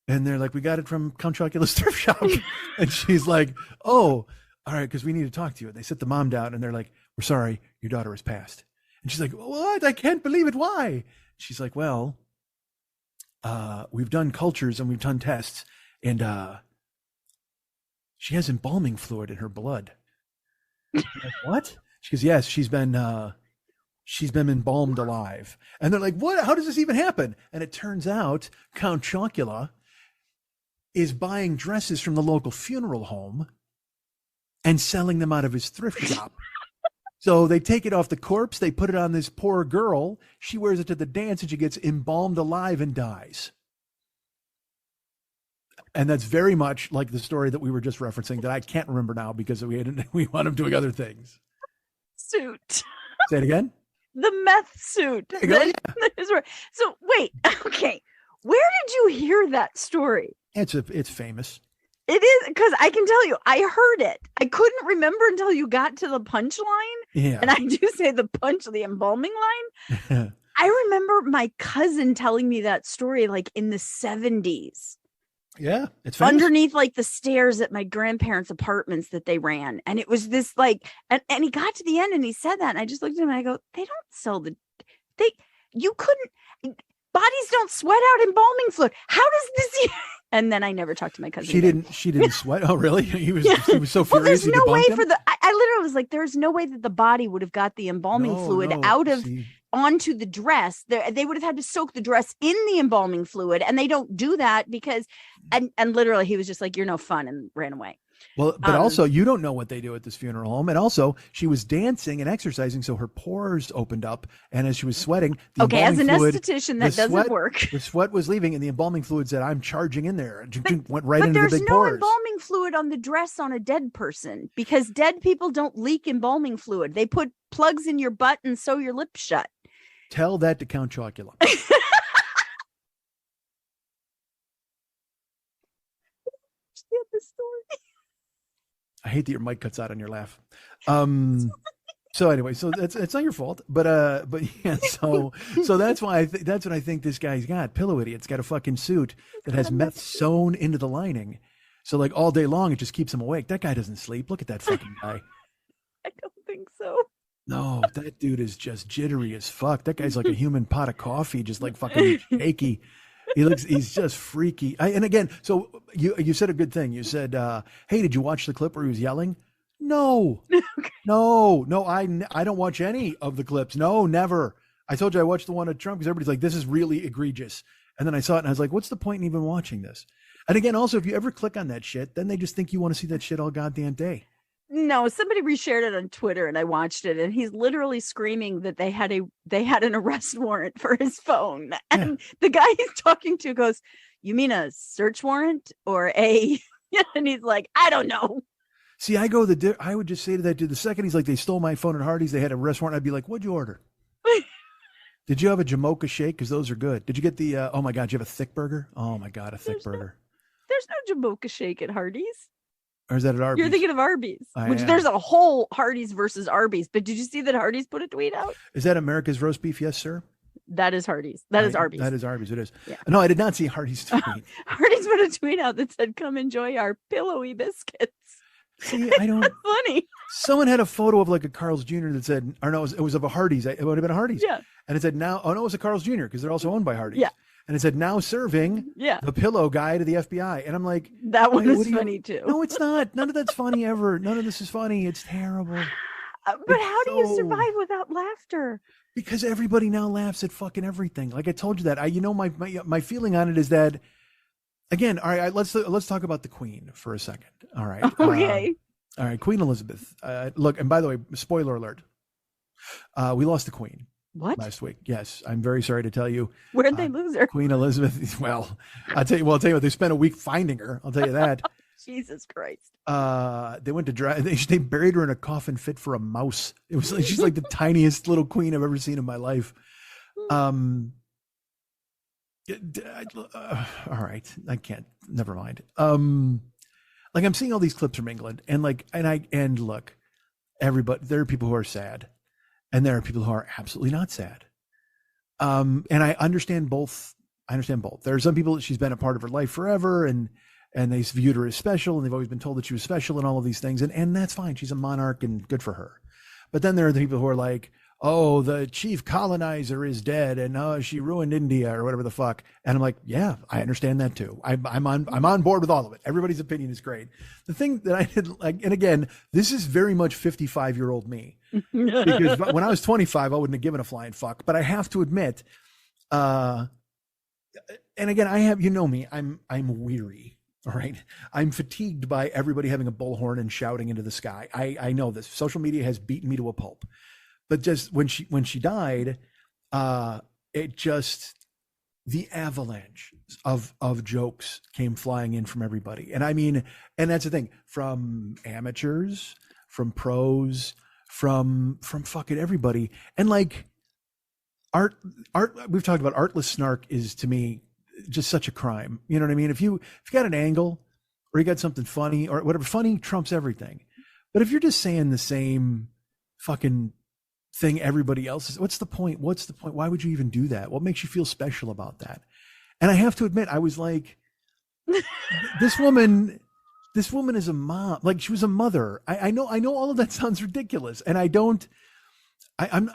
And they're like, we got it from Count Chocula's thrift shop. And she's like, oh, all right, because we need to talk to you. And they sit the mom down and they're like, we're sorry, your daughter has passed. And she's like, what? I can't believe it. Why? She's like, well, we've done cultures and we've done tests and she has embalming fluid in her blood. Like, what? She goes, yes, she's been embalmed alive. And they're like, what? How does this even happen? And it turns out Count Chocula is buying dresses from the local funeral home and selling them out of his thrift shop. So they take it off the corpse. They put it on this poor girl. She wears it to the dance and she gets embalmed alive and dies. And that's very much like the story that we were just referencing that I can't remember now because we wound up doing other things. Suit. Say it again. The meth suit. So wait, okay. Where did you hear that story? It's famous. It is, because I can tell you, I heard it. I couldn't remember until you got to the punchline. Yeah. And I do say the embalming line. I remember my cousin telling me that story like in the 70s. Yeah, it's famous. Underneath like the stairs at my grandparents' apartments that they ran. And it was this like, and he got to the end and he said that. And I just looked at him and I go, they don't sell you couldn't, bodies don't sweat out embalming fluid. How does this? And then I never talked to my cousin. She didn't sweat. Oh, really? He was so furious. Well, there's no way him? for I literally was like, there's no way that the body would have got the embalming fluid out of onto the dress. They would have had to soak the dress in the embalming fluid. And they don't do that because, and literally he was just like, you're no fun, and ran away. Well, but also you don't know what they do at this funeral home. And also she was dancing and exercising. So her pores opened up. And as she was sweating, as an esthetician, that doesn't work. The sweat was leaving and the embalming fluid said, I'm charging in there. And went right into the big pores. But there's no embalming fluid on the dress on a dead person because dead people don't leak embalming fluid. They put plugs in your butt and sew your lips shut. Tell that to Count Chocula. The story. I hate that your mic cuts out on your laugh. So anyway, so it's not your fault, but yeah, so that's why that's what I think this guy's got. Pillow Idiot's got a fucking suit that has meth sewn into the lining. So like all day long, it just keeps him awake. That guy doesn't sleep. Look at that fucking guy. I don't think so. No, that dude is just jittery as fuck. That guy's like a human pot of coffee, just like fucking shaky. He's just freaky. And again, so you said a good thing. You said, hey, did you watch the clip where he was yelling? No, no, I don't watch any of the clips. No, never. I told you I watched the one of Trump because everybody's like, this is really egregious. And then I saw it and I was like, what's the point in even watching this? And again, also, if you ever click on that shit, then they just think you want to see that shit all goddamn day. No, somebody reshared it on Twitter and I watched it and he's literally screaming that they had an arrest warrant for his phone. And the guy he's talking to goes, you mean a search warrant or a And he's like, I don't know. See, I would just say to that dude, the second he's like, they stole my phone at Hardee's, they had a restaurant, I'd be like, what'd you order? Did you have a Jamocha shake? Because those are good. Did you get the, oh my God, did you have a thick burger? Oh my God, a thick burger. There's no Jamocha shake at Hardee's. Or is that at Arby's? You're thinking of Arby's, which there's a whole Hardee's versus Arby's. But did you see that Hardee's put a tweet out? Is that America's roast beef? Yes, sir. That is Hardee's. That is Arby's. That is Arby's. It is. Yeah. No, I did not see Hardee's tweet. Hardee's put a tweet out that said, "Come enjoy our pillowy biscuits." See, I don't. Funny. Someone had a photo of like a Carl's Jr. that said, or no, it was of a Hardee's. It would have been a Hardee's. Yeah. And it said now, oh no, it was a Carl's Jr. because they're also owned by Hardee's. Yeah. And it said now serving the pillow guy to the FBI. And I'm like, that one is funny too. No, it's not. None of that's funny ever. None of this is funny. It's terrible. But how do you survive without laughter? Because everybody now laughs at fucking everything. Like I told you that. My feeling on it is that, again, all right, let's talk about the Queen for a second. All right. Okay. All right, Queen Elizabeth. Look, and by the way, spoiler alert. We lost the Queen. What? Last week. Yes. I'm very sorry to tell you. Where'd they lose her? Queen Elizabeth. Well, I'll tell you what, they spent a week finding her. I'll tell you that. Jesus Christ. They went to they buried her in a coffin fit for a mouse. It was like, she's like the tiniest little queen I've ever seen in my life. All right. I can't, never mind. Like I'm seeing all these clips from England and look, everybody, there are people who are sad. And there are people who are absolutely not sad. And I understand both. There are some people that she's been a part of her life forever and they viewed her as special and they've always been told that she was special and all of these things. And that's fine. She's a monarch and good for her. But then there are the people who are like, oh, the chief colonizer is dead and she ruined India or whatever the fuck. And I'm like, yeah, I understand that too. I'm on board with all of it. Everybody's opinion is great. The thing that I didn't like, and again, this is very much 55-year-old me. Because when I was 25, I wouldn't have given a flying fuck. But I have to admit, and again, I have, you know me, I'm weary. All right. I'm fatigued by everybody having a bullhorn and shouting into the sky. I know this. Social media has beaten me to a pulp. But just when she died, it just, the avalanche of jokes came flying in from everybody. And I mean, and that's the thing, from amateurs, from pros, from fucking everybody. And like art, we've talked about artless snark is to me just such a crime. You know what I mean? If you got an angle or you got something funny or whatever, funny trumps everything. But if you're just saying the same fucking thing everybody else is, what's the point? Why would you even do that? What makes you feel special about that? And I have to admit, I was like, this woman is a mom. Like she was a mother. I know all of that sounds ridiculous. And I'm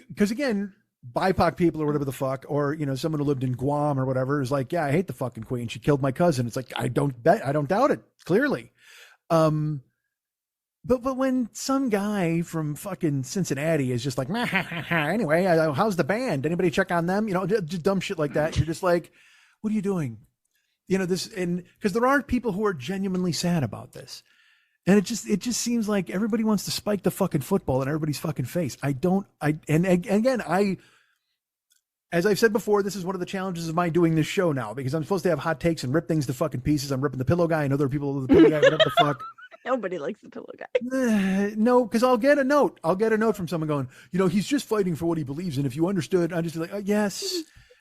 because again, BIPOC people or whatever the fuck, or, you know, someone who lived in Guam or whatever is like, yeah, I hate the fucking queen. She killed my cousin. It's like, I don't doubt it. Clearly. But when some guy from fucking Cincinnati is just like, anyway, how's the band? Anybody check on them? You know, just dumb shit like that. You're just like, what are you doing? You know, this, and because there are people who are genuinely sad about this. And it just seems like everybody wants to spike the fucking football in everybody's fucking face. And again, as I've said before, this is one of the challenges of my doing this show now, because I'm supposed to have hot takes and rip things to fucking pieces. I'm ripping the pillow guy. I know there are people with the pillow guy, whatever the fuck. Nobody likes the pillow guy. No, because I'll get a note. From someone going, you know, he's just fighting for what he believes in. If you understood, I'd just be like, oh, yes,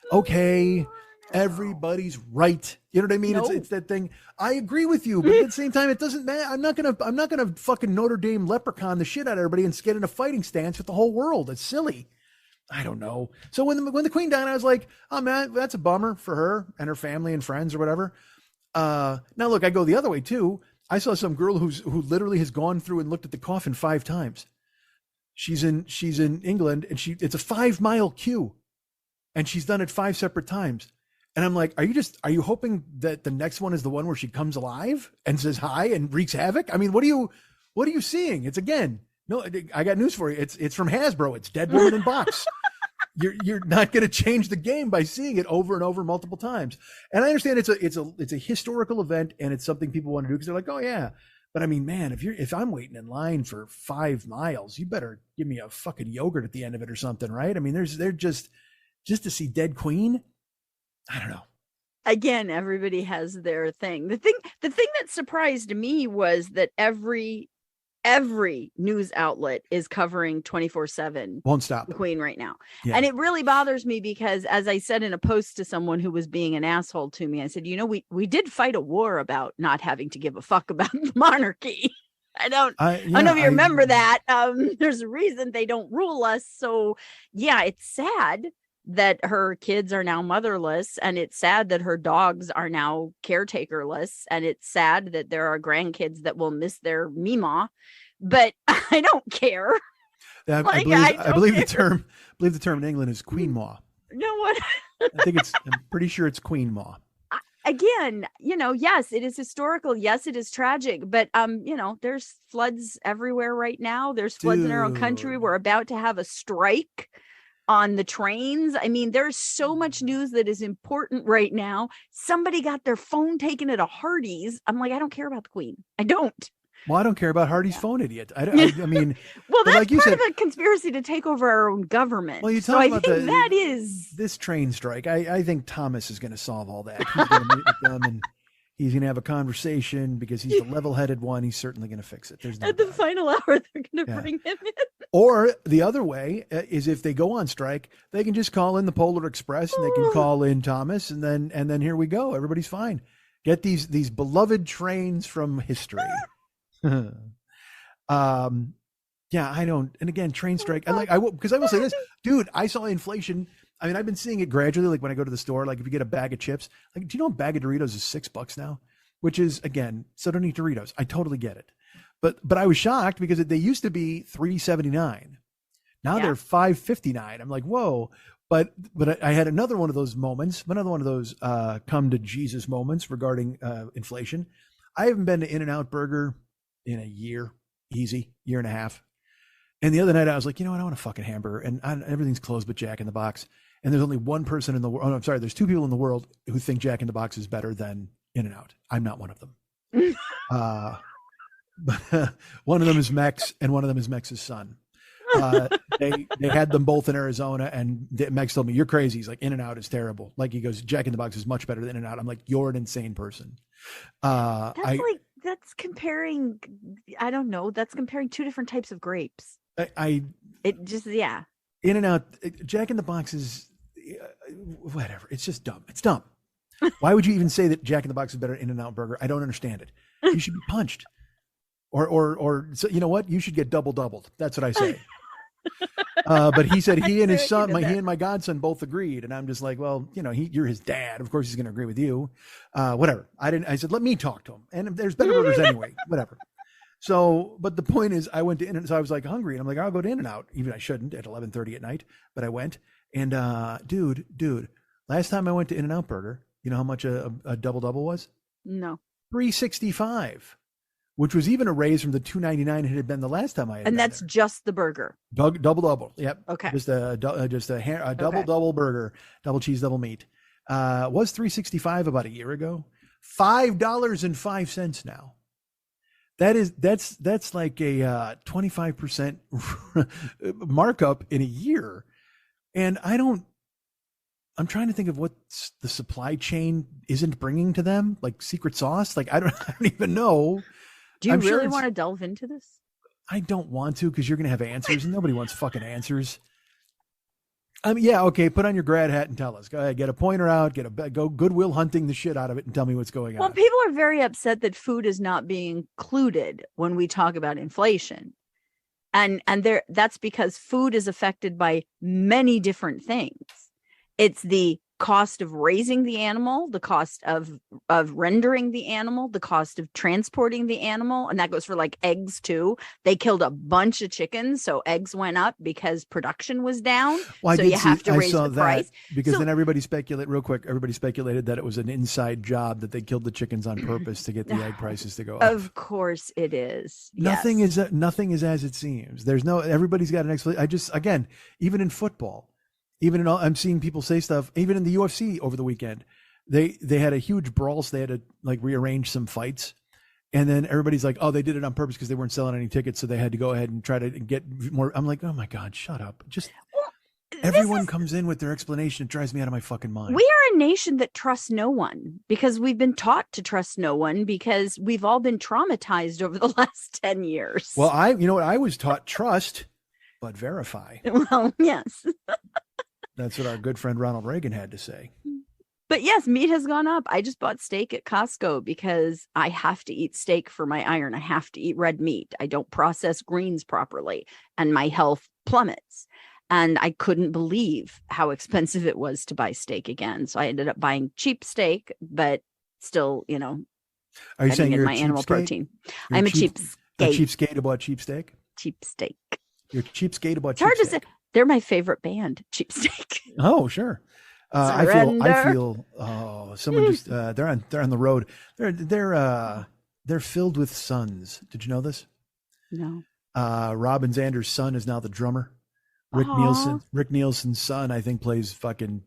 okay, everybody's right. You know what I mean? No. It's that thing. I agree with you, but at the same time, it doesn't matter. I'm not gonna fucking Notre Dame leprechaun the shit out of everybody and get in a fighting stance with the whole world. It's silly. I don't know. So when the queen died, I was like, oh man, that's a bummer for her and her family and friends or whatever. Now look, I go the other way too. I saw some girl who literally has gone through and looked at the coffin 5 times. She's in England and it's a 5-mile queue and she's done it 5 separate times. And I'm like, are you hoping that the next one is the one where she comes alive and says hi and wreaks havoc? I mean, what are you seeing? It's again, no, I got news for you. It's from Hasbro. It's Dead Woman in Box. You're not going to change the game by seeing it over and over multiple times. And I understand it's a historical event and it's something people want to do because they're like, oh yeah. But I mean, man, if I'm waiting in line for 5 miles, you better give me a fucking yogurt at the end of it or something, right? I mean, they're just to see dead queen. I don't know. again, everybody has their thing. The thing that surprised me was that every news outlet is covering 24/7 Won't stop the Queen right now. Yeah. And it really bothers me because, as I said in a post to someone who was being an asshole to me, I said, we did fight a war about not having to give a fuck about the monarchy. I don't know if you remember that. There's a reason they don't rule us. So yeah, it's sad that her kids are now motherless, and it's sad that her dogs are now caretakerless, and it's sad that there are grandkids that will miss their Mima, but I don't care. I believe the term in England is Queen Maw. You know what? I'm pretty sure it's Queen Maw. Again, yes, it is historical. Yes, it is tragic, but there's floods everywhere right now. There's floods in our own country. We're about to have a strike on the trains. I mean, there's so much news that is important right now. Somebody got their phone taken at a Hardee's. I'm like, I don't care about the Queen. I don't. Well, I don't care about Hardee's phone idiot. I mean, well, that's like part of a conspiracy to take over our own government. Well, you talk about that is this train strike. I think Thomas is going to solve all that. He's going to meet with them and he's going to have a conversation because he's the level-headed one. He's certainly going to fix it. There's no at the final hour, they're going to bring him in. Or the other way is if they go on strike, they can just call in the Polar Express and they can call in Thomas, and then here we go. Everybody's fine. Get these beloved trains from history. I don't. And again, train strike. Because I will say this, dude. I saw inflation. I mean, I've been seeing it gradually. Like when I go to the store, like if you get a bag of chips, like, do you know a bag of Doritos is $6 now? Which is, again, so don't eat Doritos. I totally get it. But I was shocked because they used to be $3.79. Now they're $5.59. I'm like, whoa. But I had another one of those moments, come to Jesus moments regarding inflation. I haven't been to In-N-Out Burger in a year and a half. And the other night I was like, you know what? I want a fucking hamburger, and everything's closed but Jack in the Box. And there's only one person in the world. Oh, I'm sorry. There's two people in the world who think Jack in the Box is better than In-N-Out. I'm not one of them. But one of them is Mex, and one of them is Mex's son. They had them both in Arizona, and Mex told me, "You're crazy." He's like, "In-N-Out is terrible." Like he goes, "Jack in the Box is much better than In-N-Out." I'm like, "You're an insane person." That's comparing. I don't know. That's comparing two different types of grapes. In-N-Out, Jack in the Box is whatever. It's just dumb. It's dumb. Why would you even say that Jack in the Box is better than In-N-Out Burger? I don't understand it. You should be punched. Or so, you know what? You should get doubled. That's what I say. But he said he and his son, he and my godson both agreed. And I'm just like, well, you're his dad. Of course he's going to agree with you. Whatever. I said, let me talk to him. And there's better burgers anyway, whatever. So, but the point is I went to In-N-Out. So I was like hungry and I'm like, I'll go to In-N-Out. Even I shouldn't at 11:30 at night, but I went and, dude, last time I went to In-N-Out Burger, you know how much a double was? No. $3.65. Which was even a raise from the $2.99 it had been the last time I had. And that's there. Just the burger. Double. Yep. Okay. Just a double burger, double cheese, double meat. Was $3.65 about a year ago. $5.05 now. That's like a 25% markup in a year. And I'm trying to think of what the supply chain isn't bringing to them, like secret sauce. Like I don't even know. Do you really want to delve into this? I don't want to, because you're going to have answers, and nobody wants fucking answers. Yeah, okay. Put on your grad hat and tell us. Go ahead, get a pointer out, go Goodwill hunting the shit out of it, and tell me what's going on. Well, people are very upset that food is not being included when we talk about inflation, and that's because food is affected by many different things. It's the cost of raising the animal, the cost of rendering the animal, the cost of transporting the animal, and that goes for like eggs too. They killed a bunch of chickens, so eggs went up because production was down. Well, so you have to raise the price. Because then everybody speculated that it was an inside job, that they killed the chickens on purpose to get the egg prices to go up. Of course it is. Nothing is as it seems. Everybody's got an explanation. Even in football. I'm seeing people say stuff, even in the UFC over the weekend, they had a huge brawl. So they had to like rearrange some fights. And then everybody's like, oh, they did it on purpose because they weren't selling any tickets. So they had to go ahead and try to get more. I'm like, oh my God, shut up. Everyone comes in with their explanation. It drives me out of my fucking mind. We are a nation that trusts no one because we've been taught to trust no one because we've all been traumatized over the last 10 years. Well, you know what? I was taught trust, but verify. Well, yes. That's what our good friend Ronald Reagan had to say. But yes, meat has gone up. I just bought steak at Costco because I have to eat steak for my iron. I have to eat red meat. I don't process greens properly and my health plummets. And I couldn't believe how expensive it was to buy steak again. So I ended up buying cheap steak, but still, are you saying you're my animal protein? You're I'm a cheapskate. A cheapskate about cheap steak? Cheap steak. You're cheapskate about it's cheap hard steak. to say. They're my favorite band, Cheap Steak. Oh, sure. I feel. Oh, someone just. They're on the road. They're filled with sons. Did you know this? No. Robin Zander's son is now the drummer. Rick Nielsen's son, I think, plays fucking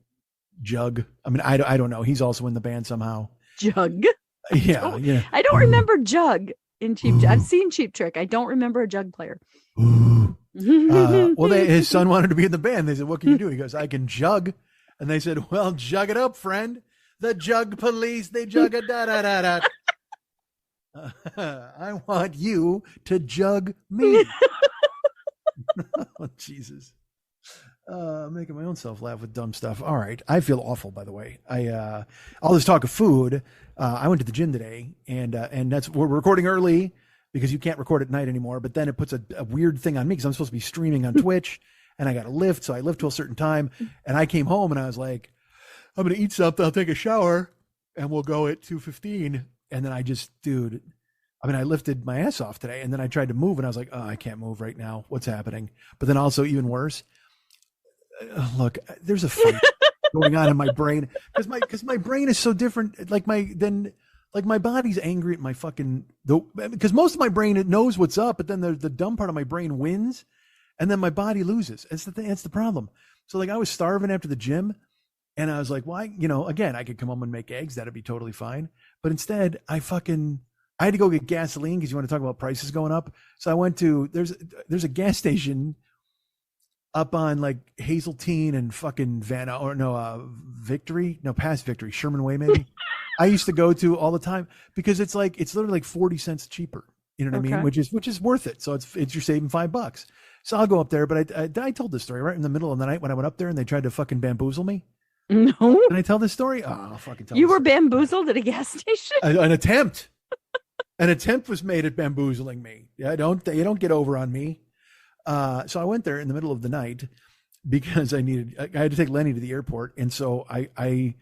Jug. I mean, I don't know. He's also in the band somehow. Jug. Yeah. I don't remember Jug in Cheap. I've seen Cheap Trick. I don't remember a Jug player. Well, his son wanted to be in the band. They said, "What can you do?" He goes, "I can jug." And they said, "Well, jug it up, friend. The jug police, they jug a da da da da. I want you to jug me." Oh, Jesus. I'm making my own self laugh with dumb stuff. All right. I feel awful, by the way. All this talk of food. I went to the gym today, and we're recording early because you can't record at night anymore. But then it puts a weird thing on me because I'm supposed to be streaming on Twitch. And I got to lift, so I lift till a certain time. And I came home and I was like, I'm going to eat something. I'll take a shower and we'll go at 2:15. And then I lifted my ass off today. And then I tried to move and I was like, oh, I can't move right now. What's happening? But then also even worse, look, there's a fight going on in my brain because my brain is so different. Like my body's angry at my because most of my brain, it knows what's up, but then the dumb part of my brain wins. And then my body loses. That's the thing. That's the problem. So I was starving after the gym and I was like, why, again, I could come home and make eggs. That'd be totally fine. But instead I had to go get gasoline because you want to talk about prices going up. So I went to, there's a gas station up on Hazeltine and fucking past Victory, Sherman Way, maybe. I used to go to all the time because it's literally 40 cents cheaper. You know what I mean? Which is worth it. So it's you're saving $5. So I'll go up there, but I told this story right in the middle of the night when I went up there and they tried to fucking bamboozle me. No. Did I tell this story? Oh, I'll fucking tell you. Were bamboozled at a gas station? An attempt. An attempt was made at bamboozling me. Yeah, you don't get over on me. So I went there in the middle of the night because I had to take Lenny to the airport. And so I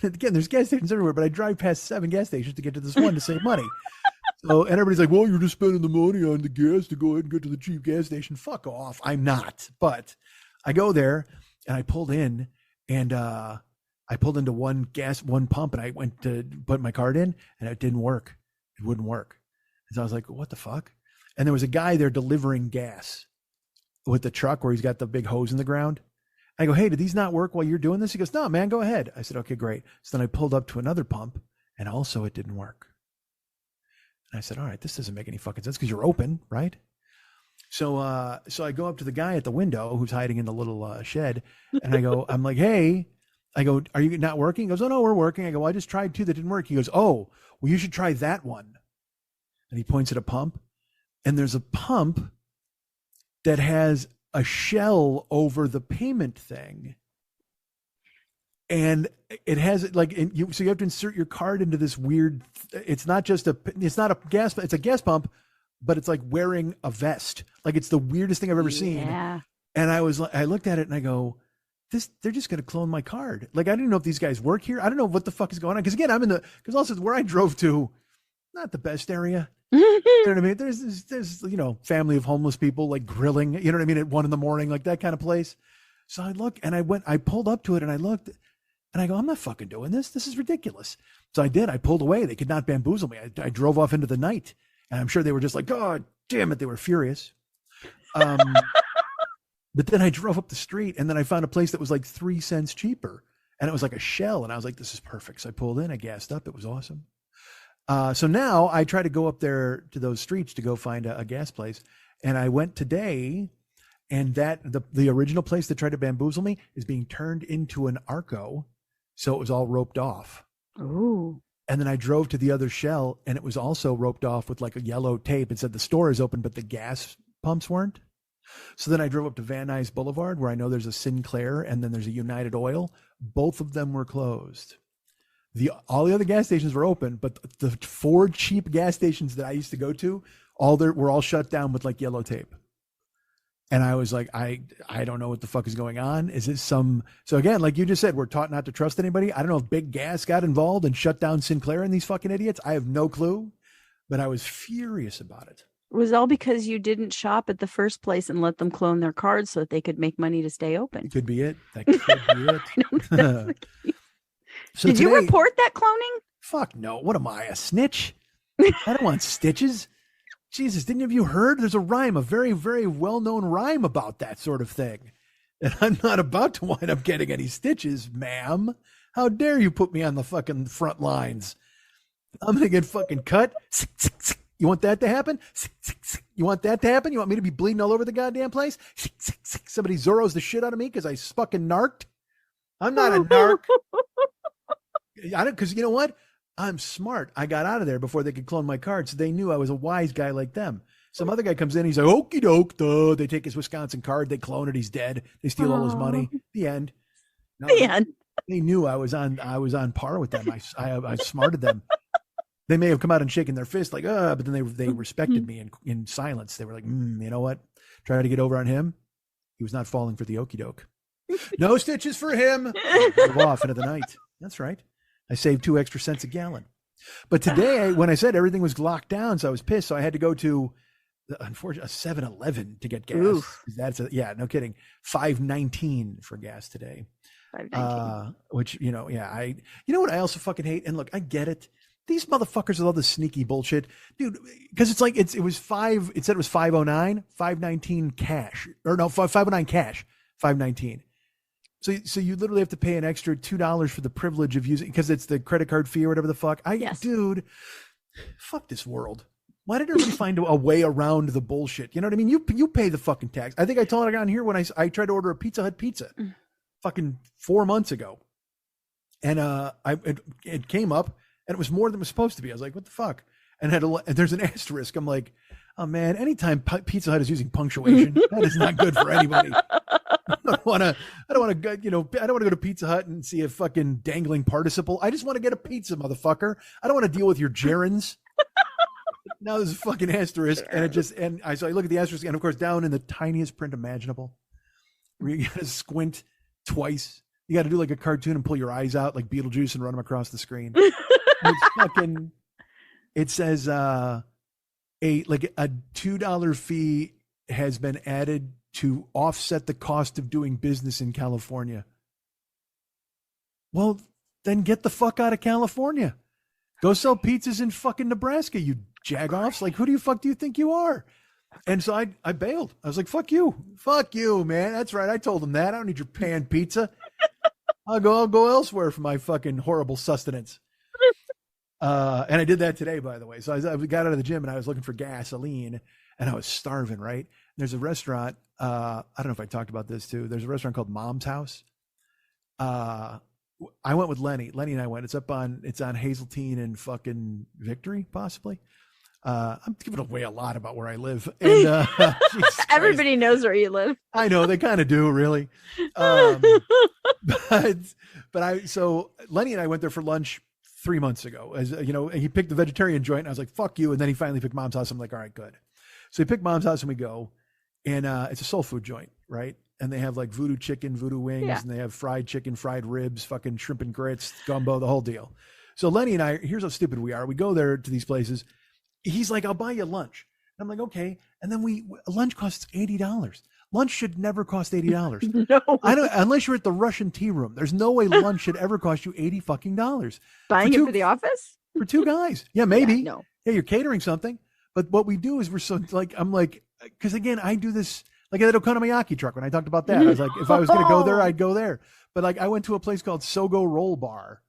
again, there's gas stations everywhere, but I drive past 7 gas stations to get to this one to save money. So, and everybody's like, well, you're just spending the money on the gas to go ahead and get to the cheap gas station. Fuck off. I'm not. But I go there and I pulled in and I pulled into one pump and I went to put my card in and it didn't work. It wouldn't work. And so I was like, what the fuck? And there was a guy there delivering gas with the truck where he's got the big hose in the ground. I go, hey, did these not work while you're doing this? He goes, no, man, go ahead. I said, okay, great. So then I pulled up to another pump and also it didn't work. I said, all right, this doesn't make any fucking sense because you're open, right? So I go up to the guy at the window who's hiding in the little shed. And I'm like, hey, are you not working? He goes, oh, no, we're working. I go, well, I just tried 2 that didn't work. He goes, oh, well, you should try that one. And he points at a pump. And there's a pump that has a shell over the payment thing. And it has so you have to insert your card into this weird, it's not a gas, it's a gas pump, but it's like wearing a vest. It's the weirdest thing I've ever seen. And I looked at it and I go, they're just going to clone my card. I didn't know if these guys work here. I don't know what the fuck is going on. Cause again, because also where I drove to, not the best area. You know what I mean? There's family of homeless people grilling, you know what I mean? At 1 a.m, that kind of place. So I look and I pulled up to it and I looked. And I go, I'm not fucking doing this. This is ridiculous. So I did. I pulled away. They could not bamboozle me. I drove off into the night. And I'm sure they were just like, God damn it. They were furious. But then I drove up the street and then I found a place that was 3 cents cheaper. And it was like a shell. And I was like, this is perfect. So I pulled in. I gassed up. It was awesome. So now I try to go up there to those streets to go find a gas place. And I went today And that the original place that tried to bamboozle me is being turned into an Arco. So it was all roped off. Ooh. And then I drove to the other shell and it was also roped off with like a yellow tape. It said the store is open, but the gas pumps weren't. So then I drove up to Van Nuys Boulevard where I know there's a Sinclair and then there's a United Oil. Both of them were closed. All the other gas stations were open, but the 4 cheap gas stations that I used to go to, were all shut down with like yellow tape. And I was like, I don't know what the fuck is going on. Is it so again, like you just said, we're taught not to trust anybody. I don't know if Big Gas got involved and shut down Sinclair and these fucking idiots. I have no clue, but I was furious about it. It was all because you didn't shop at the first place and let them clone their cards so that they could make money to stay open. Could be it. That could be it. So Did you report that cloning? Fuck no. What am I, a snitch? I don't want stitches. Jesus, didn't have you heard? There's a rhyme, a very, very well-known rhyme about that sort of thing. And I'm not about to wind up getting any stitches, ma'am. How dare you put me on the fucking front lines? I'm going to get fucking cut. You want that to happen? You want that to happen? You want me to be bleeding all over the goddamn place? Somebody Zorro's the shit out of me because I fucking narked? I'm not a narc. Because you know what? I'm smart. I got out of there before they could clone my card, so they knew I was a wise guy like them. Some other guy comes in, he's like, okie doke, duh. They take his Wisconsin card, they clone it, he's dead. They steal all his money. The end. No, the end. They knew I was on par with them. I smarted them. They may have come out and shaken their fist like, but then they respected me in silence. They were like, you know what? Try to get over on him. He was not falling for the okie doke. No stitches for him. Drove off into the night. That's right. I saved 2 extra cents a gallon. But today, when I said everything was locked down, so I was pissed. So I had to go to, unfortunately, a 7-Eleven to get gas. Oof. No kidding. $5.19 for gas today. Which, you know what I also fucking hate? And look, I get it. These motherfuckers with all this sneaky bullshit, dude, because it's like, it said it was 509, $5.19 cash, or no, 509 cash, $5.19. So you literally have to pay an extra $2 for the privilege of using, because it's the credit card fee or whatever the fuck. Dude, fuck this world. Why did everybody find a way around the bullshit? You know what I mean? You pay the fucking tax. I think I told it on here when I tried to order a Pizza Hut pizza fucking 4 months ago. And it came up and it was more than it was supposed to be. I was like, what the fuck? And there's an asterisk. I'm like, oh man, anytime Pizza Hut is using punctuation, that is not good for anybody. I don't want to go to Pizza Hut and see a fucking dangling participle. I just want to get a pizza, motherfucker. I don't want to deal with your gerunds. Now there's a fucking asterisk, and so I look at the asterisk, and of course down in the tiniest print imaginable, where you got to squint twice. You got to do like a cartoon and pull your eyes out like Beetlejuice and run them across the screen. It says a $2 fee has been added to offset the cost of doing business in California. Well, then get the fuck out of California. Go sell pizzas in fucking Nebraska, you jagoffs. Like, who do you think you are? And so I bailed. I was like, fuck you, man. That's right. I told them that. I don't need your pan pizza. I'll go elsewhere for my fucking horrible sustenance. And I did that today, by the way. So I got out of the gym and I was looking for gasoline and I was starving, right? There's a restaurant. I don't know if I talked about this too. There's a restaurant called Mom's House. I went with Lenny. Lenny and I went. It's on Hazeltine and fucking Victory, possibly. I'm giving away a lot about where I live. And everybody knows where you live. I know, they kind of do, really. So Lenny and I went there for lunch 3 months ago, as you know, and he picked the vegetarian joint. And I was like, fuck you. And then he finally picked Mom's House. I'm like, all right, good. So he picked Mom's House and we go, and it's a soul food joint, right? And they have like voodoo chicken, voodoo wings, and they have fried chicken, fried ribs, fucking shrimp and grits, gumbo, the whole deal. So Lenny and I, here's how stupid we are. We go there to these places. He's like, I'll buy you lunch. And I'm like, okay. And then lunch costs $80. Lunch should never cost $80. No. Unless you're at the Russian tea room. There's no way lunch should ever cost you $80 fucking dollars. Buying it for the office? For 2 guys. Yeah, maybe. No. Yeah, you're catering something. But what we do is I'm like, because again, I do this, like at the Okonomiyaki truck, when I talked about that, I was like, if I was going to go there, I'd go there. But like, I went to a place called Sogo Roll Bar,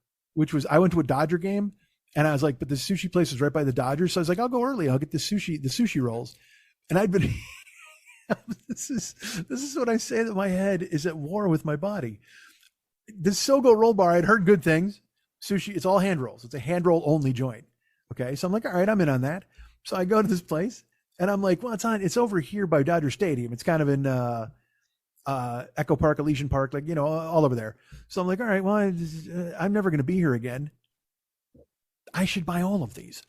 I went to a Dodger game, and I was like, but the sushi place was right by the Dodgers. So I was like, I'll go early. I'll get the sushi rolls. And I'd been This is what I say, that my head is at war with my body. This Sogo roll bar, I'd heard good things. Sushi, it's all hand rolls. It's a hand roll only joint. Okay. So I'm like, all right, I'm in on that. So I go to this place and I'm like, well, it's over here by Dodger Stadium. It's kind of in Echo Park, Elysian Park, like, all over there. So I'm like, all right, well, I'm never going to be here again. I should buy all of these.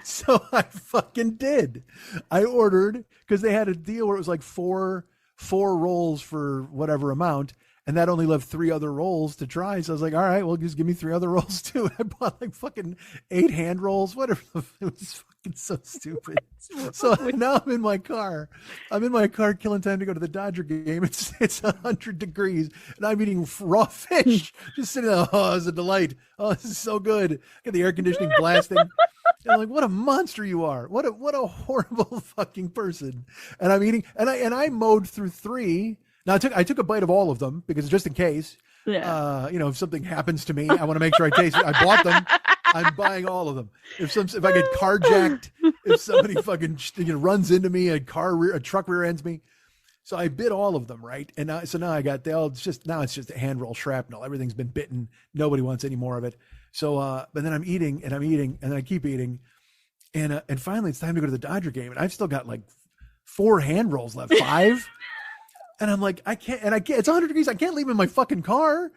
So I fucking did. I ordered, because they had a deal where it was like four rolls for whatever amount, and that only left 3 other rolls to try. So I was like, all right, well, just give me 3 other rolls too. I bought like fucking 8 hand rolls, whatever. It was fucking so stupid. So now I'm in my car. Killing time to go to the Dodger game. It's 100 degrees, and I'm eating raw fish. Just sitting there. Oh, it's a delight. Oh, this is so good. Got the air conditioning blasting. And I'm like, what a monster you are. What a horrible fucking person. And I'm eating, and I mowed through 3. Now I took a bite of all of them, because just in case, if something happens to me, I want to make sure I taste it. I bought them. I'm buying all of them. If I get carjacked, if somebody fucking runs into me, a truck rear ends me. So I bit all of them, right? And now I got it's just a hand roll shrapnel. Everything's been bitten. Nobody wants any more of it. So, but then I'm eating, and then I keep eating, and finally it's time to go to the Dodger game, and I've still got like 4 hand rolls left, 5, and I'm like, I can't. It's 100 degrees. I can't leave them in my fucking car.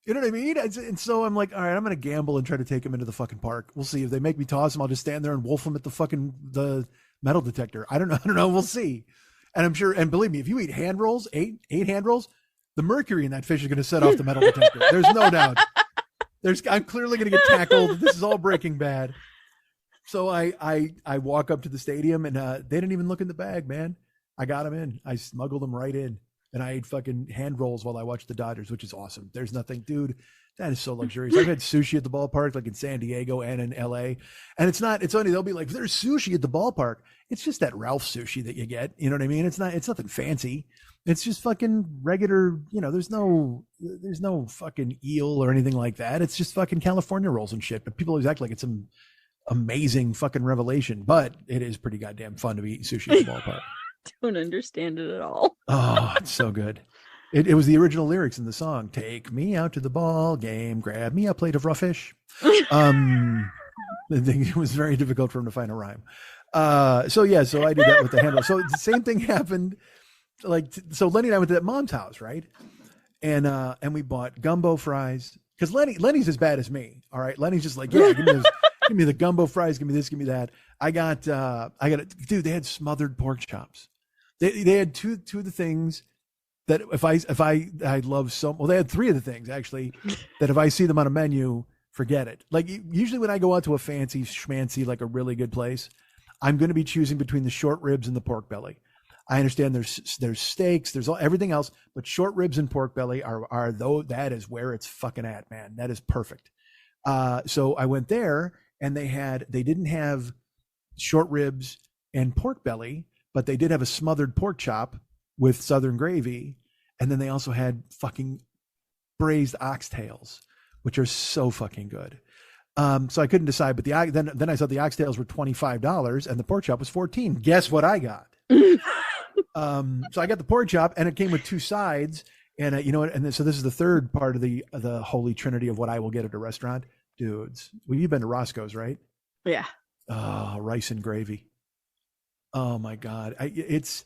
You know what I mean? And so I'm like, all right, I'm gonna gamble and try to take them into the fucking park. We'll see if they make me toss them. I'll just stand there and wolf them at the metal detector. I don't know. We'll see. And I'm sure. And believe me, if you eat hand rolls, eight hand rolls, the mercury in that fish is going to set off the metal detector. There's no doubt. I'm clearly going to get tackled. This is all Breaking Bad. So I walk up to the stadium, and they didn't even look in the bag, man. I got them in. I smuggled them right in, and I ate fucking hand rolls while I watched the Dodgers, which is awesome. There's nothing, dude. That is so luxurious. I've had sushi at the ballpark, like in San Diego and in LA. And it's only, they'll be like, there's sushi at the ballpark. It's just that Ralph sushi that you get. You know what I mean? It's nothing fancy. It's just fucking regular, there's no fucking eel or anything like that. It's just fucking California rolls and shit. But people always act like it's some amazing fucking revelation. But it is pretty goddamn fun to be eating sushi at the ballpark. Don't understand it at all. Oh, it's so good. It was the original lyrics in the song. Take me out to the ball game, grab me a plate of raw fish. It was very difficult for him to find a rhyme. So I did that with the handle. So the same thing happened. So Lenny and I went to that mom's house, right? And we bought gumbo fries, because Lenny's as bad as me. All right, Lenny's just like, yeah, give me the gumbo fries, give me this, give me that. I got dude. They had smothered pork chops. They had two of the things that I love so. Well, they had 3 of the things actually that if I see them on a menu, forget it. Like usually when I go out to a fancy schmancy, like a really good place, I'm going to be choosing between the short ribs and the pork belly. I understand there's steaks, there's everything else, but short ribs and pork belly are though, that is where it's fucking at, man. That is perfect. So I went there, and they didn't have short ribs and pork belly, but they did have a smothered pork chop with Southern gravy. And then they also had fucking braised oxtails, which are so fucking good. So I couldn't decide, but then I saw the oxtails were $25 and the pork chop was $14. Guess what I got? So I got the pork chop, and it came with 2 sides. And you know what? And so this is the third part of the holy trinity of what I will get at a restaurant, dudes. Well, you've been to Roscoe's, right? Yeah. Oh, rice and gravy. Oh my God. It's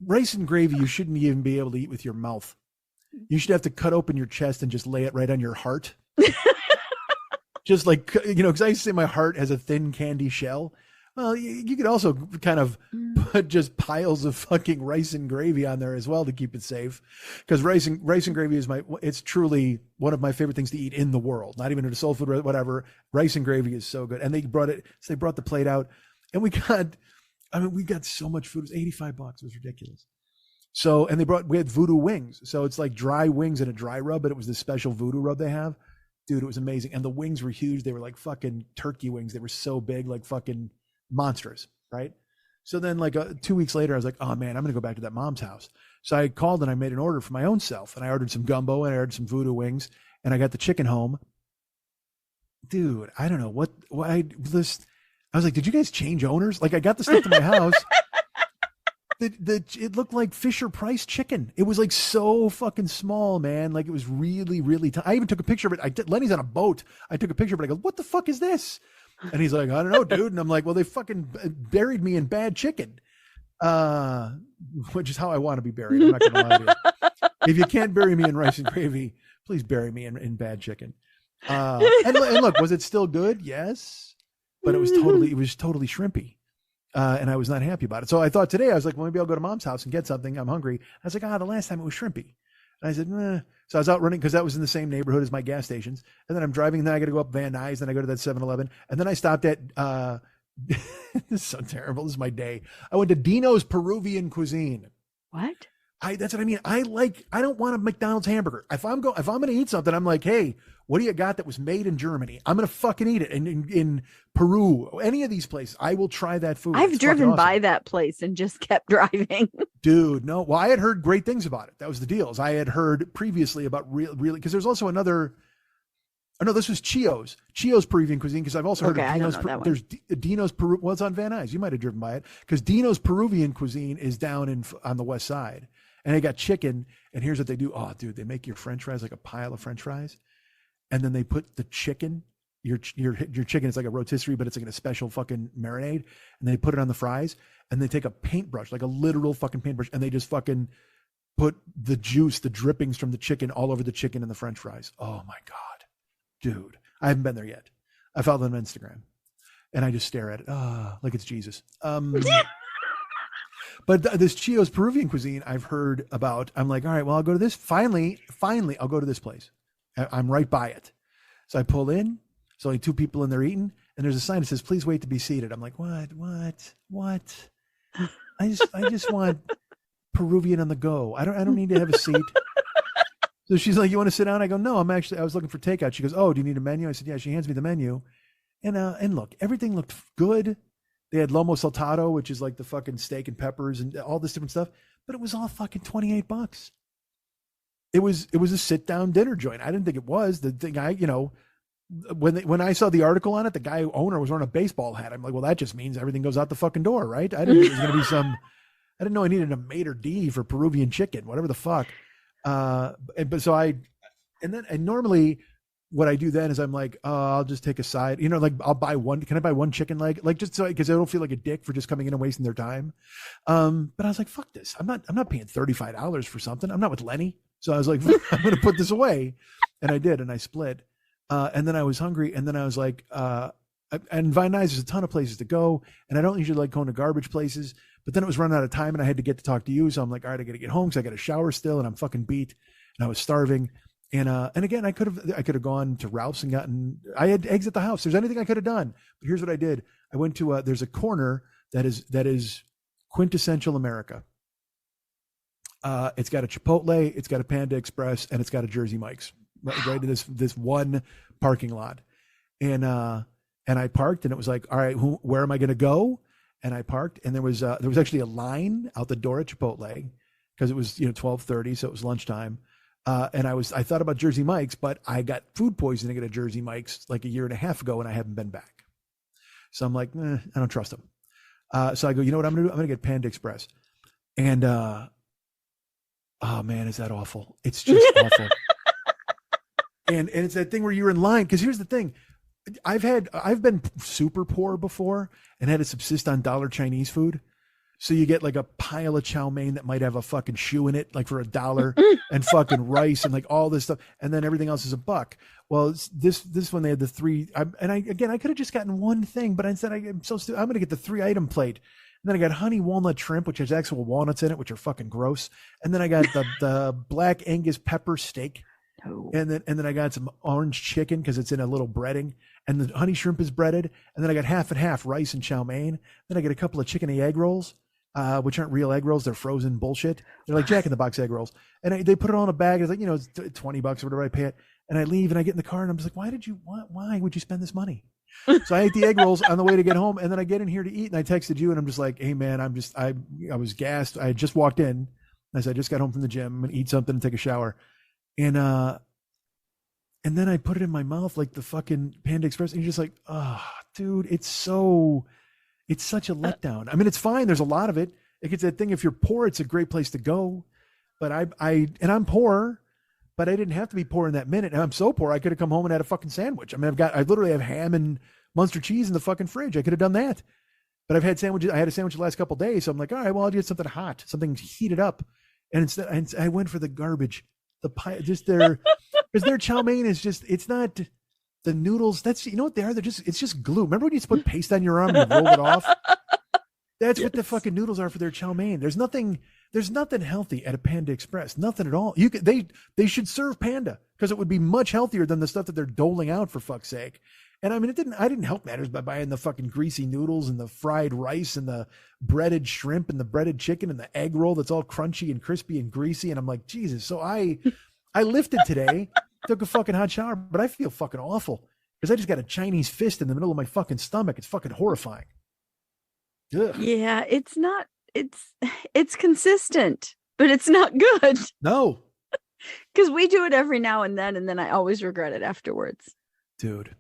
rice and gravy. You shouldn't even be able to eat with your mouth. You should have to cut open your chest and just lay it right on your heart. Just like, because I used to say my heart has a thin candy shell. Well, you could also kind of put just piles of fucking rice and gravy on there as well to keep it safe. Because rice and gravy it's truly one of my favorite things to eat in the world. Not even in a soul food, whatever. Rice and gravy is so good. And they brought the plate out, and we got so much food. It was $85. It was ridiculous. So, and we had voodoo wings. So it's like dry wings and a dry rub, but it was this special voodoo rub they have. Dude, it was amazing. And the wings were huge. They were like fucking turkey wings. They were so big, like fucking monstrous, right? So then like 2 weeks later, I was like, oh man, I'm going to go back to that mom's house. So I called and I made an order for my own self, and I ordered some gumbo and I ordered some voodoo wings, and I got the chicken home. Dude, I don't know I was like, did you guys change owners? Like I got the stuff to my house. It looked like Fisher Price chicken. It was like so fucking small, man. Like it was really, really tiny. I even took a picture of it. Lenny's on a boat. I took a picture of it. I go, what the fuck is this? And he's like, I don't know, dude. And I'm like, well, they fucking buried me in bad chicken, which is how I want to be buried. I'm not going to lie to you. If you can't bury me in rice and gravy, please bury me in bad chicken. And look, was it still good? Yes, but it was totally shrimpy. And I was not happy about it. So I thought today, I was like, well, maybe I'll go to mom's house and get something. I'm hungry. I was like, the last time it was shrimpy. And I said, nah. So I was out running because that was in the same neighborhood as my gas stations. And then I'm driving, and then I got to go up Van Nuys, then I go to that 7-Eleven. And then I stopped at, this is so terrible. This is my day. I went to Dino's Peruvian Cuisine. What? That's what I mean. I don't want a McDonald's hamburger. If I'm going to eat something, I'm like, hey, what do you got that was made in Germany? I'm going to fucking eat it. And in Peru, any of these places, I will try that food. I've driven by that place and just kept driving. Dude, no. Well, I had heard great things about it. That was the deal. I had heard previously about really, because there's also another. Oh no, this was Chio's Peruvian Cuisine, because I've also heard of Dino's. There's Dino's Peru. Well, it's on Van Nuys. You might have driven by it, because Dino's Peruvian Cuisine is down on the west side, and they got chicken. And here's what they do. Oh, dude, they make your French fries like a pile of French fries, and then they put the chicken. Your chicken is like a rotisserie, but it's like in a special fucking marinade, and they put it on the fries, and they take a paintbrush, like a literal fucking paintbrush, and they just fucking put the juice, the drippings from the chicken all over the chicken and the French fries. Oh my God. Dude, I haven't been there yet. I follow them on Instagram, and I just stare at it. Like it's Jesus. But this Chio's Peruvian Cuisine I've heard about. I'm like, all right, well, I'll go to this. Finally, I'll go to this place. I'm right by it. So I pull in. There's only two people in there eating, and there's a sign that says, please wait to be seated. I'm like, what? I just want Peruvian on the go. I don't need to have a seat. So she's like, you want to sit down? I go, no, I was looking for takeout. She goes, oh, do you need a menu? I said, yeah. She hands me the menu. And look, everything looked good. They had lomo saltado, which is like the fucking steak and peppers and all this different stuff, but it was all fucking $28. It was a sit down dinner joint. I didn't think it was. The thing when I saw the article on it, the guy owner was wearing a baseball hat. I'm like, well, that just means everything goes out the fucking door, right? I didn't think it was going to be I didn't know I needed a maitre d' for Peruvian chicken, whatever the fuck. And normally what I do then is I'm like, I'll just take a side, like I'll buy one. Can I buy one chicken leg? Like just so, because I don't feel like a dick for just coming in and wasting their time. But I was like, fuck this. I'm not paying $35 for something. I'm not with Lenny. So I was like, I'm going to put this away. And I did. And I split. And then I was hungry. And then I was like, and Van Nuys, there's a ton of places to go. And I don't usually like going to garbage places, but then it was running out of time and I had to get to talk to you. So I'm like, all right, I got to get home because I got a shower still and I'm fucking beat and I was starving. And again, I could have gone to Ralph's and I had eggs at the house. There's anything I could have done, but here's what I did. I went to, there's a corner that is quintessential America. It's got a Chipotle, it's got a Panda Express, and it's got a Jersey Mike's right in this one parking lot. And I parked and it was like, all right, where am I going to go? And I parked and there was actually a line out the door at Chipotle because it was, 12:30. So it was lunchtime. And I thought about Jersey Mike's, but I got food poisoning at a Jersey Mike's like a year and a half ago and I haven't been back. So I'm like, I don't trust them. So I go, you know what I'm going to do? I'm going to get Panda Express. And, oh man, is that awful? It's just awful. And it's that thing where you're in line. Cause here's the thing. I've been super poor before and had to subsist on dollar Chinese food. So you get like a pile of chow mein that might have a fucking shoe in it, like for $1 and fucking rice and like all this stuff. And then everything else is $1. Well, this one, they had the three. I could have just gotten one thing, but instead I'm so stupid. I'm going to get the 3-item plate. And then I got honey walnut shrimp, which has actual walnuts in it, which are fucking gross. And then I got the black Angus pepper steak. Oh. And then I got some orange chicken because it's in a little breading, and the honey shrimp is breaded. And then I got half and half rice and chow mein. Then I get a couple of chicken egg rolls, which aren't real egg rolls. They're frozen bullshit. They're like Jack in the Box egg rolls. And they put it all in a bag. It's like, it's $20 or whatever I pay it. And I leave and I get in the car and I'm just like, why would you spend this money? So I ate the egg rolls on the way to get home. And then I get in here to eat and I texted you and I'm just like, hey man, I was gassed. I had just walked in. I said, I just got home from the gym. I'm going to eat something and take a shower. And then I put it in my mouth like the fucking Panda Express, and you're just like, oh, dude, it's such a letdown. I mean, it's fine. There's a lot of it. It's that thing. If you're poor, it's a great place to go. But I'm poor, but I didn't have to be poor in that minute. And I'm so poor, I could have come home and had a fucking sandwich. I mean, I literally have ham and Munster cheese in the fucking fridge. I could have done that. But I've had sandwiches. I had a sandwich the last couple of days. So I'm like, all right, well, I'll get something hot, something heated up. And instead, I went for the garbage. The pie, just their, because their chow mein is just, it's not the noodles. That's, you know what they are? It's just glue. Remember when you just put paste on your arm and you roll it off? That's what the fucking noodles are for their chow mein. There's nothing healthy at a Panda Express. Nothing at all. They should serve Panda because it would be much healthier than the stuff that they're doling out, for fuck's sake. And I mean, I didn't help matters by buying the fucking greasy noodles and the fried rice and the breaded shrimp and the breaded chicken and the egg roll that's all crunchy and crispy and greasy. And I'm like, Jesus. So I lifted today, took a fucking hot shower, but I feel fucking awful because I just got a Chinese fist in the middle of my fucking stomach. It's fucking horrifying. Ugh. Yeah, it's consistent, but it's not good. No. Because we do it every now and then I always regret it afterwards. Dude.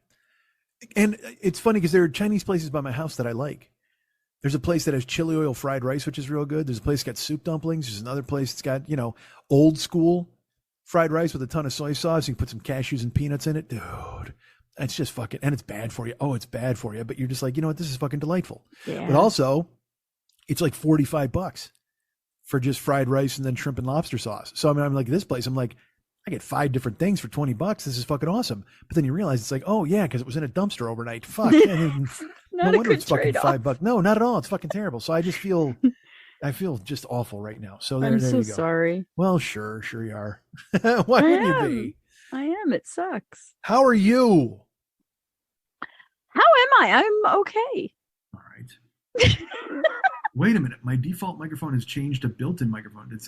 And it's funny because there are Chinese places by my house that I like. There's a place that has chili oil fried rice, which is real good. There's a place that got soup dumplings. There's another place that's got, old school fried rice with a ton of soy sauce. You can put some cashews and peanuts in it. Dude, it's just fucking, and it's bad for you. Oh, it's bad for you. But you're just like, you know what? This is fucking delightful. Yeah. But also, it's like $45 for just fried rice and then shrimp and lobster sauce. So I mean, I'm like, this place, I'm like, I get 5 different things for $20. This is fucking awesome. But then you realize it's like, oh yeah, because it was in a dumpster overnight. Fuck. No wonder it's fucking $5. No, not at all. It's fucking terrible. So I feel just awful right now. So there you go. Sorry. Well, sure you are. Why would you be? I am. It sucks. How are you? How am I? I'm okay. All right. Wait a minute. My default microphone has changed to built-in microphone.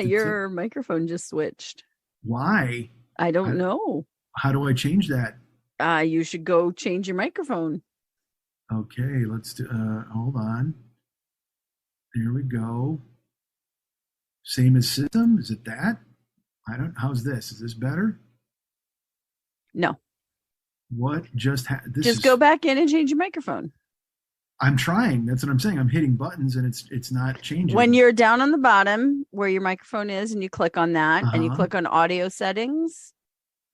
Your microphone just switched. Why? I don't know. How do I change that? You should go change your microphone. Okay, let's do, hold on. There we go. Same as system? Is it that? How's this? Is this better? No. What just go back in and change your microphone. I'm trying. That's what I'm saying. I'm hitting buttons and it's not changing. When you're down on the bottom where your microphone is and you click on that and you click on audio settings.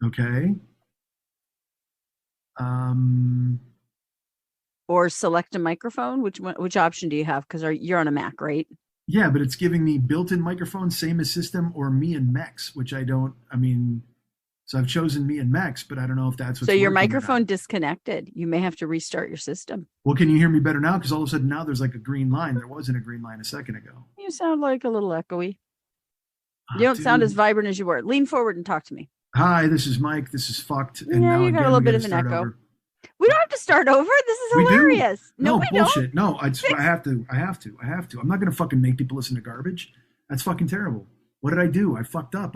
Okay. Or select a microphone. Which option do you have? Because you're on a Mac, right? Yeah, but it's giving me built-in microphone, same as system, or me and Mex, which so I've chosen me and Mex, but I don't know if that's what's so your microphone disconnected. You may have to restart your system. Well, can you hear me better now? Because all of a sudden now there's like a green line. There wasn't a green line a second ago. You sound like a little echoey. You don't sound as vibrant as you were. Lean forward and talk to me. Hi, this is Mike. This is fucked. And now you got a little bit of an echo. Over. We don't have to start over. This is hilarious. No, we bullshit. Don't. No, I have to. I'm not going to fucking make people listen to garbage. That's fucking terrible. What did I do? I fucked up.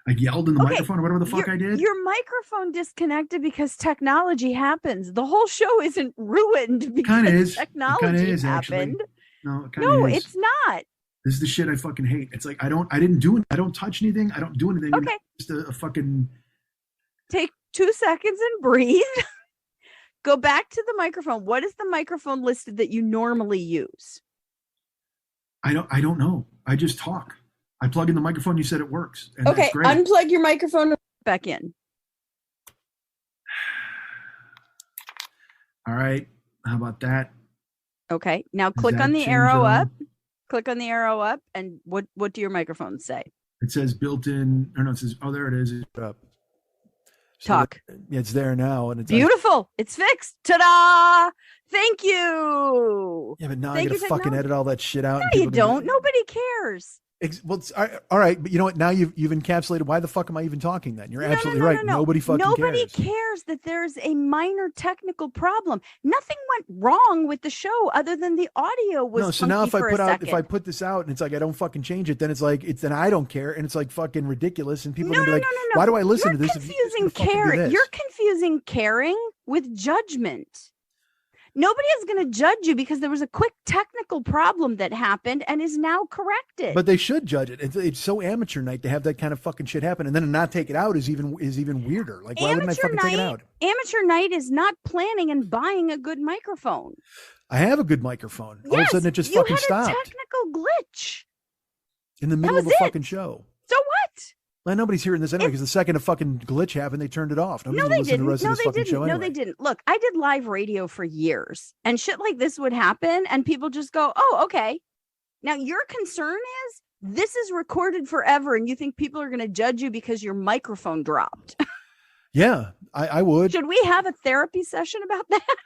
I yelled in the microphone or whatever the fuck I did. Your microphone disconnected because technology happens. The whole show isn't ruined because technology happened. Actually. No, it's not. This is the shit I fucking hate. It's like I don't touch anything. I don't do anything. Okay. Just a fucking. Take 2 seconds and breathe. Go back to the microphone. What is the microphone listed that you normally use? I don't know. I just talk. I plug in the microphone. You said it works. And okay, unplug your microphone back in. All right. How about that? Okay. Now click on the arrow up. Click on the arrow up. And what do your microphones say? It says built-in. Or no, it says, there it is. It's up. So talk. It's there now. And it's beautiful. It's fixed. Ta-da! Thank you. Yeah, but now I got to fucking edit all that shit out. No, you don't. Nobody cares. Well, all right, but you know what? Now you've encapsulated. Why the fuck am I even talking then? You're absolutely right. No. Nobody cares that there's a minor technical problem. Nothing went wrong with the show other than the audio was. No, so now if I put this out and it's like I don't fucking change it, then it's like then I don't care and it's like fucking ridiculous and people are gonna be like, why do I listen to this? You're confusing caring with judgment. Nobody is going to judge you because there was a quick technical problem that happened and is now corrected. But they should judge it. It's so amateur night to have that kind of fucking shit happen, and then to not take it out is even weirder. Like, why wouldn't I fucking take it out? Amateur night is not planning and buying a good microphone. I have a good microphone. Yes, all of a sudden, it just fucking stopped. You had a technical glitch in the middle of the fucking show. So what? Well, nobody's hearing this anyway because the second a fucking glitch happened, they turned it off. No, they didn't. No, they didn't. Look, I did live radio for years, and shit like this would happen, and people just go, "Oh, okay." Now your concern is this is recorded forever, and you think people are going to judge you because your microphone dropped. Yeah, I would. Should we have a therapy session about that?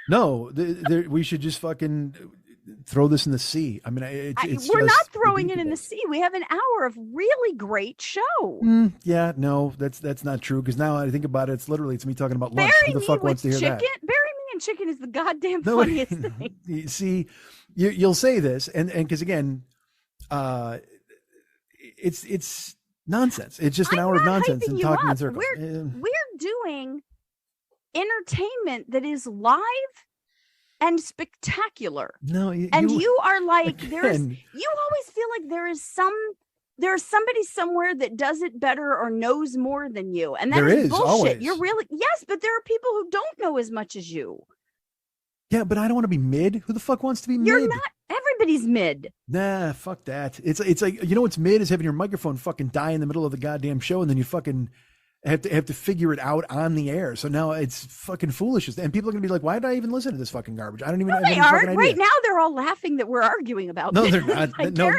No, we should just fucking throw this in the sea. I mean, we're not throwing it in the sea. We have an hour of really great show. Yeah, no, that's not true. Because now I think about it, it's me talking about lunch. Who the fuck wants to hear that? Bury me and chicken is the goddamn funniest thing. You see, you'll say this, and because again, it's nonsense. It's just an hour of nonsense and talking in circles. We're doing entertainment that is live and spectacular. No, you are like, you always feel like there's somebody somewhere that does it better or knows more than you. And that is bullshit. Always. You're really, yes, but there are people who don't know as much as you. Yeah, but I don't want to be mid. Who the fuck wants to be mid? You're not. Everybody's mid. Nah, fuck that. It's like, what's mid is having your microphone fucking die in the middle of the goddamn show, and then you fucking have to figure it out on the air. So now it's fucking foolish. And people are going to be like, why did I even listen to this fucking garbage? I don't even know. They aren't. Right now, they're all laughing that we're arguing about this. No, they're not.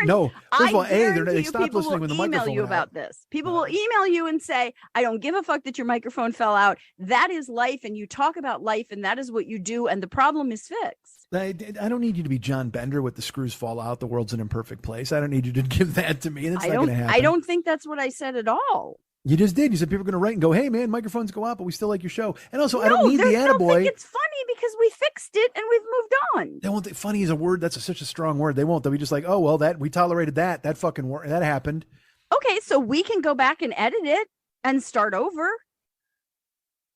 No. First of all, they stopped listening when the microphone email you about this. People will email you and say, I don't give a fuck that your microphone fell out. That is life. And you talk about life, and that is what you do. And the problem is fixed. I don't need you to be John Bender with the screws fall out. The world's an imperfect place. I don't need you to give that to me. That's not going to happen. I don't think that's what I said at all. You just did. You said people are going to write and go, hey, man, microphones go out, but we still like your show. And also, I don't need the attaboy. It's funny because we fixed it and we've moved on. They won't. Funny is a word. That's such a strong word. They won't. They'll be just like, oh, well, that we tolerated that. That fucking word. That happened. Okay, so we can go back and edit it and start over.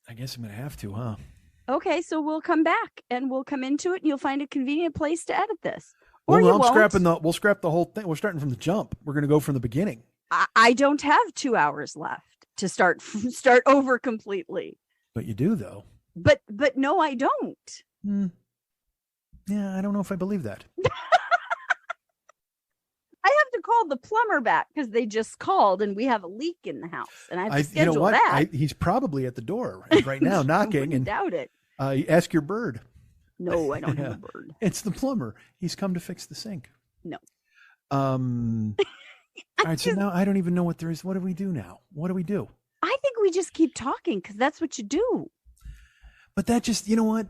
I guess I'm going to have to, huh? Okay, so we'll come back and we'll come into it and you'll find a convenient place to edit this. Or well, you won't. We'll scrap the whole thing. We're starting from the jump. We're going to go from the beginning. I don't have 2 hours left to start over completely. But you do, though. But no, I don't. Yeah, I don't know if I believe that. I have to call the plumber back because they just called and we have a leak in the house, and I have to schedule that. He's probably at the door right now knocking. And doubt it. Ask your bird. No, I don't have a bird. It's the plumber. He's come to fix the sink. No. All right, so now I don't even know what there is. What do we do now? What do we do? I think we just keep talking because that's what you do. But that just, you know what?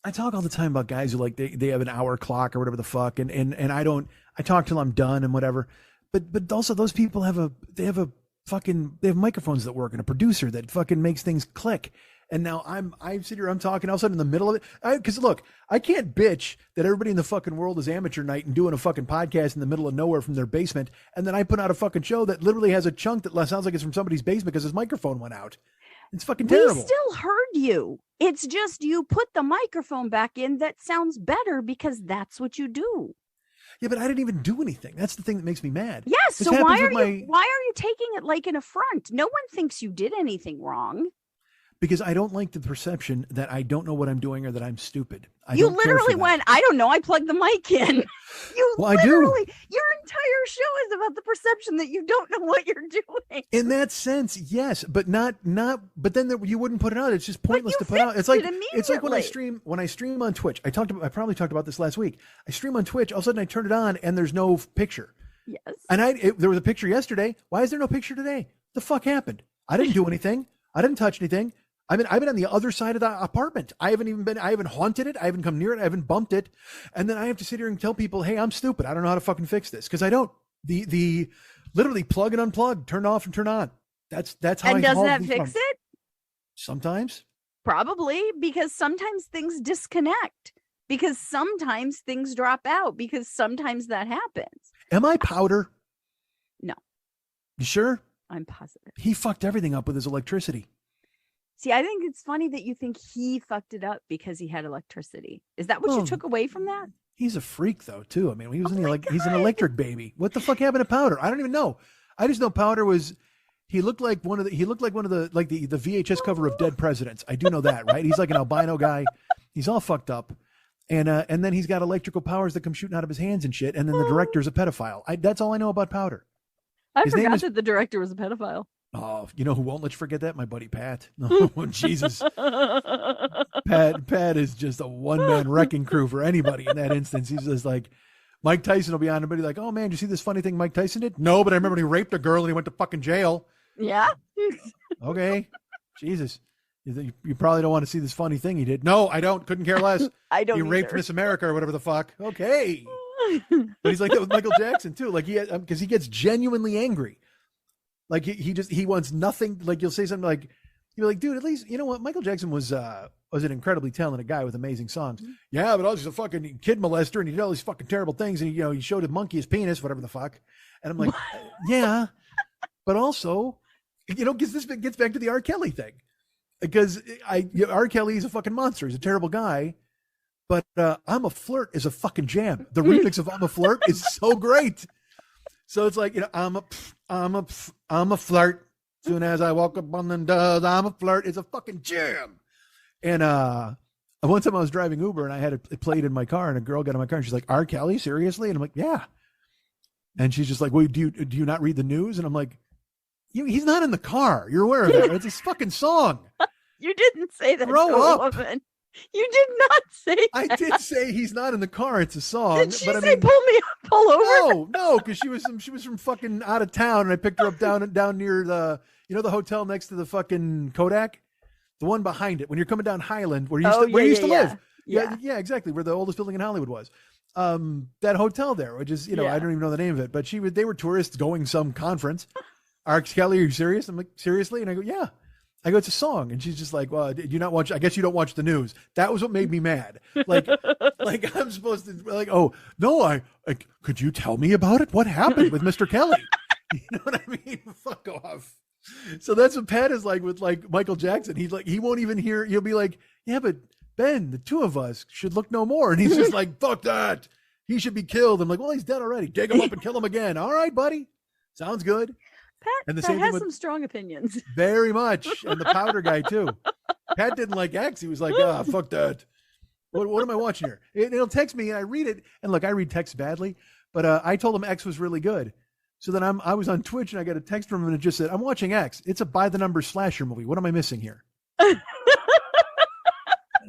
I talk all the time about guys who like they have an hour clock or whatever the fuck, and I talk till I'm done and whatever. But also those people have microphones that work and a producer that fucking makes things click. And now I sit here, I'm talking all of a sudden in the middle of it. Because look, I can't bitch that everybody in the fucking world is amateur night and doing a fucking podcast in the middle of nowhere from their basement. And then I put out a fucking show that literally has a chunk that sounds like it's from somebody's basement because his microphone went out. It's fucking terrible. We still heard you. It's just you put the microphone back in that sounds better because that's what you do. Yeah, but I didn't even do anything. That's the thing that makes me mad. Yes. So why are you taking it like an affront? No one thinks you did anything wrong. Because I don't like the perception that I don't know what I'm doing or that I'm stupid. You literally went, I don't know, I plugged the mic in. I do. Your entire show is about the perception that you don't know what you're doing. In that sense, yes, but but then you wouldn't put it out. It's just pointless to put out. It's like when I stream on Twitch. I probably talked about this last week. I stream on Twitch, all of a sudden I turn it on and there's no picture. Yes. And there was a picture yesterday. Why is there no picture today? The fuck happened? I didn't do anything. I didn't touch anything. I've been on the other side of the apartment. I haven't haunted it. I haven't come near it. I haven't bumped it. And then I have to sit here and tell people, hey, I'm stupid. I don't know how to fucking fix this. Cause I don't, the literally plug and unplug, turn off and turn on. That's how. And does that fix it? Sometimes. Probably, because sometimes things disconnect, because sometimes things drop out, because sometimes that happens. Am I powder? No. You sure? I'm positive. He fucked everything up with his electricity. See, I think it's funny that you think he fucked it up because he had electricity. Is that what you took away from that? He's a freak though, too. I mean, he was he's an electric baby. What the fuck happened to Powder? I don't even know. I just know Powder was, he looked like one of the VHS cover of Dead Presidents. I do know that, right? He's like an albino guy. He's all fucked up. And then he's got electrical powers that come shooting out of his hands and shit. And then the director's a pedophile. That's all I know about Powder. I forgot that the director was a pedophile. Oh, you know who won't let you forget that? My buddy Pat. Oh, Jesus. Pat is just a one-man wrecking crew for anybody in that instance. He's just like, Mike Tyson will be on and be like, oh man, did you see this funny thing Mike Tyson did? No, but I remember when he raped a girl and he went to fucking jail. Yeah. Okay. Jesus. You probably don't want to see this funny thing he did. No, I don't. Couldn't care less. I don't. He raped Miss America or whatever the fuck. Okay. But he's like that with Michael Jackson too. Like because he gets genuinely angry. Like he wants nothing. Like you'll say something like, you're like, dude, at least, you know what? Michael Jackson was an incredibly talented guy with amazing songs. Mm-hmm. Yeah, but I was just a fucking kid molester and he did all these fucking terrible things. And he showed a monkey his penis, whatever the fuck. And I'm like, yeah, but also, because this gets back to the R. Kelly thing. Because R. Kelly is a fucking monster. He's a terrible guy. But I'm a Flirt is a fucking jam. The remix of I'm a Flirt is so great. So it's like, I'm a flirt. Soon as I walk up on the doors, I'm a flirt. It's a fucking jam. And one time I was driving Uber and I had it played in my car and a girl got in my car and she's like, R. Kelly, seriously? And I'm like, yeah. And she's just like, well, do you not read the news? And I'm like, he's not in the car. You're aware of that. Right? It's his fucking song. You didn't say that. Grow up. Woman. You did not say that. I did say he's not in the car. It's a song. Did she say pull over? No, because she was from fucking out of town, and I picked her up down near the the hotel next to the fucking Kodak, the one behind it. When you're coming down Highland, where you used to live. Yeah, exactly, where the oldest building in Hollywood was. That hotel there, which is I don't even know the name of it, but they were tourists going some conference. R. Kelly, are you serious? I'm like, seriously? And I go, yeah. I go, it's a song. And she's just like, well, did you not watch? I guess you don't watch the news. That was what made me mad. Like I'm supposed to oh, no, could you tell me about it? What happened with Mr. Kelly? You know what I mean? Fuck off. So that's what Pat is like with like Michael Jackson. He's like, he won't even hear. He'll be like, yeah, but Ben, the two of us should look no more. And he's just like, fuck that. He should be killed. I'm like, well, he's dead already. Dig him up and kill him again. All right, buddy. Sounds good. Pat has some strong opinions. Very much. And the Powder guy, too. Pat didn't like X. He was like, fuck that. What am I watching here? It'll text me, and I read it. And look, I read text badly. But I told him X was really good. So then I was on Twitch, and I got a text from him, and it just said, I'm watching X. It's a by-the-numbers slasher movie. What am I missing here? And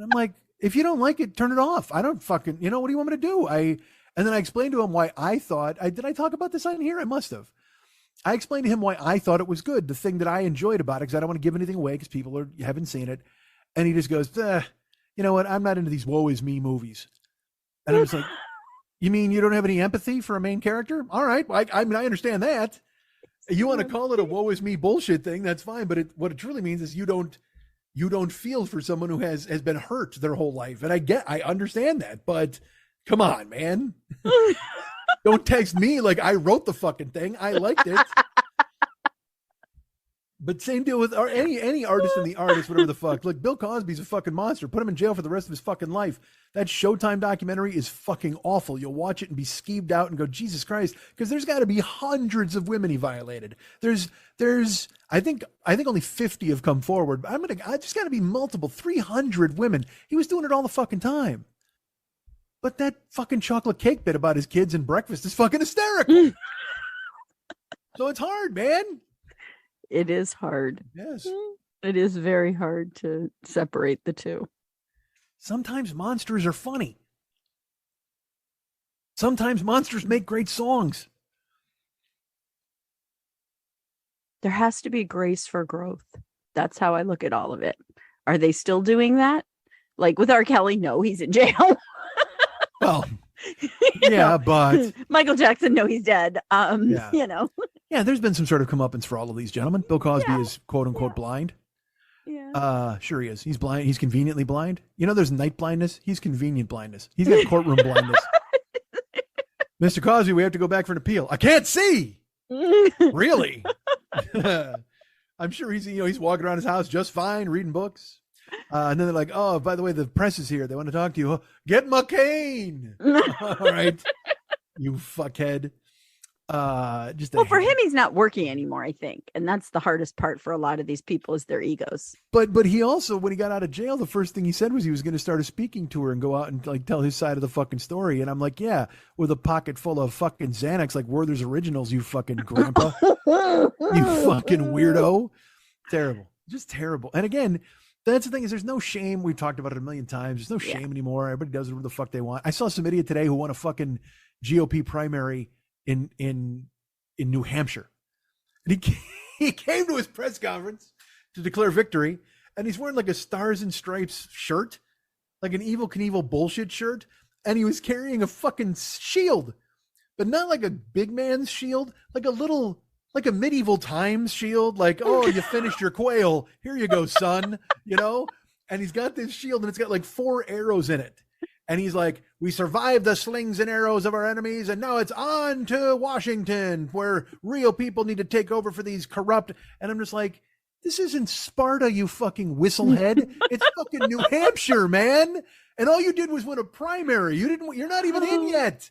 I'm like, if you don't like it, turn it off. I don't fucking, what do you want me to do? And then I explained to him why I thought, did I talk about this on here? I must have. I explained to him why I thought it was good, the thing that I enjoyed about it, because I don't want to give anything away because people haven't seen it. And he just goes, you know what? I'm not into these woe is me movies. And I was like, you mean you don't have any empathy for a main character? All right. I mean, I understand that. You want to call it a woe is me bullshit thing, that's fine. But what it truly means is you don't feel for someone who has been hurt their whole life. And I understand that, but come on, man. Don't text me like I wrote the fucking thing. I liked it. But same deal with any artist in the artist, whatever the fuck. Look, Bill Cosby's a fucking monster. Put him in jail for the rest of his fucking life. That Showtime documentary is fucking awful. You'll watch it and be skeeved out and go, Jesus Christ, because there's got to be hundreds of women he violated. There's I think only 50 have come forward. I just got to be multiple 300 women. He was doing it all the fucking time. But that fucking chocolate cake bit about his kids and breakfast is fucking hysterical. So it's hard, man. It is hard. Yes. It is very hard to separate the two. Sometimes monsters are funny. Sometimes monsters make great songs. There has to be grace for growth. That's how I look at all of it. Are they still doing that? Like with R. Kelly, no, he's in jail. Well, yeah, but Michael Jackson, no, he's dead. Yeah, there's been some sort of comeuppance for all of these gentlemen. Bill Cosby is quote unquote blind. Yeah. Sure he is. He's blind. He's conveniently blind. There's night blindness. He's convenient blindness. He's got courtroom blindness. Mr. Cosby, we have to go back for an appeal. I can't see. Really? I'm sure he's walking around his house just fine, reading books. And then they're like, oh, by the way, the press is here. They want to talk to you. Get McCain. All right. You fuckhead. For him, he's not working anymore, I think. And that's the hardest part for a lot of these people is their egos. But he also, when he got out of jail, the first thing he said was he was going to start a speaking tour and go out and like tell his side of the fucking story. And I'm like, yeah, with a pocket full of fucking Xanax, like Werther's Originals, you fucking grandpa. You fucking weirdo. Terrible. Just terrible. And again, that's the thing is there's no shame. We've talked about it a million times. There's no shame anymore. Everybody does whatever the fuck they want. I saw some idiot today who won a fucking GOP primary in New Hampshire. And he came to his press conference to declare victory, and he's wearing like a Stars and Stripes shirt, like an Evel Knievel bullshit shirt, and he was carrying a fucking shield, but not like a big man's shield, like a medieval times shield, like, oh, you finished your quail, here you go, son, and he's got this shield and it's got like 4 arrows in it. And he's like, we survived the slings and arrows of our enemies, and now it's on to Washington, where real people need to take over for these corrupt. And I'm just like, this isn't Sparta, you fucking whistlehead. It's fucking New Hampshire, man. And all you did was win a primary. You're not even in yet.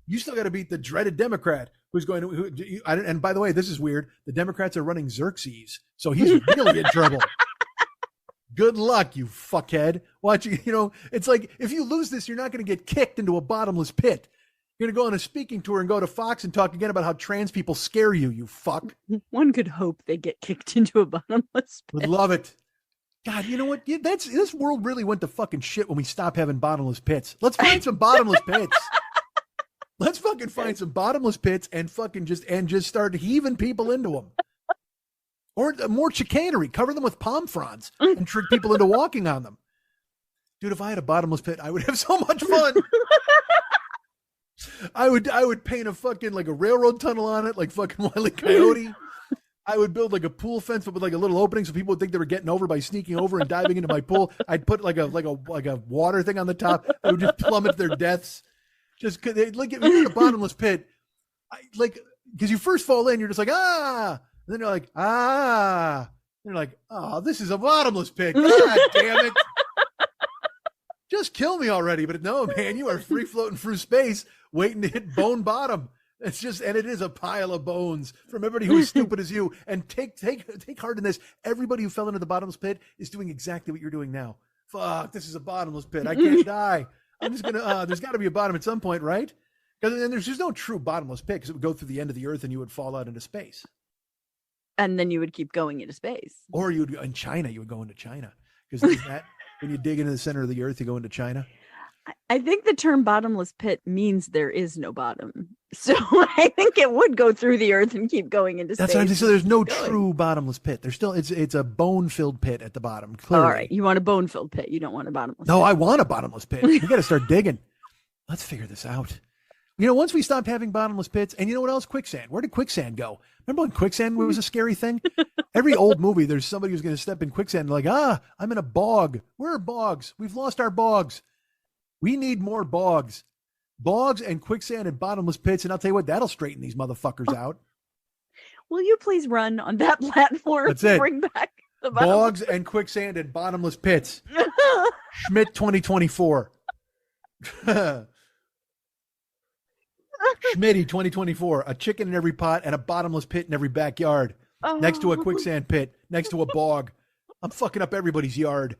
You still got to beat the dreaded Democrat who's going to. And by the way, this is weird. The Democrats are running Xerxes, so he's really in trouble. Good luck, you fuckhead. It's like if you lose this, you're not going to get kicked into a bottomless pit. You're going to go on a speaking tour and go to Fox and talk again about how trans people scare you, you fuck. One could hope they get kicked into a bottomless pit. Would love it. God, you know what? This world really went to fucking shit when we stopped having bottomless pits. Let's find some bottomless pits. Let's fucking find some bottomless pits and fucking just start heaving people into them. Or more chicanery, cover them with palm fronds and trick people into walking on them. Dude, if I had a bottomless pit, I would have so much fun. I would paint a fucking like a railroad tunnel on it, like fucking Wile E. Coyote. I would build like a pool fence, but with like a little opening so people would think they were getting over by sneaking over and diving into my pool. I'd put like a water thing on the top that would just plummet their deaths. Just cause like if you're in a bottomless pit, because you first fall in, you're just like, ah. And then you're like, ah. And you're like, oh, this is a bottomless pit. God damn it. Just kill me already. But no, man, you are free floating through space waiting to hit bone bottom. And it is a pile of bones from everybody who is stupid as you. And take heart in this. Everybody who fell into the bottomless pit is doing exactly what you're doing now. Fuck, this is a bottomless pit. I can't die. I'm just going to, there's got to be a bottom at some point, right? Because then there's just no true bottomless pit because it would go through the end of the earth and you would fall out into space. And then you would keep going into space. Or you would go in China, you would go into China. Because when you dig into the center of the earth, you go into China. I think the term bottomless pit means there is no bottom. So I think it would go through the earth and keep going into space. That's what I'm saying. So there's no true bottomless pit. There's still it's a bone-filled pit at the bottom. Clearly. All right. You want a bone-filled pit. You don't want a bottomless pit. No, I want a bottomless pit. You got to start digging. Let's figure this out. Once we stopped having bottomless pits, and you know what else? Quicksand. Where did quicksand go? Remember when quicksand was a scary thing? Every old movie, there's somebody who's going to step in quicksand like, I'm in a bog. Where are bogs? We've lost our bogs. We need more bogs. Bogs and quicksand and bottomless pits, and I'll tell you what, that'll straighten these motherfuckers out. Will you please run on that platform? That's it. Bring back the bogs and quicksand and bottomless pits. Schmidt 2024. Schmitty 2024, a chicken in every pot and a bottomless pit in every backyard. Next to a quicksand pit, next to a bog. I'm fucking up everybody's yard.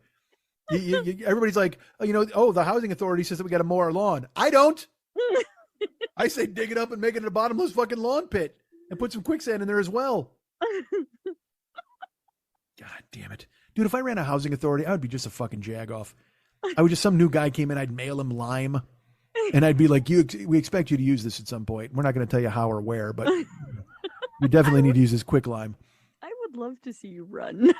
Everybody's like, the housing authority says that we got to mow our lawn. I don't. I say dig it up and make it a bottomless fucking lawn pit and put some quicksand in there as well. God damn it. Dude, if I ran a housing authority, I would be just a fucking jag-off. Some new guy came in, I'd mail him lime. And I'd be like, we expect you to use this at some point. We're not going to tell you how or where, but you definitely need to use this quick lime. I would love to see you run.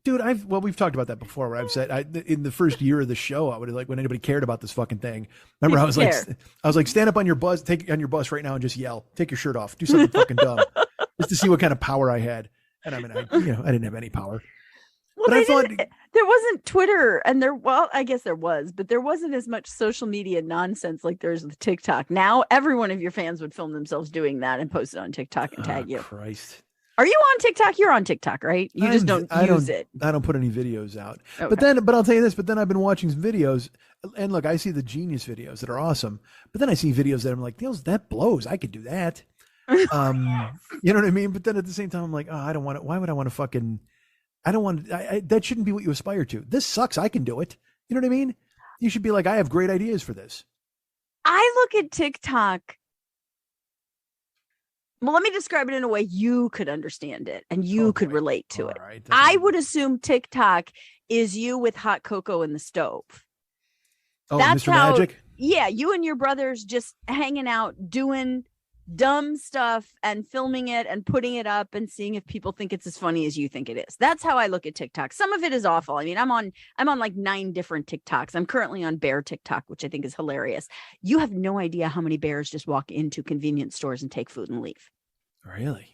Dude, we've talked about that before where I've said in the first year of the show, I would have when anybody cared about this fucking thing. Remember, I was like, stand up on your bus, take on your bus right now and just yell, take your shirt off, do something fucking dumb just to see what kind of power I had. And I mean, I didn't have any power. Well, but I thought there wasn't Twitter I guess there was, but there wasn't as much social media nonsense like there's with TikTok. Now, every one of your fans would film themselves doing that and post it on TikTok and tag you. Christ. Are you on TikTok? You're on TikTok, right? You just don't use it. I don't put any videos out. Okay. But I'll tell you this, but then I've been watching some videos, and look, I see the genius videos that are awesome, but then I see videos that I'm like, that blows. I could do that. You know what I mean? But then at the same time, I'm like, oh, I don't want it. Why would I want to fucking, I don't want, that shouldn't be what you aspire to. This sucks. I can do it. You know what I mean? You should be like, I have great ideas for this. I look at TikTok. Well, let me describe it in a way you could understand it and you could relate to it. Right. I would assume TikTok is you with hot cocoa in the stove. Oh, that's Mr. Magic? Yeah, you and your brothers just hanging out, doing dumb stuff and filming it and putting it up and seeing if people think it's as funny as you think it is. That's how I look at TikTok. Some of it is awful. I mean, I'm on like 9 different TikToks. I'm currently on bear TikTok, which I think is hilarious. You have no idea how many bears just walk into convenience stores and take food and leave. Really?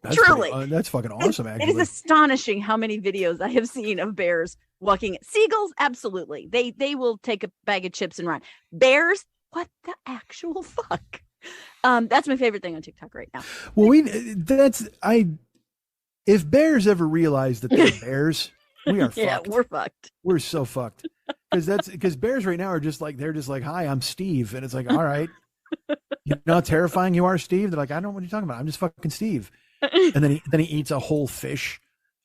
That's truly. That's fucking awesome, actually. It is astonishing how many videos I have seen of bears walking. Seagulls, absolutely. They will take a bag of chips and run. Bears, what the actual fuck? That's my favorite thing on TikTok right now. Well, if bears ever realize that they're bears, we are fucked. Yeah, we're fucked. We're so fucked. Because bears right now are just like, hi, I'm Steve. And it's like, all right. You know how terrifying you are, Steve? They're like, I don't know what you're talking about. I'm just fucking Steve. And then he eats a whole fish,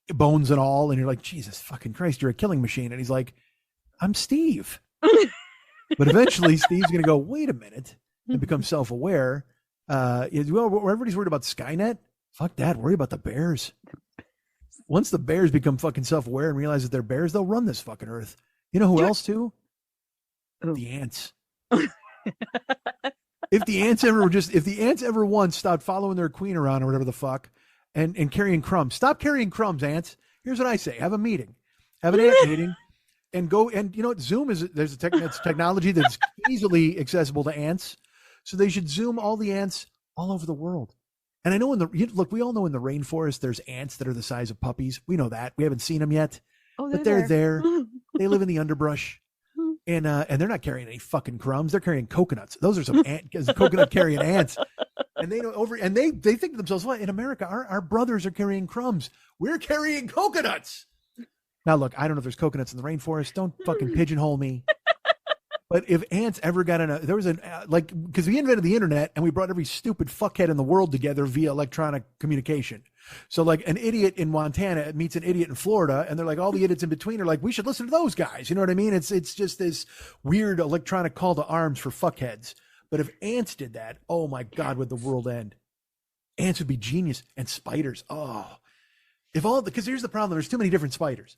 bones and all. And you're like, Jesus fucking Christ, you're a killing machine. And he's like, I'm Steve. But eventually Steve's going to go, wait a minute, and become self-aware. Everybody's worried about Skynet. Fuck that. Worry about the bears. Once the bears become fucking self-aware and realize that they're bears, they'll run this fucking earth. You know who else too? The ants. If the ants ever once stopped following their queen around or whatever the fuck and carrying crumbs, stop carrying crumbs, ants. Here's what I say. Have a meeting. Have an ant meeting and go. And you know what? Zoom there's technology that's easily accessible to ants. So they should Zoom all the ants all over the world. And I know we all know in the rainforest, there's ants that are the size of puppies. We know that. We haven't seen them yet, but they're there. They live in the underbrush. And they're not carrying any fucking crumbs. They're carrying coconuts. Those are some coconut carrying ants. And they know they think to themselves, well, in America, our brothers are carrying crumbs. We're carrying coconuts. Now, look, I don't know if there's coconuts in the rainforest. Don't fucking pigeonhole me. But if ants ever got because we invented the internet and we brought every stupid fuckhead in the world together via electronic communication. So like an idiot in Montana meets an idiot in Florida, and they're like, all the idiots in between are like, we should listen to those guys. You know what I mean? It's just this weird electronic call to arms for fuckheads. But if ants did that, oh my God, would the world end? Ants would be genius. And spiders. Oh, because here's the problem. There's too many different spiders.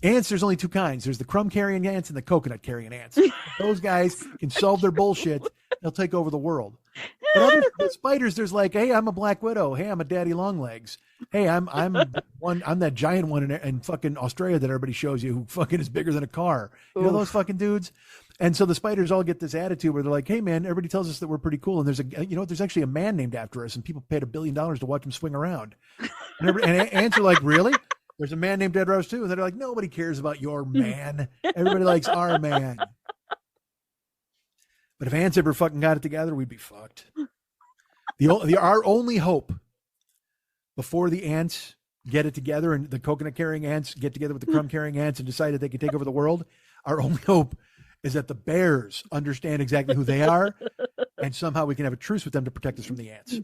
Ants, there's only 2 kinds. There's the crumb carrying ants and the coconut carrying ants. Those guys can solve their bullshit. They'll take over the world. But other spiders, there's like, hey, I'm a black widow. Hey, I'm a daddy long legs. Hey, I'm that giant one in fucking Australia that everybody shows you who fucking is bigger than a car. You know those fucking dudes? And so the spiders all get this attitude where they're like, hey man, everybody tells us that we're pretty cool. And there's actually a man named after us, and people paid $1 billion to watch him swing around. And ants are like, really? There's a man named Ed Rose too. And they're like, nobody cares about your man. Everybody likes our man. But if ants ever fucking got it together, we'd be fucked. Our only hope before the ants get it together and the coconut carrying ants get together with the crumb carrying ants and decide that they can take over the world, our only hope is that the bears understand exactly who they are, and somehow we can have a truce with them to protect us from the ants.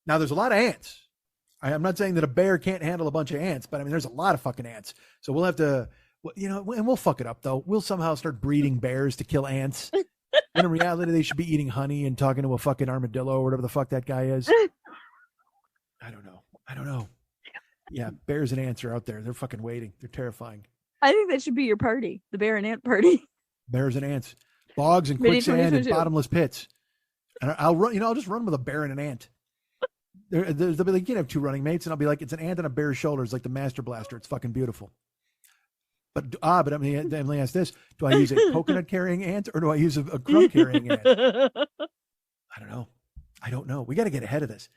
Now, there's a lot of ants. I'm not saying that a bear can't handle a bunch of ants, but I mean, there's a lot of fucking ants. So we'll have to, and we'll fuck it up though. We'll somehow start breeding bears to kill ants. When in reality, they should be eating honey and talking to a fucking armadillo or whatever the fuck that guy is. I don't know. Yeah, bears and ants are out there. They're fucking waiting. They're terrifying. I think that should be your party, the bear and ant party. Bears and ants, bogs and quicksand and bottomless pits. And I'll run. I'll just run with a bear and an ant. They'll be like, you can have 2 running mates, and I'll be like, it's an ant on a bear's shoulders, like the Master Blaster. It's fucking beautiful. But let me ask this: do I use a coconut carrying ant or do I use a crumb carrying ant? I don't know. We got to get ahead of this.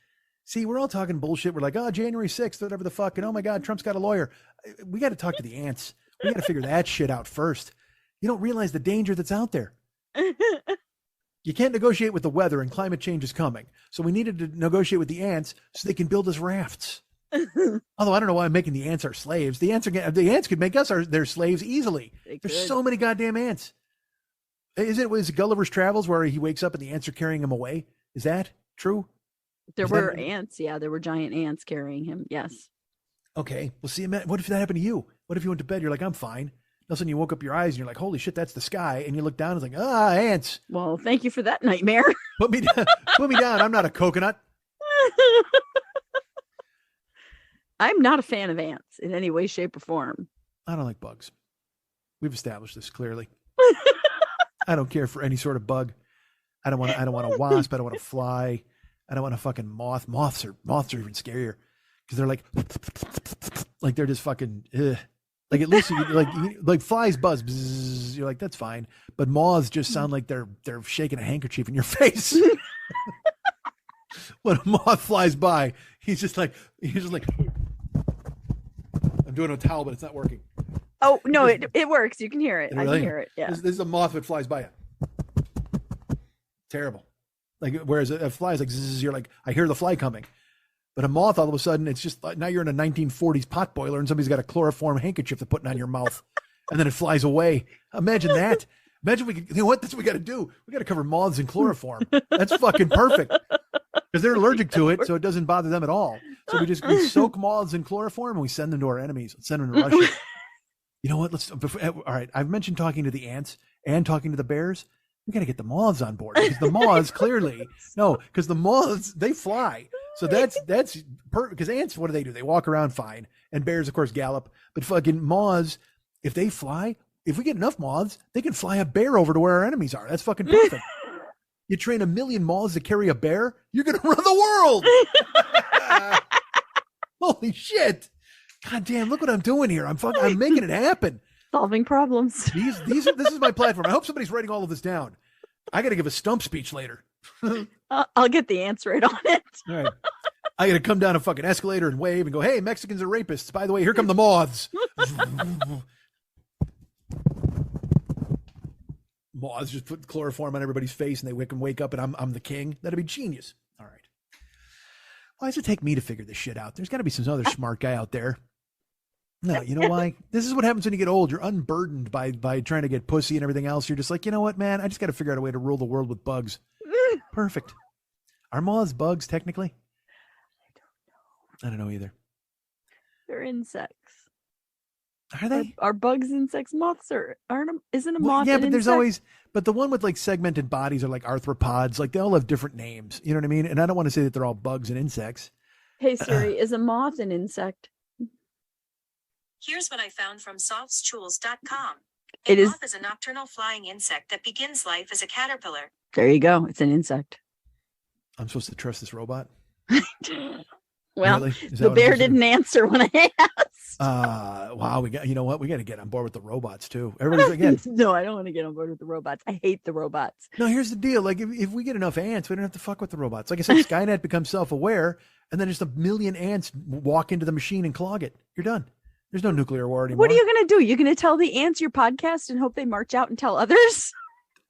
See, we're all talking bullshit. We're like, oh, January 6th, whatever the fuck, and oh my God, Trump's got a lawyer. We got to talk to the ants. We got to figure that shit out first. You don't realize the danger that's out there. You can't negotiate with the weather, and climate change is coming. So we needed to negotiate with the ants so they can build us rafts. Although I don't know why I'm making the ants our slaves. The ants could make us their slaves easily. There's so many goddamn ants. Was it Gulliver's Travels where he wakes up and the ants are carrying him away? Is that true? There were ants. Yeah, there were giant ants carrying him. Yes. Okay. Well, see, what if that happened to you? What if you went to bed? You're like, I'm fine. All of a sudden you woke up your eyes and you're like, holy shit, that's the sky. And you look down and it's like, ants. Well, thank you for that nightmare. Put me down. Put me down. I'm not a coconut. I'm not a fan of ants in any way, shape, or form. I don't like bugs. We've established this clearly. I don't care for any sort of bug. I don't want a wasp. I don't want a fly. I don't want a fucking moth. Moths are even scarier because they're like they're just fucking like at least like flies buzz. Bzzz, you're like, that's fine. But moths just sound like they're shaking a handkerchief in your face. When a moth flies by, he's just like I'm doing a towel, but it's not working. Oh no, it works. You can hear it. I can hear it. Yeah. This is a moth that flies by. Terrible. Like whereas a fly is like zzz, you're like, I hear the fly coming. But a moth, all of a sudden, it's just like now you're in a 1940s pot boiler and somebody's got a chloroform handkerchief they're putting on your mouth, and then it flies away. Imagine that. Imagine you know what? That's what we got to do. We got to cover moths in chloroform. That's fucking perfect because they're allergic to it, so it doesn't bother them at all. So we soak moths in chloroform and we send them to our enemies. Let's send them to Russia. You know what? All right. I've mentioned talking to the ants and talking to the bears. We got to get the moths on board because the moths because the moths, they fly. So that's because ants, what do? They walk around fine. And bears, of course, gallop. But fucking moths, if they fly, if we get enough moths, they can fly a bear over to where our enemies are. That's fucking perfect. You train 1 million moths to carry a bear, you're going to run the world. Holy shit. God damn, look what I'm doing here. I'm making it happen. Solving problems. This is my platform. I hope somebody's writing all of this down. I got to give a stump speech later. I'll get the ants right on it. All right. I got to come down a fucking escalator and wave and go, hey, Mexicans are rapists. By the way, here come the moths. Moths just put chloroform on everybody's face and they wake up and I'm the king. That'd be genius. All right. Why does it take me to figure this shit out? There's got to be some other smart guy out there. No, you know why? This is what happens when you get old. You're unburdened by trying to get pussy and everything else. You're just like, you know what, man? I just got to figure out a way to rule the world with bugs. Perfect. Are moths bugs technically? I don't know either. They're insects. Are they? Are bugs insects? Moths aren't. Isn't a moth? Yeah, an but there's insect? always. But the one with like segmented bodies are like arthropods. Like they all have different names. You know what I mean? And I don't want to say that they're all bugs and insects. Hey Siri, is a moth an insect? Here's what I found from softstools.com. It is. Moth is a nocturnal flying insect that begins life as a caterpillar. There you go. It's an insect. I'm supposed to trust this robot? Well, really? the bear didn't answer when I asked. Wow. We got to get on board with the robots too. Everybody's again. No, I don't want to get on board with the robots. I hate the robots. No, here's the deal. Like if we get enough ants, we don't have to fuck with the robots. Like I said, Skynet becomes self-aware and then just 1 million ants walk into the machine and clog it. You're done. There's no nuclear war anymore. What are you going to do? You're going to tell the ants your podcast and hope they march out and tell others?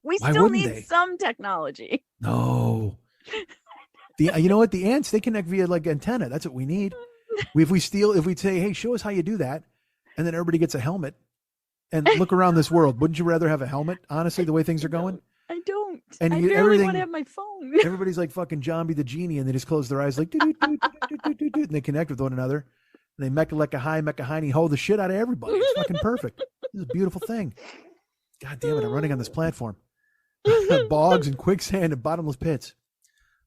We still need some technology. No. You know what? The ants, they connect via like antenna. That's what we need. If we say, hey, show us how you do that, and then everybody gets a helmet and look around this world. Wouldn't you rather have a helmet? Honestly, the way things are going. I don't. And I barely want to have my phone. Everybody's like fucking Zombie the genie, and they just close their eyes like and they connect with one another. And they mecca-hiney hold the shit out of everybody. It's fucking perfect. This is a beautiful thing. God damn it! I'm running on this platform. Bogs and quicksand and bottomless pits.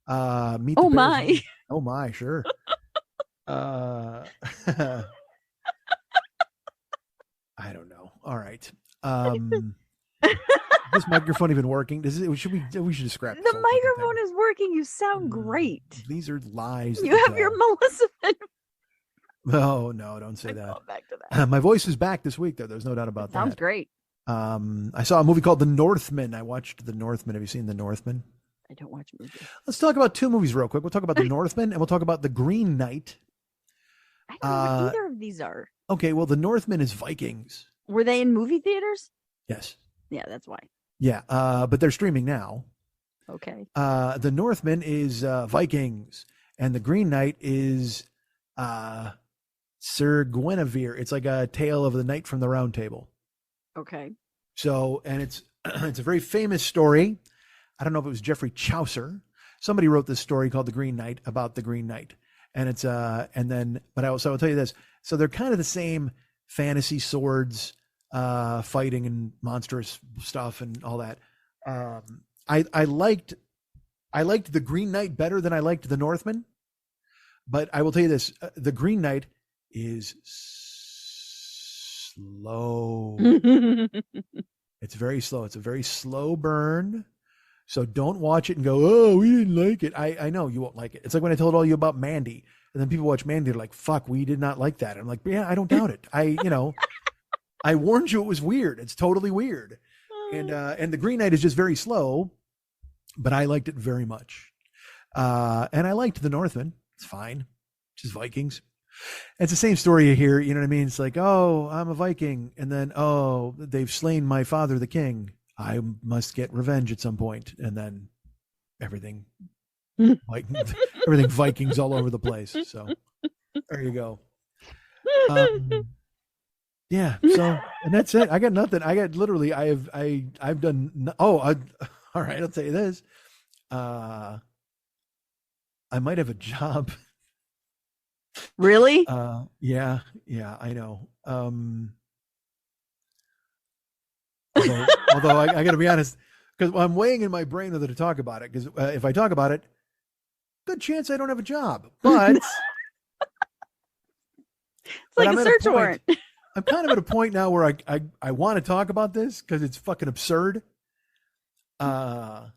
Meet the bears. Oh my, sure. I don't know. All right. This microphone even working? We should just scrap the microphone is working. You sound great. These are lies. You have your Melissa. No, don't say that. Back to that. My voice is back this week, though. There's no doubt about that. Sounds great. I saw a movie called The Northman. I watched The Northman. Have you seen The Northman? I don't watch movies. Let's talk about 2 movies real quick. We'll talk about The Northman and we'll talk about The Green Knight. I don't know what either of these are. Okay, well, The Northman is Vikings. Were they in movie theaters? Yes. Yeah, that's why. Yeah, but they're streaming now. Okay. The Northman is Vikings, and the Green Knight is Sir Guinevere. It's like a tale of the Knight from the Round Table. Okay. So, and it's it's a very famous story. I don't know if it was Geoffrey Chaucer. Somebody wrote this story called The Green Knight about the Green Knight. And it's but I'll tell you this. So they're kind of the same fantasy swords, fighting and monstrous stuff and all that. I liked the Green Knight better than I liked the Northman, but I will tell you this: the Green Knight is slow. It's very slow. It's a very slow burn. So don't watch it and go, oh, we didn't like it. I know you won't like it. It's like when I told all you about Mandy, and then people watch Mandy, they're like, fuck, we did not like that. I'm like, yeah, I don't doubt it. I warned you it was weird. It's totally weird. And the Green Knight is just very slow, but I liked it very much. And I liked the Northman. It's fine. It's just Vikings. It's the same story here. You know what I mean? It's like, oh, I'm a Viking. And then, oh, they've slain my father, the king. I must get revenge at some point. And then everything, everything Vikings all over the place. So there you go. Yeah. So, and that's it. I got nothing. I got literally, I've done, all right. I'll tell you this. I might have a job. Really? Yeah, I know. Although I got to be honest, because I'm weighing in my brain whether to talk about it. Because if I talk about it, good chance I don't have a job. But it's like a search warrant. I'm kind of at a point now where I want to talk about this because it's fucking absurd. My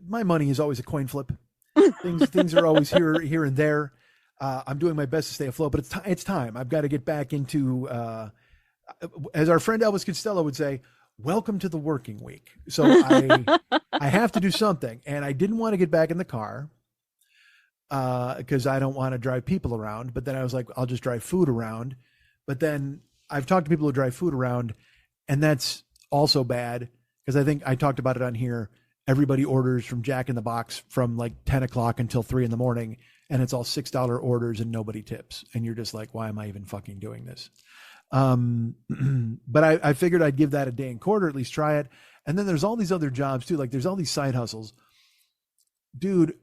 money is always a coin flip. Things are always here and there. I'm doing my best to stay afloat, but it's time. I've got to get back into, as our friend Elvis Costello would say, welcome to the working week. So I have to do something, and I didn't want to get back in the car because I don't want to drive people around. But then I was like, I'll just drive food around. But then I've talked to people who drive food around, and that's also bad because I think I talked about it on here. Everybody orders from Jack in the Box from like 10 o'clock until 3 a.m. and it's all $6 orders and nobody tips. And you're just like, why am I even fucking doing this? But I figured I'd give that a day and quarter, at least try it. And then there's all these other jobs too. Like there's all these side hustles. Dude,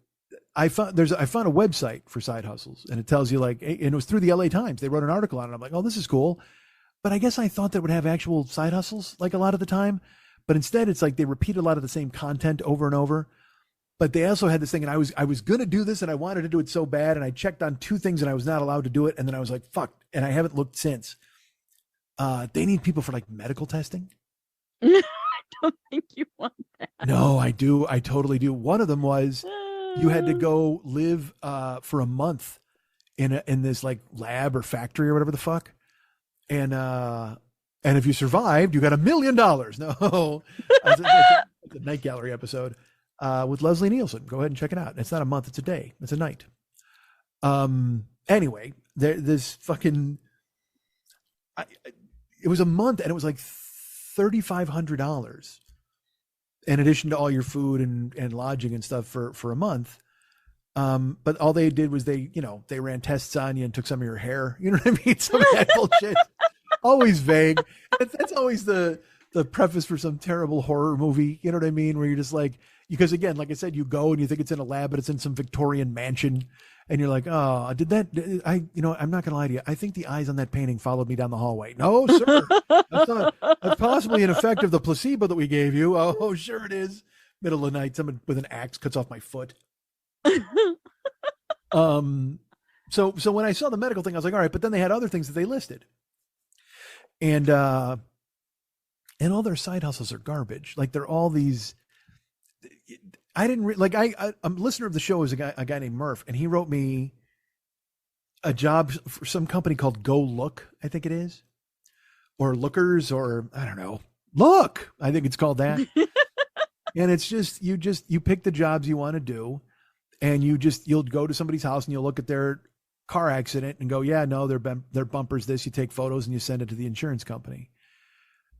I found a website for side hustles, and it tells you like, and it was through the LA Times. They wrote an article on it. I'm like, oh, this is cool. But I guess I thought that would have actual side hustles like a lot of the time. But instead, it's like they repeat a lot of the same content over and over. But they also had this thing, and I was going to do this, and I wanted to do it so bad, and I checked on 2 things, and I was not allowed to do it. And then I was like, fuck, and I haven't looked since. They need people for like medical testing. I don't think you want that. No, I do. I totally do. One of them was you had to go live for a month in this like lab or factory or whatever the fuck. And if you survived, you got $1 million. No, it's a Night Gallery episode with Leslie Nielsen. Go ahead and check it out. It's not a month; it's a day. It's a night. Anyway, this fucking. It was a month, and it was like $3,500 in addition to all your food and lodging and stuff for a month. But all they did was they ran tests on you and took some of your hair. You know what I mean? Some of that bullshit. Always vague. That's always the preface for some terrible horror movie. You know what I mean? Where you're just like, because again, like I said, you go and you think it's in a lab, but it's in some Victorian mansion. And you're like, oh, I'm not going to lie to you. I think the eyes on that painting followed me down the hallway. No, sir. That's possibly an effect of the placebo that we gave you. Oh, sure it is. Middle of the night, someone with an axe cuts off my foot. So when I saw the medical thing, I was like, all right, but then they had other things that they listed. And all their side hustles are garbage. Like they're all these. I'm a listener of the show is a guy named Murph, and he wrote me a job for some company called Go Look, I think it is, or Lookers, or I don't know. Look, I think it's called that. And it's just you pick the jobs you want to do, and you'll go to somebody's house and you'll look at their car accident and go, yeah, no, their bumper's this. You take photos and you send it to the insurance company.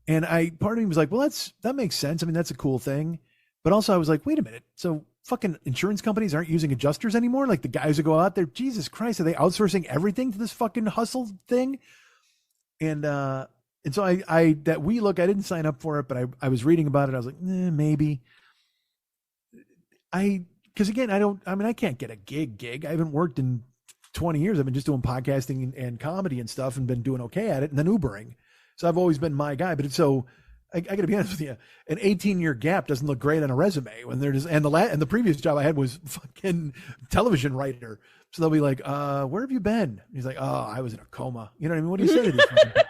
And part of me was like, well, that makes sense. I mean, that's a cool thing. But also I was like, wait a minute. So fucking insurance companies aren't using adjusters anymore? Like the guys who go out there, Jesus Christ, are they outsourcing everything to this fucking hustle thing? And so I didn't sign up for it, but I was reading about it. I was like, maybe. Because again, I can't get a gig. I haven't worked in 20 years. I've been just doing podcasting and comedy and stuff and been doing okay at it and then Ubering. So I've always been my guy, but it's so, I got to be honest with you, an 18-year gap doesn't look great on a resume when they're just, and the previous job I had was fucking television writer. So they'll be like, where have you been? He's like, oh, I was in a coma. You know what I mean? What do you say to these people?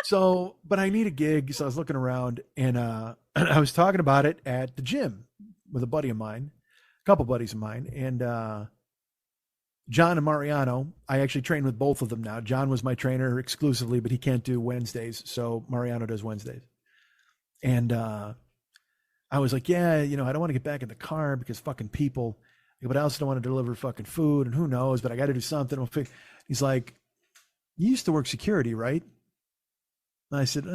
So, but I need a gig. So I was looking around and I was talking about it at the gym with a buddy of mine, a couple buddies of mine, and John and Mariano. I actually train with both of them now. John was my trainer exclusively, but he can't do Wednesdays. So Mariano does Wednesdays. And I was like, yeah, I don't want to get back in the car because fucking people, but I also don't want to deliver fucking food and who knows, but I got to do something. He's like, you used to work security, right? And I said,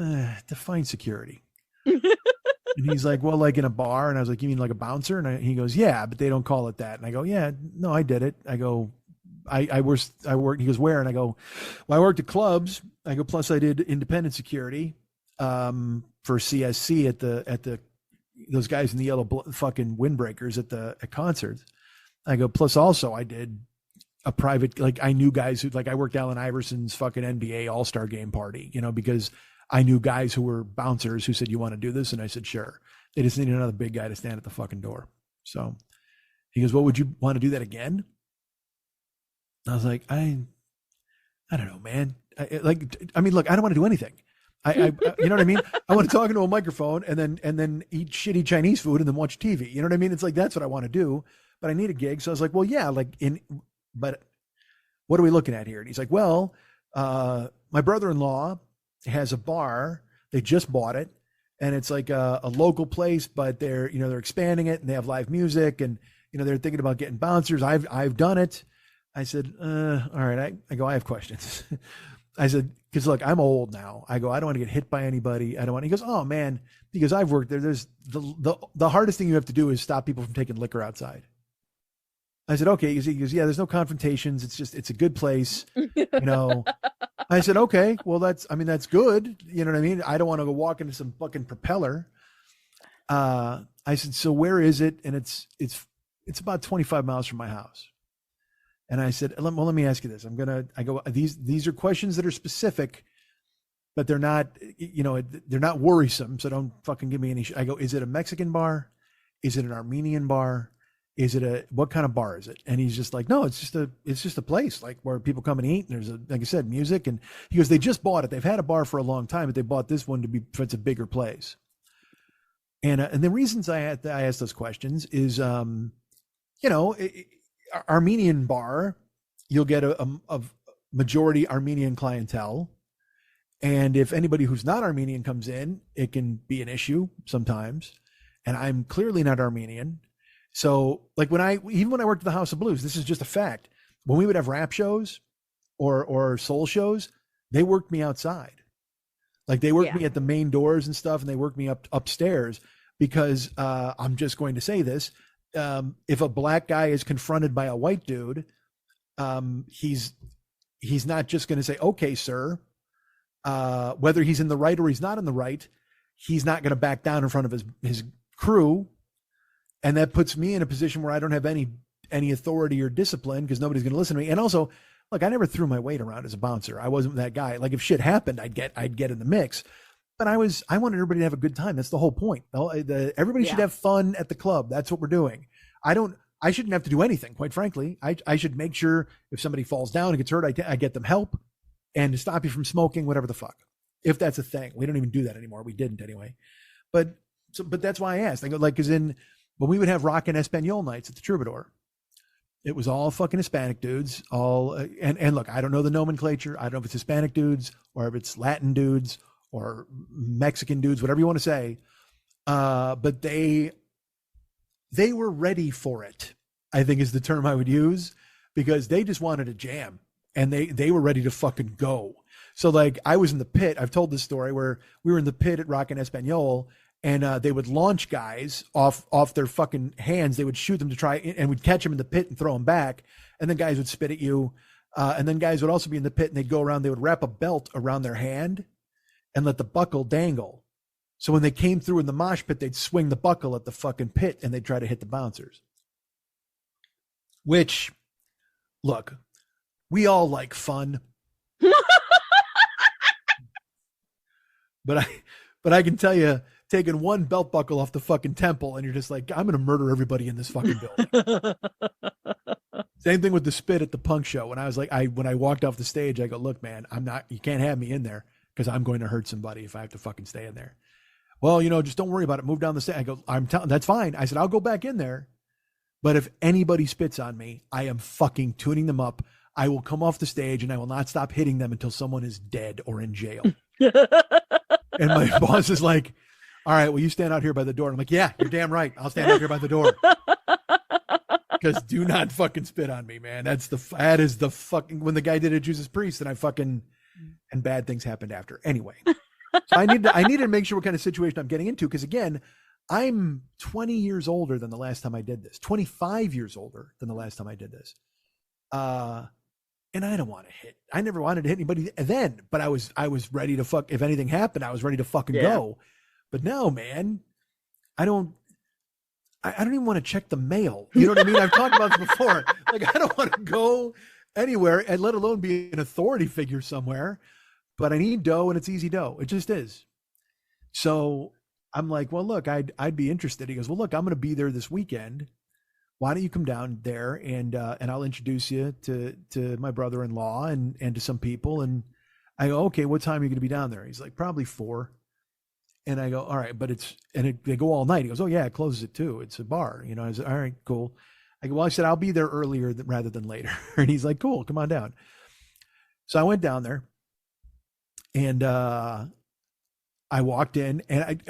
define security. And he's like, well, like in a bar. And I was like, you mean like a bouncer? And he goes, yeah, but they don't call it that. And I go, yeah, no, I did it. I go, I worked, he goes, where? And I go, well, I worked at clubs. I go, plus I did independent security for CSC at those guys in the yellow fucking windbreakers at concerts. I go, plus also I did a private, like I knew guys who, like I worked Allen Iverson's fucking NBA All-Star game party, because I knew guys who were bouncers who said, you want to do this? And I said, sure. They just needed another big guy to stand at the fucking door. So he goes, well, would you want to do that again? I was like, I don't know, man. Look, I don't want to do anything. I you know what I mean? I want to talk into a microphone and then eat shitty Chinese food and then watch TV. You know what I mean? It's like, that's what I want to do, but I need a gig. So I was like, well, yeah, but what are we looking at here? And he's like, well, my brother-in-law has a bar. They just bought it. And it's like a local place, but they're expanding it and they have live music and, they're thinking about getting bouncers. I've done it. I said, all right. I go, I have questions. I said, because look, I'm old now. I go, I don't want to get hit by anybody. He goes, oh man, because I've worked there. There's the hardest thing you have to do is stop people from taking liquor outside. I said, okay. He goes, yeah, there's no confrontations. It's a good place. I said, okay, well that's good. You know what I mean? I don't want to go walk into some fucking propeller. I said, so where is it? And it's about 25 miles from my house. And I said, well, let me ask you this. These are questions that are specific, but they're not, they're not worrisome. So don't fucking give me any shit. I go, is it a Mexican bar? Is it an Armenian bar? What kind of bar is it? And he's just like, no, it's just a place like where people come and eat. And there's like I said, music. And he goes, they just bought it. They've had a bar for a long time, but they bought this one it's a bigger place. And the reasons I asked those questions is, Armenian bar, you'll get a majority Armenian clientele. And if anybody who's not Armenian comes in, it can be an issue sometimes. And I'm clearly not Armenian. So like when I worked at the House of Blues, this is just a fact. When we would have rap shows or soul shows, they worked me outside. Like they worked me at the main doors and stuff. And they worked me upstairs because I'm just going to say this. If a black guy is confronted by a white dude, he's not just going to say, okay, sir, whether he's in the right or he's not in the right, he's not going to back down in front of his crew. And that puts me in a position where I don't have any authority or discipline because nobody's going to listen to me. And also, look, I never threw my weight around as a bouncer. I wasn't that guy. Like if shit happened, I'd get in the mix. But I wanted everybody to have a good time. That's the whole point. Everybody should have fun at the club. That's what we're doing. I shouldn't have to do anything, quite frankly. I should make sure if somebody falls down and gets hurt, I get them help and to stop you from smoking, whatever the fuck. If that's a thing. We don't even do that anymore. We didn't anyway. But that's why I asked. I go like, when we would have rock and Espanol nights at the Troubadour, it was all fucking Hispanic dudes, and look, I don't know the nomenclature. I don't know if it's Hispanic dudes or if it's Latin dudes or Mexican dudes, whatever you want to say. But they were ready for it, I think is the term I would use, because they just wanted a jam and they were ready to fucking go. So like I was in the pit. I've told this story where we were in the pit at Rock and Espanol, and they would launch guys off their fucking hands. They would shoot them to try and would catch them in the pit and throw them back. And then guys would spit at you. And then guys would also be in the pit and they'd go around. They would wrap a belt around their hand and let the buckle dangle. So when they came through in the mosh pit, they'd swing the buckle at the fucking pit and they'd try to hit the bouncers. Which, look, we all like fun. But I can tell you, taking one belt buckle off the fucking temple and you're just like, I'm going to murder everybody in this fucking building. Same thing with the spit at the punk show. When I was like, when I walked off the stage, I go, look, man, you can't have me in there because I'm going to hurt somebody if I have to fucking stay in there. Well, just don't worry about it. Move down the stage. I go, that's fine. I said, I'll go back in there. But if anybody spits on me, I am fucking tuning them up. I will come off the stage and I will not stop hitting them until someone is dead or in jail. And my boss is like, all right, well, you stand out here by the door. I'm like, yeah, you're damn right. I'll stand out here by the door. Because do not fucking spit on me, man. That is the fucking, when the guy did it, Jesus Priest, and and bad things happened after. Anyway, so I need to make sure what kind of situation I'm getting into. Because again, I'm 20 years older than the last time I did this, 25 years older than the last time I did this. And I don't want to hit. I never wanted to hit anybody then, but I was ready to fuck. If anything happened, I was ready to fucking go. But now, man, I don't even want to check the mail. You know what I mean? I've talked about this before. Like, I don't want to go anywhere, and let alone be an authority figure somewhere. But I need dough, and it's easy dough. It just is. So I'm like, well, look, I'd be interested. He goes, well, look, I'm going to be there this weekend. Why don't you come down there and I'll introduce you to my brother-in-law and to some people. And I go, okay, what time are you going to be down there? He's like, probably 4. And I go, all right, but they go all night. He goes, oh yeah, it closes at 2. It's a bar. I said, all right, cool. I go, well, I said, I'll be there earlier rather than later. And he's like, cool, come on down. So I went down there and I walked in and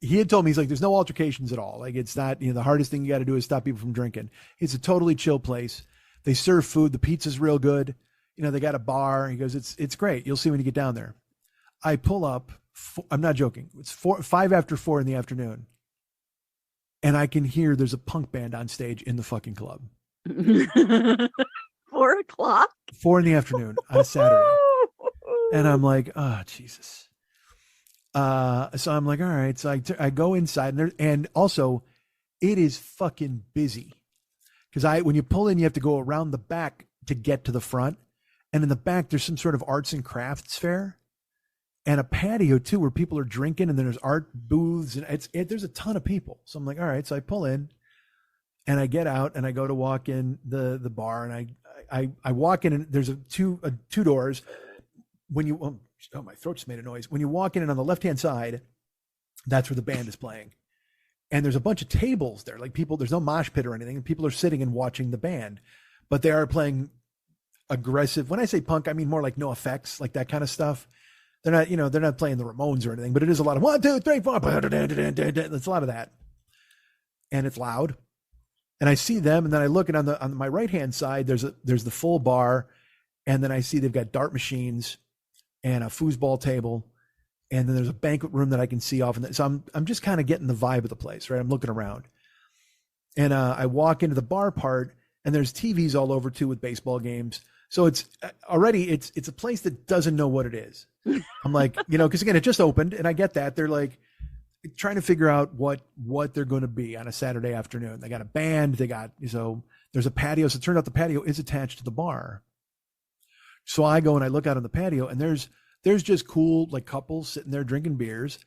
he had told me, he's like, there's no altercations at all. Like, it's not, the hardest thing you got to do is stop people from drinking. It's a totally chill place. They serve food. The pizza's real good. They got a bar. He goes, it's great. You'll see when you get down there. I pull up. I'm not joking. It's 5 after 4 in the afternoon. And I can hear there's a punk band on stage in the fucking club. 4 o'clock? 4 in the afternoon on a Saturday. And I'm like, oh, Jesus. So I'm like, all right. So I go inside and also it is fucking busy. Because when you pull in, you have to go around the back to get to the front. And in the back, there's some sort of arts and crafts fair. And a patio too, where people are drinking, and then there's art booths, and there's a ton of people. So I'm like, all right. So I pull in, and I get out, and I go to walk in the bar, and I walk in, and there's two doors. When you my throat just made a noise. When you walk in, and on the left hand side, that's where the band is playing, and there's a bunch of tables there, like people. There's no mosh pit or anything, and people are sitting and watching the band, but they are playing aggressive. When I say punk, I mean more like No Effects, like that kind of stuff. They're not, they're not playing the Ramones or anything, but it is a lot of 1, 2, 3, 4. It's a lot of that, and it's loud. And I see them, and then I look, and on my right hand side, there's the full bar, and then I see they've got dart machines and a foosball table, and then there's a banquet room that I can see off. And so I'm just kind of getting the vibe of the place, right? I'm looking around, and I walk into the bar part, and there's TVs all over too with baseball games. So it's a place that doesn't know what it is. I'm like, because again, it just opened, and I get that they're like trying to figure out what they're going to be on a Saturday afternoon. They got a band, so there's a patio. So it turned out the patio is attached to the bar. So I go and I look out on the patio, and there's just cool like couples sitting there drinking beers,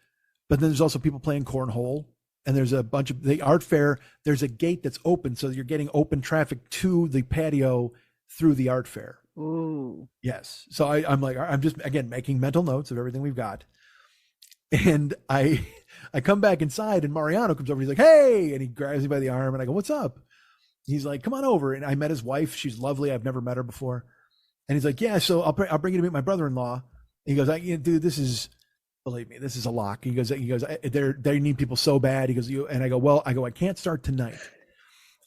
but then there's also people playing cornhole, and there's a bunch of the art fair. There's a gate that's open, so you're getting open traffic to the patio through the art fair. Ooh. Yes. So I'm like, I'm just, again, making mental notes of everything we've got. And I come back inside, and Mariano comes over. He's like, hey, and he grabs me by the arm, and I go, what's up? He's like, come on over. And I met his wife. She's lovely. I've never met her before. And he's like, yeah, so I'll bring you to meet my brother-in-law. He goes, dude, believe me, this is a lock. He goes, they need people so bad. He goes, and I go, I can't start tonight.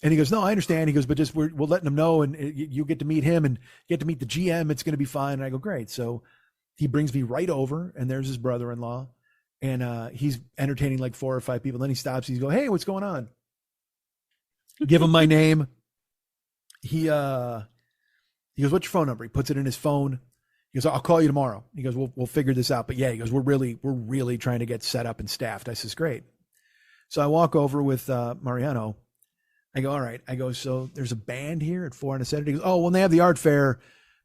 And he goes, no, I understand. He goes, but just we're letting him know, and you get to meet him and get to meet the GM. It's going to be fine. And I go, great. So he brings me right over, and there's his brother-in-law, and he's entertaining like 4 or 5 people. Then he stops. He's go, "Hey, what's going on?" Give him my name. He goes, "What's your phone number?" He puts it in his phone. He goes, "I'll call you tomorrow." He goes, "We'll figure this out." But yeah, he goes, "We're really trying to get set up and staffed." I says, "Great." So I walk over with Mariano. I go, "All right." I go, "So there's a band here at 4 on a Saturday." He goes, "Oh, when they have the art fair,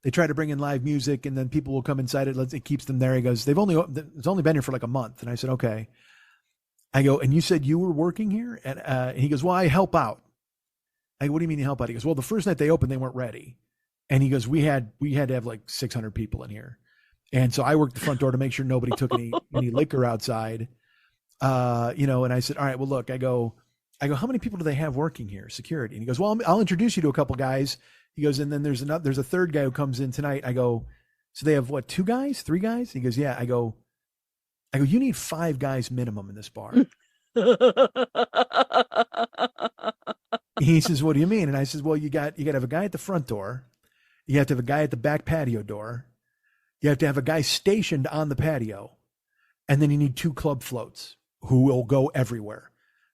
they try to bring in live music, and then people will come inside it. It keeps them there." He goes, "It's only been here for like a month." And I said, "Okay." I go, "And you said you were working here?" And he goes, "Well, I help out." I go, "What do you mean you help out?" He goes, "Well, the first night they opened, they weren't ready." And he goes, we had to have like 600 people in here. And so I worked the front door to make sure nobody took any liquor outside. And I said, "All right, well, look," I go, "How many people do they have working here, security?" And he goes, "Well, I'll introduce you to a couple guys." He goes, "And then there's a third guy who comes in tonight." I go, "So they have what, 2 guys, 3 guys?" He goes, "Yeah." I go, "You need 5 guys minimum in this bar." He says, "What do you mean?" And I says, "Well, you got to have a guy at the front door. You have to have a guy at the back patio door. You have to have a guy stationed on the patio. And then you need 2 club floats who will go everywhere.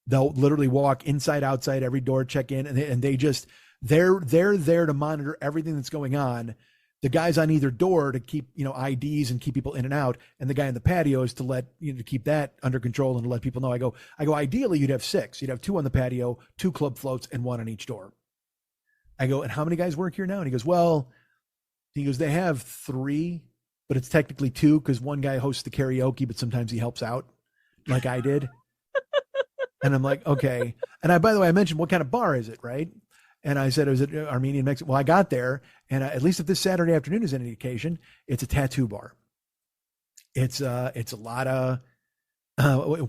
They'll literally walk inside, outside, every door, check in. And they're there to monitor everything that's going on. The guys on either door to keep, IDs and keep people in and out. And the guy in the patio is to to keep that under control and to let people know." I go, "Ideally you'd have 6. You'd have 2 on the patio, 2 club floats, and 1 on each door." I go, "And how many guys work here now?" And he goes, "They have 3, but it's technically 2 because one guy hosts the karaoke, but sometimes he helps out like I did." And I'm like, "Okay." And by the way, I mentioned, "What kind of bar is it?" Right. And I said, "Is it Armenian, Mexican?" Well, I got there, and at least if this Saturday afternoon is any occasion, it's a tattoo bar. It's a lot of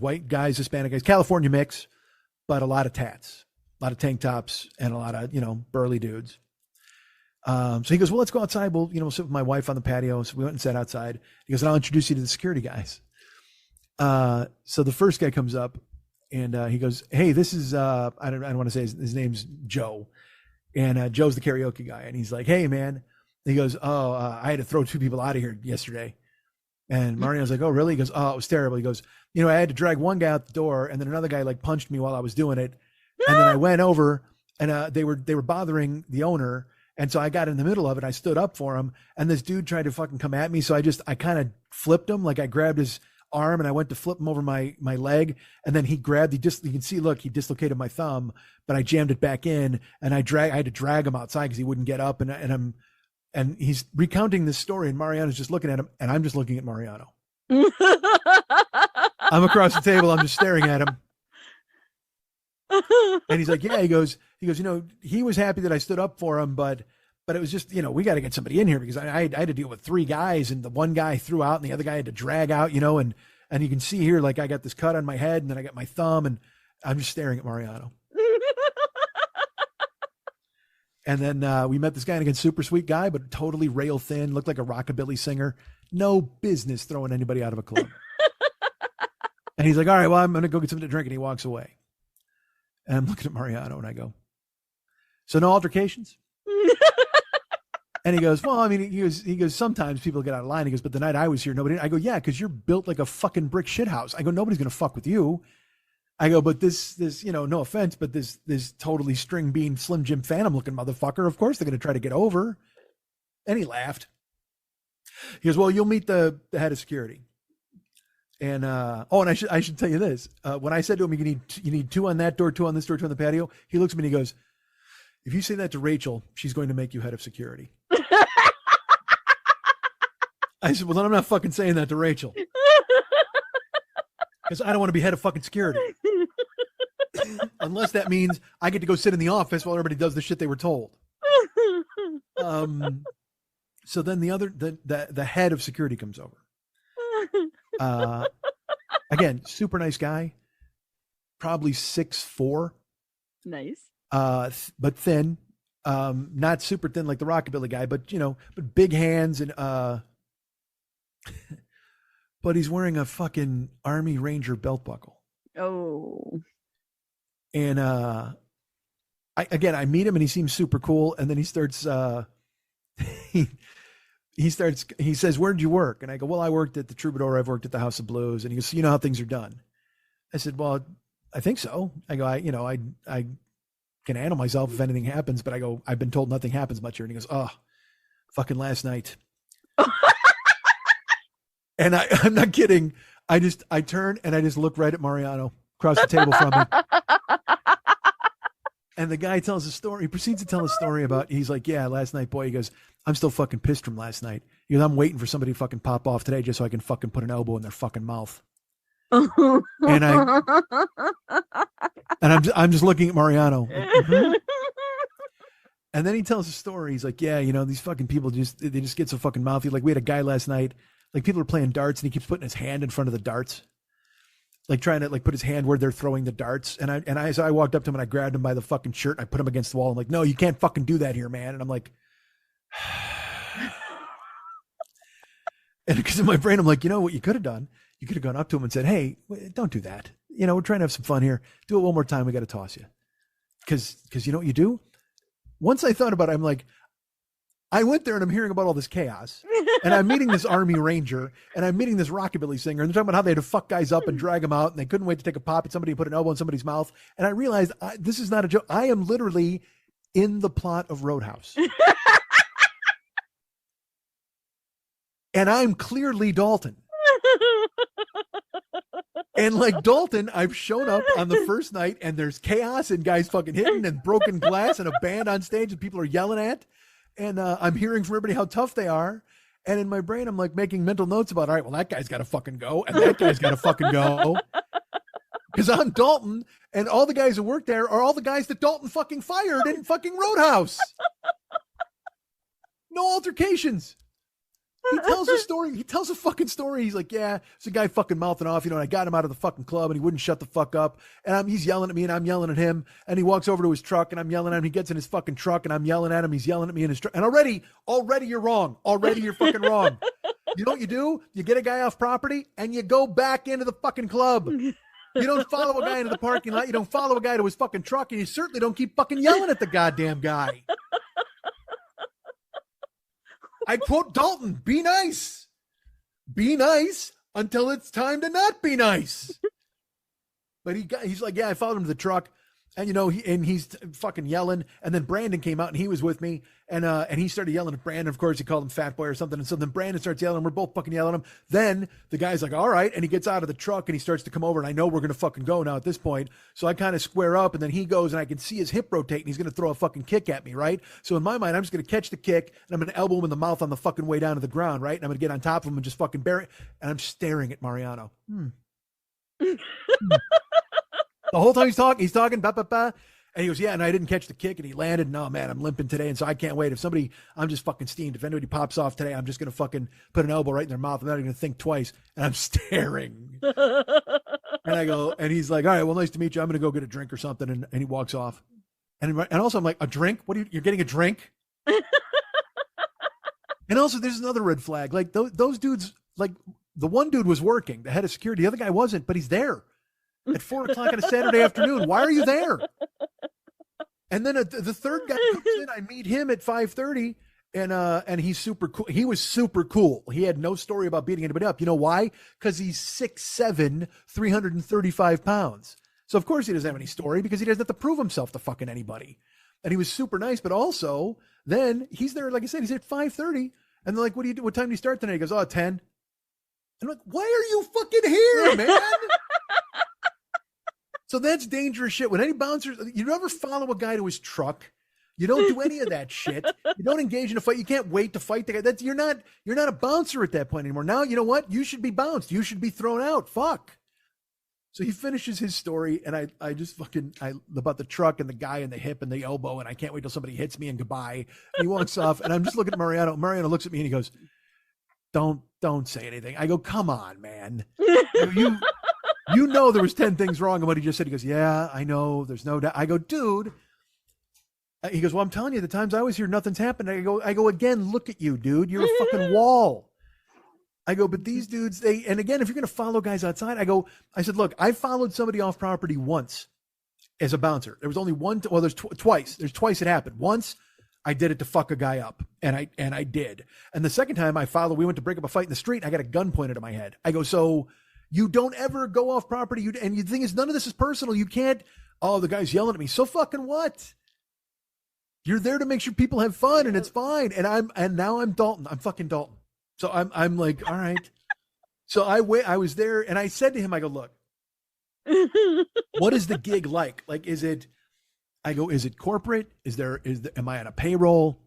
white guys, Hispanic guys, California mix, but a lot of tats. A lot of tank tops and a lot of, burly dudes. So he goes, "Well, let's go outside. We'll sit with my wife on the patio." So we went and sat outside. He goes, "And I'll introduce you to the security guys." So the first guy comes up and he goes, "Hey, this is, I don't want to say his name's Joe." And Joe's the karaoke guy. And he's like, "Hey, man." He goes, "Oh, I had to throw 2 people out of here yesterday." And Mario's like, "Oh, really?" He goes, "Oh, it was terrible." He goes, "I had to drag one guy out the door, and then another guy like punched me while I was doing it. And then I went over and they were bothering the owner. And so I got in the middle of it. I stood up for him, and this dude tried to fucking come at me. So I kind of flipped him. Like I grabbed his arm and I went to flip him over my leg. And then you can see, look, he dislocated my thumb, but I jammed it back in, and I had to drag him outside because he wouldn't get up. And he's recounting this story, and Mariano's just looking at him, and I'm just looking at Mariano. I'm across the table. I'm just staring at him. And he's like, "Yeah," he goes, he was happy that I stood up for him, but it was just, we got to get somebody in here because I had to deal with 3 guys, and the one guy threw out and the other guy had to drag out, and you can see here, like I got this cut on my head, and then I got my thumb, and I'm just staring at Mariano. And then we met this guy, and again, super sweet guy, but totally rail thin, looked like a rockabilly singer. No business throwing anybody out of a club. And he's like, "All right, well, I'm going to go get something to drink." And he walks away. And I'm looking at Mariano, and I go, "So no altercations?" And he goes, "Well, I mean," he goes, "Sometimes people get out of line." He goes, "But the night I was here, nobody." I go, "Yeah, because you're built like a fucking brick shit house." I go, "Nobody's going to fuck with you." I go, "But this, no offense, but this totally string bean Slim Jim Phantom looking motherfucker, of course they're going to try to get over." And he laughed. He goes, "Well, you'll meet the head of security." And and I should tell you this. When I said to him, you need 2 on that door, 2 on this door, 2 on the patio, he looks at me and he goes, "If you say that to Rachel, she's going to make you head of security." I said, "Well, then I'm not fucking saying that to Rachel, because I don't want to be head of fucking security, unless that means I get to go sit in the office while everybody does the shit they were told." So then the head of security comes over. Again, super nice guy, probably 6'4". Nice. But thin, not super thin like the rockabilly guy, but big hands and but he's wearing a fucking Army Ranger belt buckle. Oh. And I meet him and he seems super cool, and then he starts he says, where'd you work? And I go, well, I worked at the Troubadour. I've worked at the House of Blues. And he goes, so you know how things are done? I said, well, I think so. I go, I can handle myself if anything happens, but I go, I've been told nothing happens much here. And he goes, oh, fucking last night. And I'm not kidding. I turn and I just look right at Mariano across the table from me. And the guy tells a story. He proceeds to tell a story about, he's like, yeah, last night, boy, he goes, I'm still fucking pissed from last night. He goes, I'm waiting for somebody to fucking pop off today just so I can fucking put an elbow in their fucking mouth. And I'm just looking at Mariano. Mm-hmm. And then he tells a story. He's like, yeah, these fucking people they just get so fucking mouthy. Like we had a guy last night, like people are playing darts and he keeps putting his hand in front of the darts. Like trying to like put his hand where they're throwing the darts. So I walked up to him and I grabbed him by the fucking shirt and I put him against the wall. I'm like, no, you can't fucking do that here, man. And I'm like, and because in my brain, I'm like, you know what you could have done? You could have gone up to him and said, hey, don't do that. We're trying to have some fun here. Do it one more time. We got to toss you. Because you know what you do? Once I thought about it, I'm like, I went there and I'm hearing about all this chaos and I'm meeting this Army Ranger and I'm meeting this rockabilly singer and they're talking about how they had to fuck guys up and drag them out and they couldn't wait to take a pop at somebody and put an elbow in somebody's mouth. And I realized this is not a joke. I am literally in the plot of Roadhouse. And I'm clearly Dalton. And like Dalton, I've shown up on the first night and there's chaos and guys fucking hitting and broken glass and a band on stage and people are yelling at. And I'm hearing from everybody how tough they are. And in my brain, I'm like making mental notes about, all right, well, that guy's got to fucking go. And that guy's got to fucking go. Because I'm Dalton. And all the guys who work there are all the guys that Dalton fucking fired in fucking Roadhouse. No altercations. He tells a story. He tells a fucking story. He's like, yeah, it's a guy fucking mouthing off, and I got him out of the fucking club and he wouldn't shut the fuck up. And he's yelling at me and I'm yelling at him. And he walks over to his truck and I'm yelling at him. He gets in his fucking truck and I'm yelling at him. He's yelling at me in his truck. And already you're wrong. Already you're fucking wrong. You know what you do? You get a guy off property and you go back into the fucking club. You don't follow a guy into the parking lot. You don't follow a guy to his fucking truck. And you certainly don't keep fucking yelling at the goddamn guy. I quote Dalton, be nice. Be nice until it's time to not be nice. But he's like, yeah, I followed him to the truck and he's fucking yelling. And then Brandon came out and he was with me and he started yelling at Brandon. Of course, he called him fat boy or something. And so then Brandon starts yelling and we're both fucking yelling at him. Then the guy's like, all right. And he gets out of the truck and he starts to come over and I know we're going to fucking go now at this point. So I kind of square up and then he goes and I can see his hip rotate and he's going to throw a fucking kick at me. Right. So in my mind, I'm just going to catch the kick and I'm going to elbow him in the mouth on the fucking way down to the ground. Right. And I'm going to get on top of him and just fucking bury it. And I'm staring at Mariano. The whole time he's talking, bah, bah, bah. And he goes, yeah, and I didn't catch the kick, and he landed. No, man, I'm limping today, and so I can't wait. I'm just fucking steamed. If anybody pops off today, I'm just going to fucking put an elbow right in their mouth. I'm not even going to think twice. And I'm staring. And I go, and he's like, all right, well, nice to meet you. I'm going to go get a drink or something. And he walks off. And also I'm like, a drink? What you're getting a drink? And also there's another red flag. Like those dudes, like the one dude was working, the head of security. The other guy wasn't, but he's there at 4:00 on a Saturday afternoon. Why are you there? And then the third guy comes in. I meet him at 5:30, and he's super cool. He was super cool. He had no story about beating anybody up. You know why? Because he's 6'7", 335 pounds. So of course he doesn't have any story because he doesn't have to prove himself to fucking anybody. And he was super nice, but also then he's there. Like I said, he's at 5:30, and they're like, "What do you do? What time do you start tonight?" He goes, "Oh, 10." And I'm like, "Why are you fucking here, man?" So that's dangerous shit. When any bouncers, you never follow a guy to his truck. You don't do any of that shit. You don't engage in a fight. You can't wait to fight the guy. You're not a bouncer at that point anymore. Now, you know what? You should be bounced. You should be thrown out. Fuck. So he finishes his story, and I just fucking about the truck and the guy and the hip and the elbow, and I can't wait till somebody hits me and goodbye. And he walks off, and I'm just looking at Mariano. Mariano looks at me and he goes, "Don't say anything." I go, "Come on, man. You know there was 10 things wrong in what he just said." He goes, "Yeah, I know. There's no doubt." I go, "Dude." He goes, "Well, I'm telling you, the times I was here, nothing's happened." I go, "Again, look at you, dude. You're a fucking wall." I go, "But these dudes, and again, if you're going to follow guys outside," I said, "Look, I followed somebody off property once as a bouncer. There was only one, there's twice. There's twice it happened. Once I did it to fuck a guy up, and I did. And the second time we went to break up a fight in the street, and I got a gun pointed at my head. I go, so you don't ever go off property, and the thing is, none of this is personal. You can't, oh, the guy's yelling at me. So fucking what? You're there to make sure people have fun, and it's fine. And now I'm Dalton. I'm fucking Dalton. So I'm like, all right. So I was there, and I said to him, I go, look, what is the gig like? Like, is it corporate? Am I on a payroll?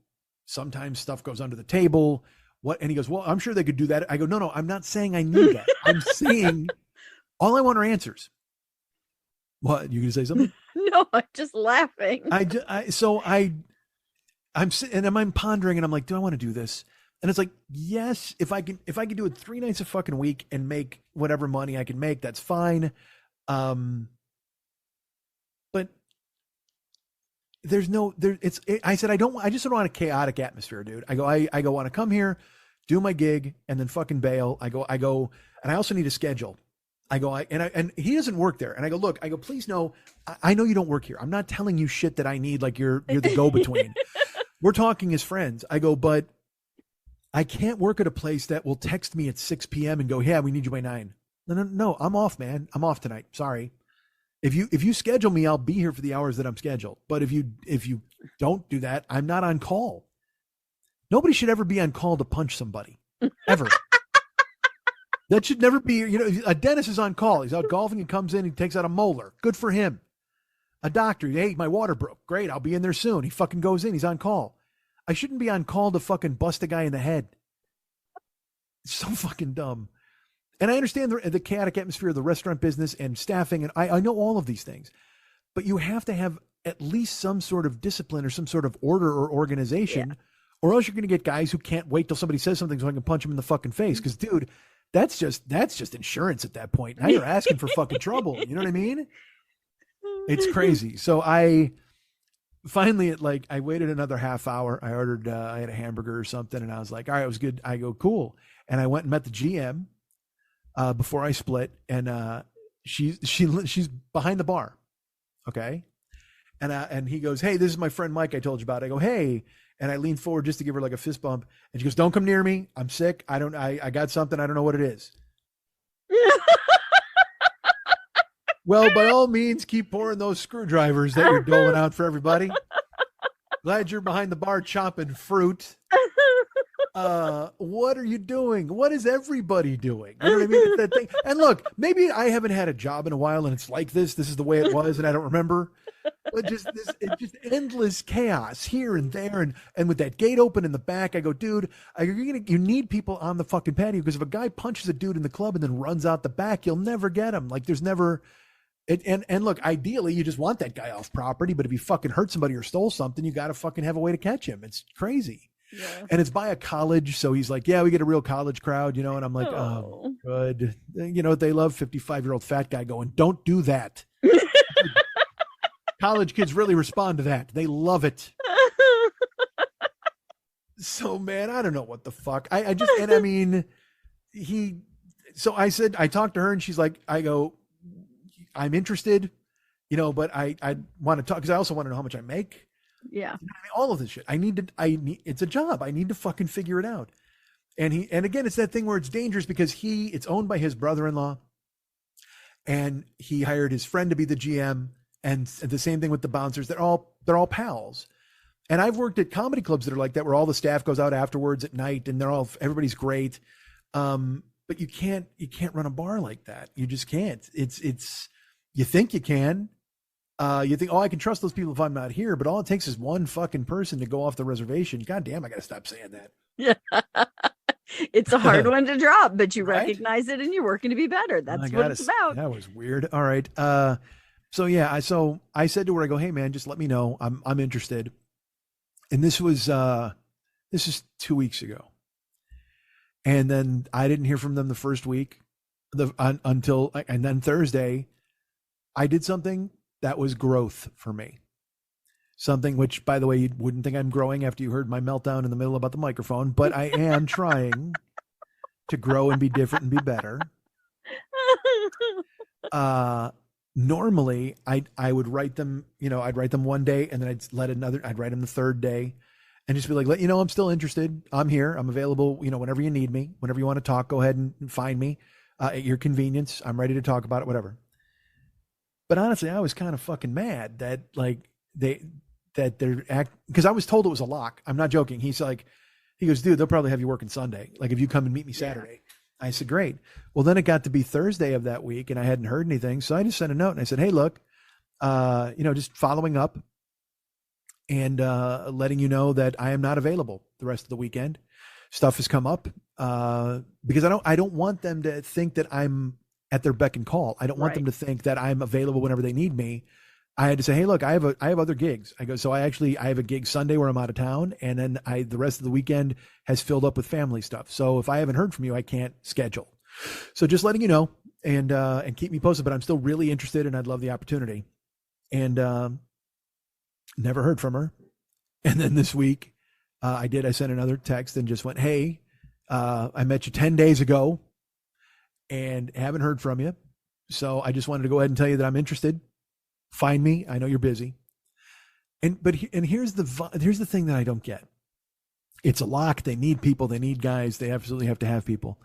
Sometimes stuff goes under the table. What? And he goes, well, I'm sure they could do that. I go, no, I'm not saying I need that. I'm saying all I want are answers. What? You gonna say something? No, I'm just laughing. I'm sitting and I'm pondering, and I'm like, do I want to do this? And it's like, yes, if I can do it 3 nights a fucking week and make whatever money I can make, that's fine. But I said, I just don't want a chaotic atmosphere, dude. I go, want to come here, do my gig, and then fucking bail. I go, and I also need a schedule. And he doesn't work there. And I go, look, please know, I know you don't work here. I'm not telling you shit that I need. Like you're the go-between. We're talking as friends. I go, but I can't work at a place that will text me at 6 p.m. and go, yeah, we need you by 9. No, I'm off, man. I'm off tonight. Sorry. If you schedule me, I'll be here for the hours that I'm scheduled. But if you don't do that, I'm not on call. Nobody should ever be on call to punch somebody, ever. That should never be. A dentist is on call. He's out golfing. He comes in. He takes out a molar. Good for him. A doctor. Hey, my water broke. Great. I'll be in there soon. He fucking goes in. He's on call. I shouldn't be on call to fucking bust a guy in the head. It's so fucking dumb. And I understand the chaotic atmosphere of the restaurant business and staffing, and I know all of these things. But you have to have at least some sort of discipline or some sort of order or organization, or else you're going to get guys who can't wait till somebody says something so I can punch him in the fucking face. Because, dude, that's just insurance at that point. Now you're asking for fucking trouble. You know what I mean? It's crazy. So I finally, I waited another half hour. I ordered, I had a hamburger or something, and I was like, all right, it was good. I go, cool. And I went and met the GM. Before I split, and she's behind the bar, okay, and he goes, hey, this is my friend Mike I told you about. I go, hey, and I lean forward just to give her like a fist bump, and she goes, don't come near me. I'm sick. I got something. I don't know what it is. Well, by all means, keep pouring those screwdrivers that you're doling out for everybody. Glad you're behind the bar chopping fruit. What are you doing? What is everybody doing? You know what I mean? It's that thing. And look, maybe I haven't had a job in a while and it's like this. This is the way it was and I don't remember. But it's just endless chaos here and there. And with that gate open in the back, I go, dude, you need people on the fucking patio, because if a guy punches a dude in the club and then runs out the back, you'll never get him. Like there's never and look, ideally you just want that guy off property, but if he fucking hurt somebody or stole something, you got to fucking have a way to catch him. It's crazy. Yeah. And it's by a college. So he's like, yeah, we get a real college crowd, and I'm like, oh, good. They love 55-year-old fat guy going, don't do that. College kids really respond to that. They love it. So, man, I don't know what the fuck. So I said, I talked to her and she's like, I go, I'm interested, but I want to talk because I also want to know how much I make. Yeah. All of this shit. It's a job. I need to fucking figure it out. And again, it's that thing where it's dangerous because it's owned by his brother-in-law, and he hired his friend to be the GM, and the same thing with the bouncers. They're all pals. And I've worked at comedy clubs that are like that, where all the staff goes out afterwards at night and everybody's great. But you can't run a bar like that. You just can't. You think you can. You think, I can trust those people if I'm not here, but all it takes is one fucking person to go off the reservation. God damn, I got to stop saying that. Yeah. It's a hard one to drop, but you recognize it and you're working to be better. That's what it's about. That was weird. All right. So I said to her, I go, hey man, just let me know. I'm interested. And this is 2 weeks ago. And then I didn't hear from them the first week and then Thursday I did something that was growth for me. Something which, by the way, you wouldn't think I'm growing after you heard my meltdown in the middle about the microphone, but I am trying to grow and be different and be better. Normally I would write them, I'd write them one day and then I'd write them the third day. and just be like, let you know I'm still interested. I'm here. I'm available. Whenever you need me, whenever you want to talk, go ahead and find me at your convenience. I'm ready to talk about it, whatever. But honestly, I was kind of fucking mad that because I was told it was a lock. I'm not joking. He goes, dude, they'll probably have you working Sunday. Like if you come and meet me Saturday. Yeah. I said, great. Well, then it got to be Thursday of that week and I hadn't heard anything. So I just sent a note and I said, hey, look, just following up and letting you know that I am not available the rest of the weekend. Stuff has come up because I don't want them to think that I'm at their beck and call. I don't want them to think that I'm available whenever they need me. I had to say, hey, look, I have other gigs. I go, so I have a gig Sunday where I'm out of town, and then the rest of the weekend has filled up with family stuff. So if I haven't heard from you, I can't schedule. So just letting you know and keep me posted. But I'm still really interested, and I'd love the opportunity. And never heard from her. And then this week, I sent another text and just went, hey, I met you 10 days ago, and haven't heard from you. So I just wanted to go ahead and tell you that I'm interested. Find me. I know you're busy. And here's the thing that I don't get. It's a lock. They need people. They need guys. They absolutely have to have people.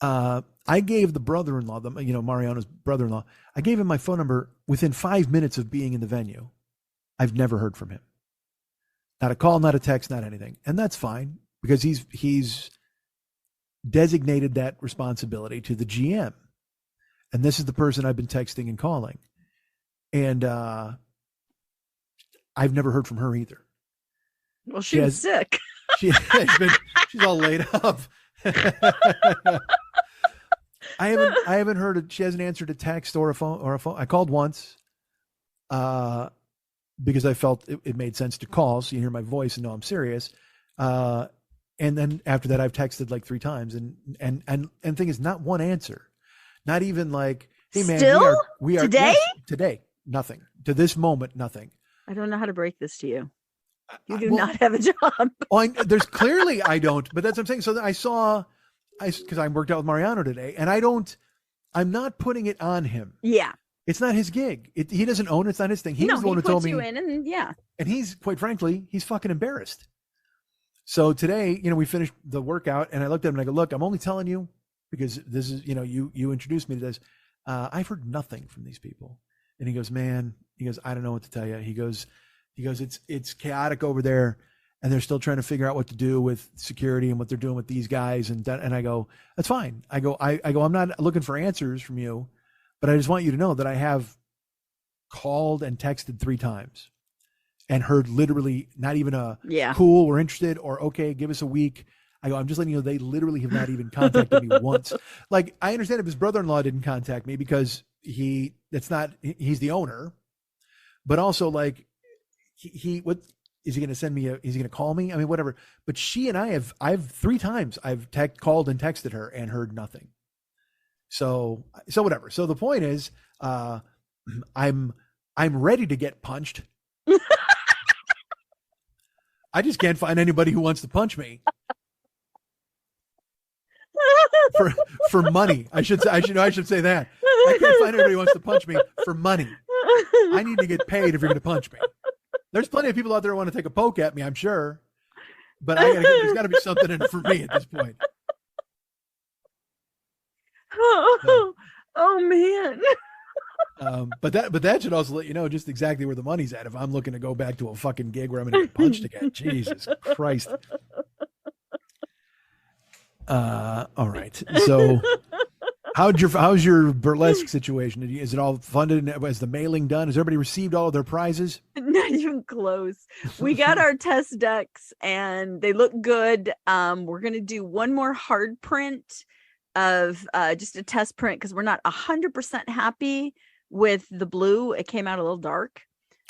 I gave the brother-in-law, Mariano's brother-in-law, I gave him my phone number within 5 minutes of being in the venue. I've never heard from him. Not a call, not a text, not anything. And that's fine because he's designated that responsibility to the GM. And this is the person I've been texting and calling. And I've never heard from her either. Well, she was sick. She's all laid up. I haven't heard she hasn't answered a text or a phone. I called once because I felt it made sense to call so you hear my voice and know I'm serious. And then after that I've texted like 3 times and thing is not one answer. Not even like, hey man, still? we are today? Yes, today. Nothing. To this moment, nothing. I don't know how to break this to you. You do not have a job. There's clearly I don't, but that's what I'm saying. So because I worked out with Mariano today, and I'm not putting it on him. Yeah. It's not his gig. He doesn't own it. It's not his thing. He was the one who told me. You in and he's, quite frankly, he's fucking embarrassed. So today, we finished the workout, and I looked at him and I go, look, I'm only telling you because this is, you introduced me to this. I've heard nothing from these people. And he goes, man, I don't know what to tell you. He goes, it's chaotic over there. And they're still trying to figure out what to do with security and what they're doing with these guys. And I go, that's fine. I go, I'm not looking for answers from you, but I just want you to know that I have called and texted 3 times and heard literally not even a cool, we're interested, or okay, give us a week. I go, I'm just letting you know they literally have not even contacted me once. Like, I understand if his brother-in-law didn't contact me because he's the owner, but also like what is he going to send me? Is he going to call me? I mean, whatever. But she and I've 3 times I've called and texted her and heard nothing. So whatever. So the point is, I'm ready to get punched. I just can't find anybody who wants to punch me. For money. I should say that. I can't find anybody who wants to punch me for money. I need to get paid if you're going to punch me. There's plenty of people out there who want to take a poke at me, I'm sure. But there's got to be something in it for me at this point. Oh man. But that should also let you know just exactly where the money's at. If I'm looking to go back to a fucking gig where I'm going to get punched again, Jesus Christ. All right. So how's your burlesque situation? Is it all funded? Is the mailing done? Has everybody received all of their prizes? Not even close. We got our test decks and they look good. We're going to do one more hard print of just a test print because we're not 100% happy with the blue. It came out a little dark.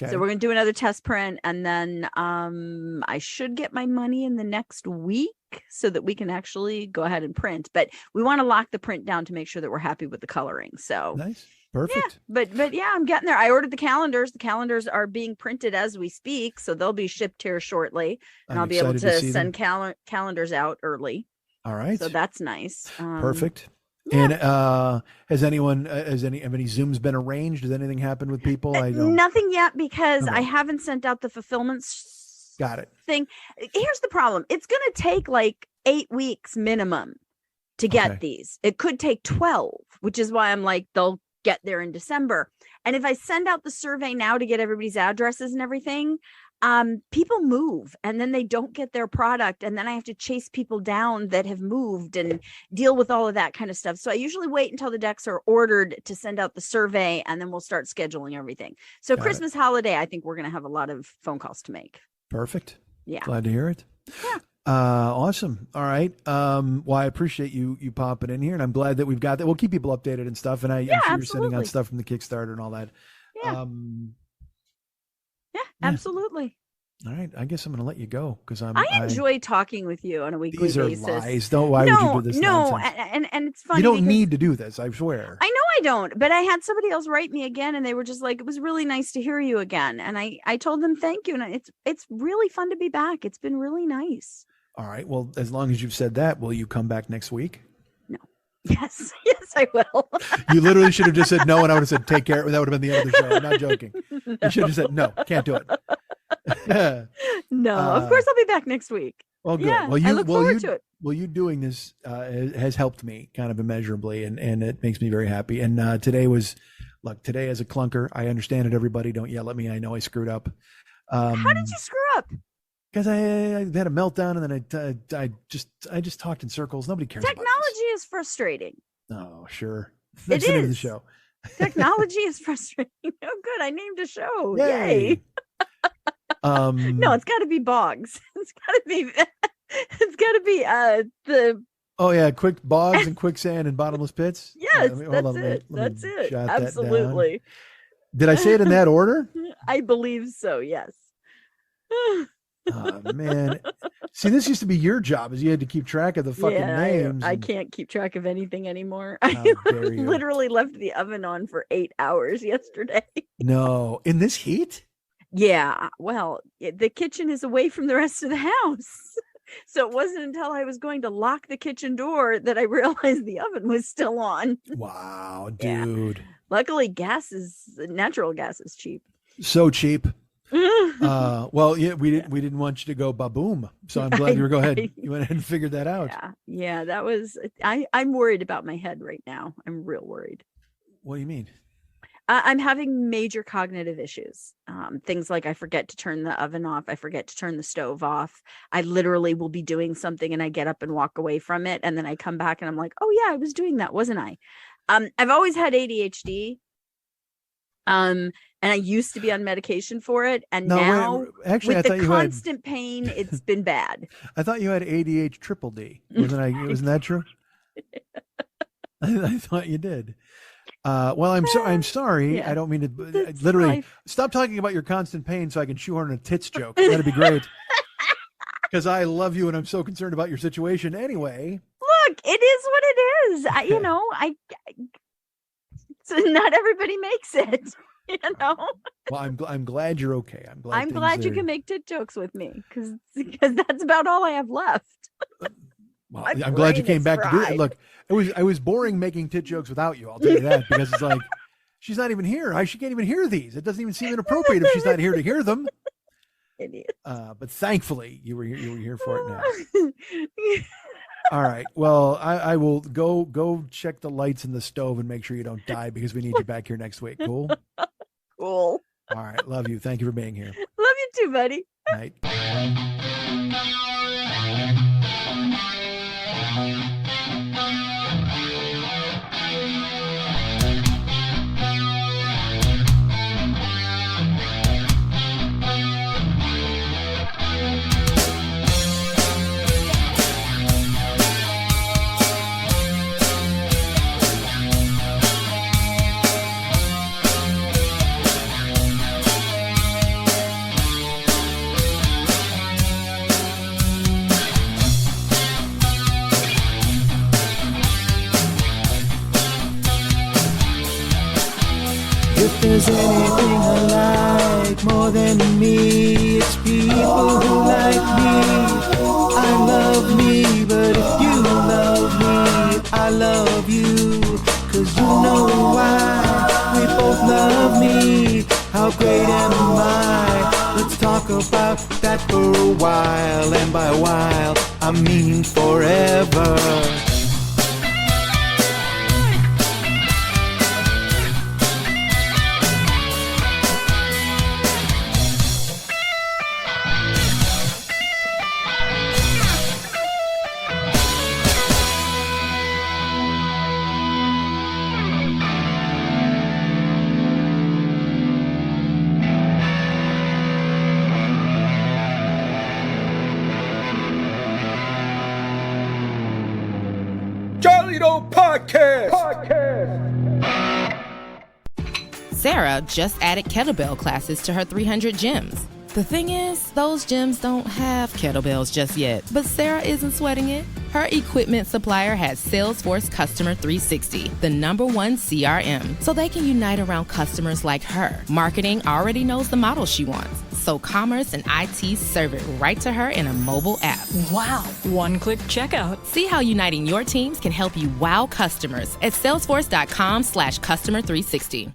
Okay. So we're going to do another test print, and then I should get my money in the next week so that we can actually go ahead and print. But we want to lock the print down to make sure that we're happy with the coloring. So nice. Perfect. Yeah, but yeah, I'm getting there. I ordered the calendars. The calendars are being printed as we speak, so they'll be shipped here shortly, and I'll be able to send calendars out early. All right. So that's nice. Perfect. Yeah. And have any Zooms been arranged? Has anything happened with people? Nothing yet because I haven't sent out the fulfillment Got it. thing. Here's the problem. It's going to take like 8 weeks minimum to get these. It could take 12, which is why I'm like, they'll get there in December. And if I send out the survey now to get everybody's addresses and everything, people move and then they don't get their product. And then I have to chase people down that have moved and deal with all of that kind of stuff. So I usually wait until the decks are ordered to send out the survey, and then we'll start scheduling everything. So Christmas holiday, I think we're going to have a lot of phone calls to make. Perfect. Yeah. Glad to hear it. Yeah. Awesome. All right. Well, I appreciate you popping in here, and I'm glad that we've got that. We'll keep people updated and stuff. And I'm sure you're sending out stuff from the Kickstarter and all that. Yeah. Absolutely. All right. I guess I'm going to let you go because I enjoy talking with you on a weekly basis. These are lies. Why would you do this? No, nonsense? and it's funny. You don't need to do this. I swear. I know I don't, but I had somebody else write me again, and they were just like, "It was really nice to hear you again." And I told them thank you, and it's really fun to be back. It's been really nice. All right. Well, as long as you've said that, will you come back next week? No. Yes, I will. You literally should have just said no, and I would have said take care. That would have been the end of the show. I'm not joking. No. You should have said no. Can't do it. No, of course I'll be back next week. Well, good. Yeah, I look forward to it. Well, you doing this has helped me kind of immeasurably, and it makes me very happy. And today as a clunker, I understand it. Everybody, don't yell at me. I know I screwed up. How did you screw up? Because I had a meltdown, and then I just talked in circles. Nobody cares. Technology is frustrating. Oh, sure. That's the name of the show. Technology is frustrating. Oh, good. I named a show. Yay. No, it's got to be Bogs. It's got to be the. Oh yeah, Bogs and Quicksand and Bottomless pits. Yes, that's it. Absolutely. Did I say it in that order? I believe so. Yes. Oh man, see, this used to be your job, is you had to keep track of the fucking names. I can't keep track of anything anymore. I literally left the oven on for 8 hours yesterday. No, in this heat? Yeah, well, the kitchen is away from the rest of the house. So it wasn't until I was going to lock the kitchen door that I realized the oven was still on. Wow, dude. Yeah. Luckily, natural gas is cheap. So cheap. Well, yeah, we didn't want you to go ba-boom. So I'm glad you went ahead and figured that out. Yeah, that was, I'm worried about my head right now. I'm real worried. What do you mean? I'm having major cognitive issues. Things like I forget to turn the oven off. I forget to turn the stove off. I literally will be doing something and I get up and walk away from it. And then I come back and I'm like, oh yeah, I was doing that, wasn't I? I've always had ADHD. And I used to be on medication for it. And now actually, with the constant pain, it's been bad. I thought you had ADH triple D. Wasn't that true? I thought you did. Well, I'm sorry. Yeah. I don't mean to literally stop talking about your constant pain so I can shoehorn a tits joke. That'd be great. Because I love you and I'm so concerned about your situation anyway. Look, it is what it is. So not everybody makes it, Well, I'm glad you're okay. I'm glad you can make tit jokes with me because that's about all I have left. Well, I'm glad you came back to do it. Look, I was boring making tit jokes without you. I'll tell you that, because it's like, she's not even here. She can't even hear these. It doesn't even seem inappropriate if she's not here to hear them. Idiot. But thankfully you were here for it now. All right. Well, I will go check the lights in the stove and make sure you don't die, because we need you back here next week. Cool. Cool. All right. Love you. Thank you for being here. Love you too, buddy. Night. If there's anything I like more than me, it's people who like me. I love me, but if you love me, I love you. 'Cause you know why we both love me. How great am I? Let's talk about that for a while, and by a while, I mean forever. Sarah just added kettlebell classes to her 300 gyms. The thing is, those gyms don't have kettlebells just yet, but Sarah isn't sweating it. Her equipment supplier has Salesforce Customer 360, the #1 CRM, so they can unite around customers like her. Marketing already knows the model she wants, so commerce and IT serve it right to her in a mobile app. Wow, one-click checkout. See how uniting your teams can help you wow customers at salesforce.com/customer360.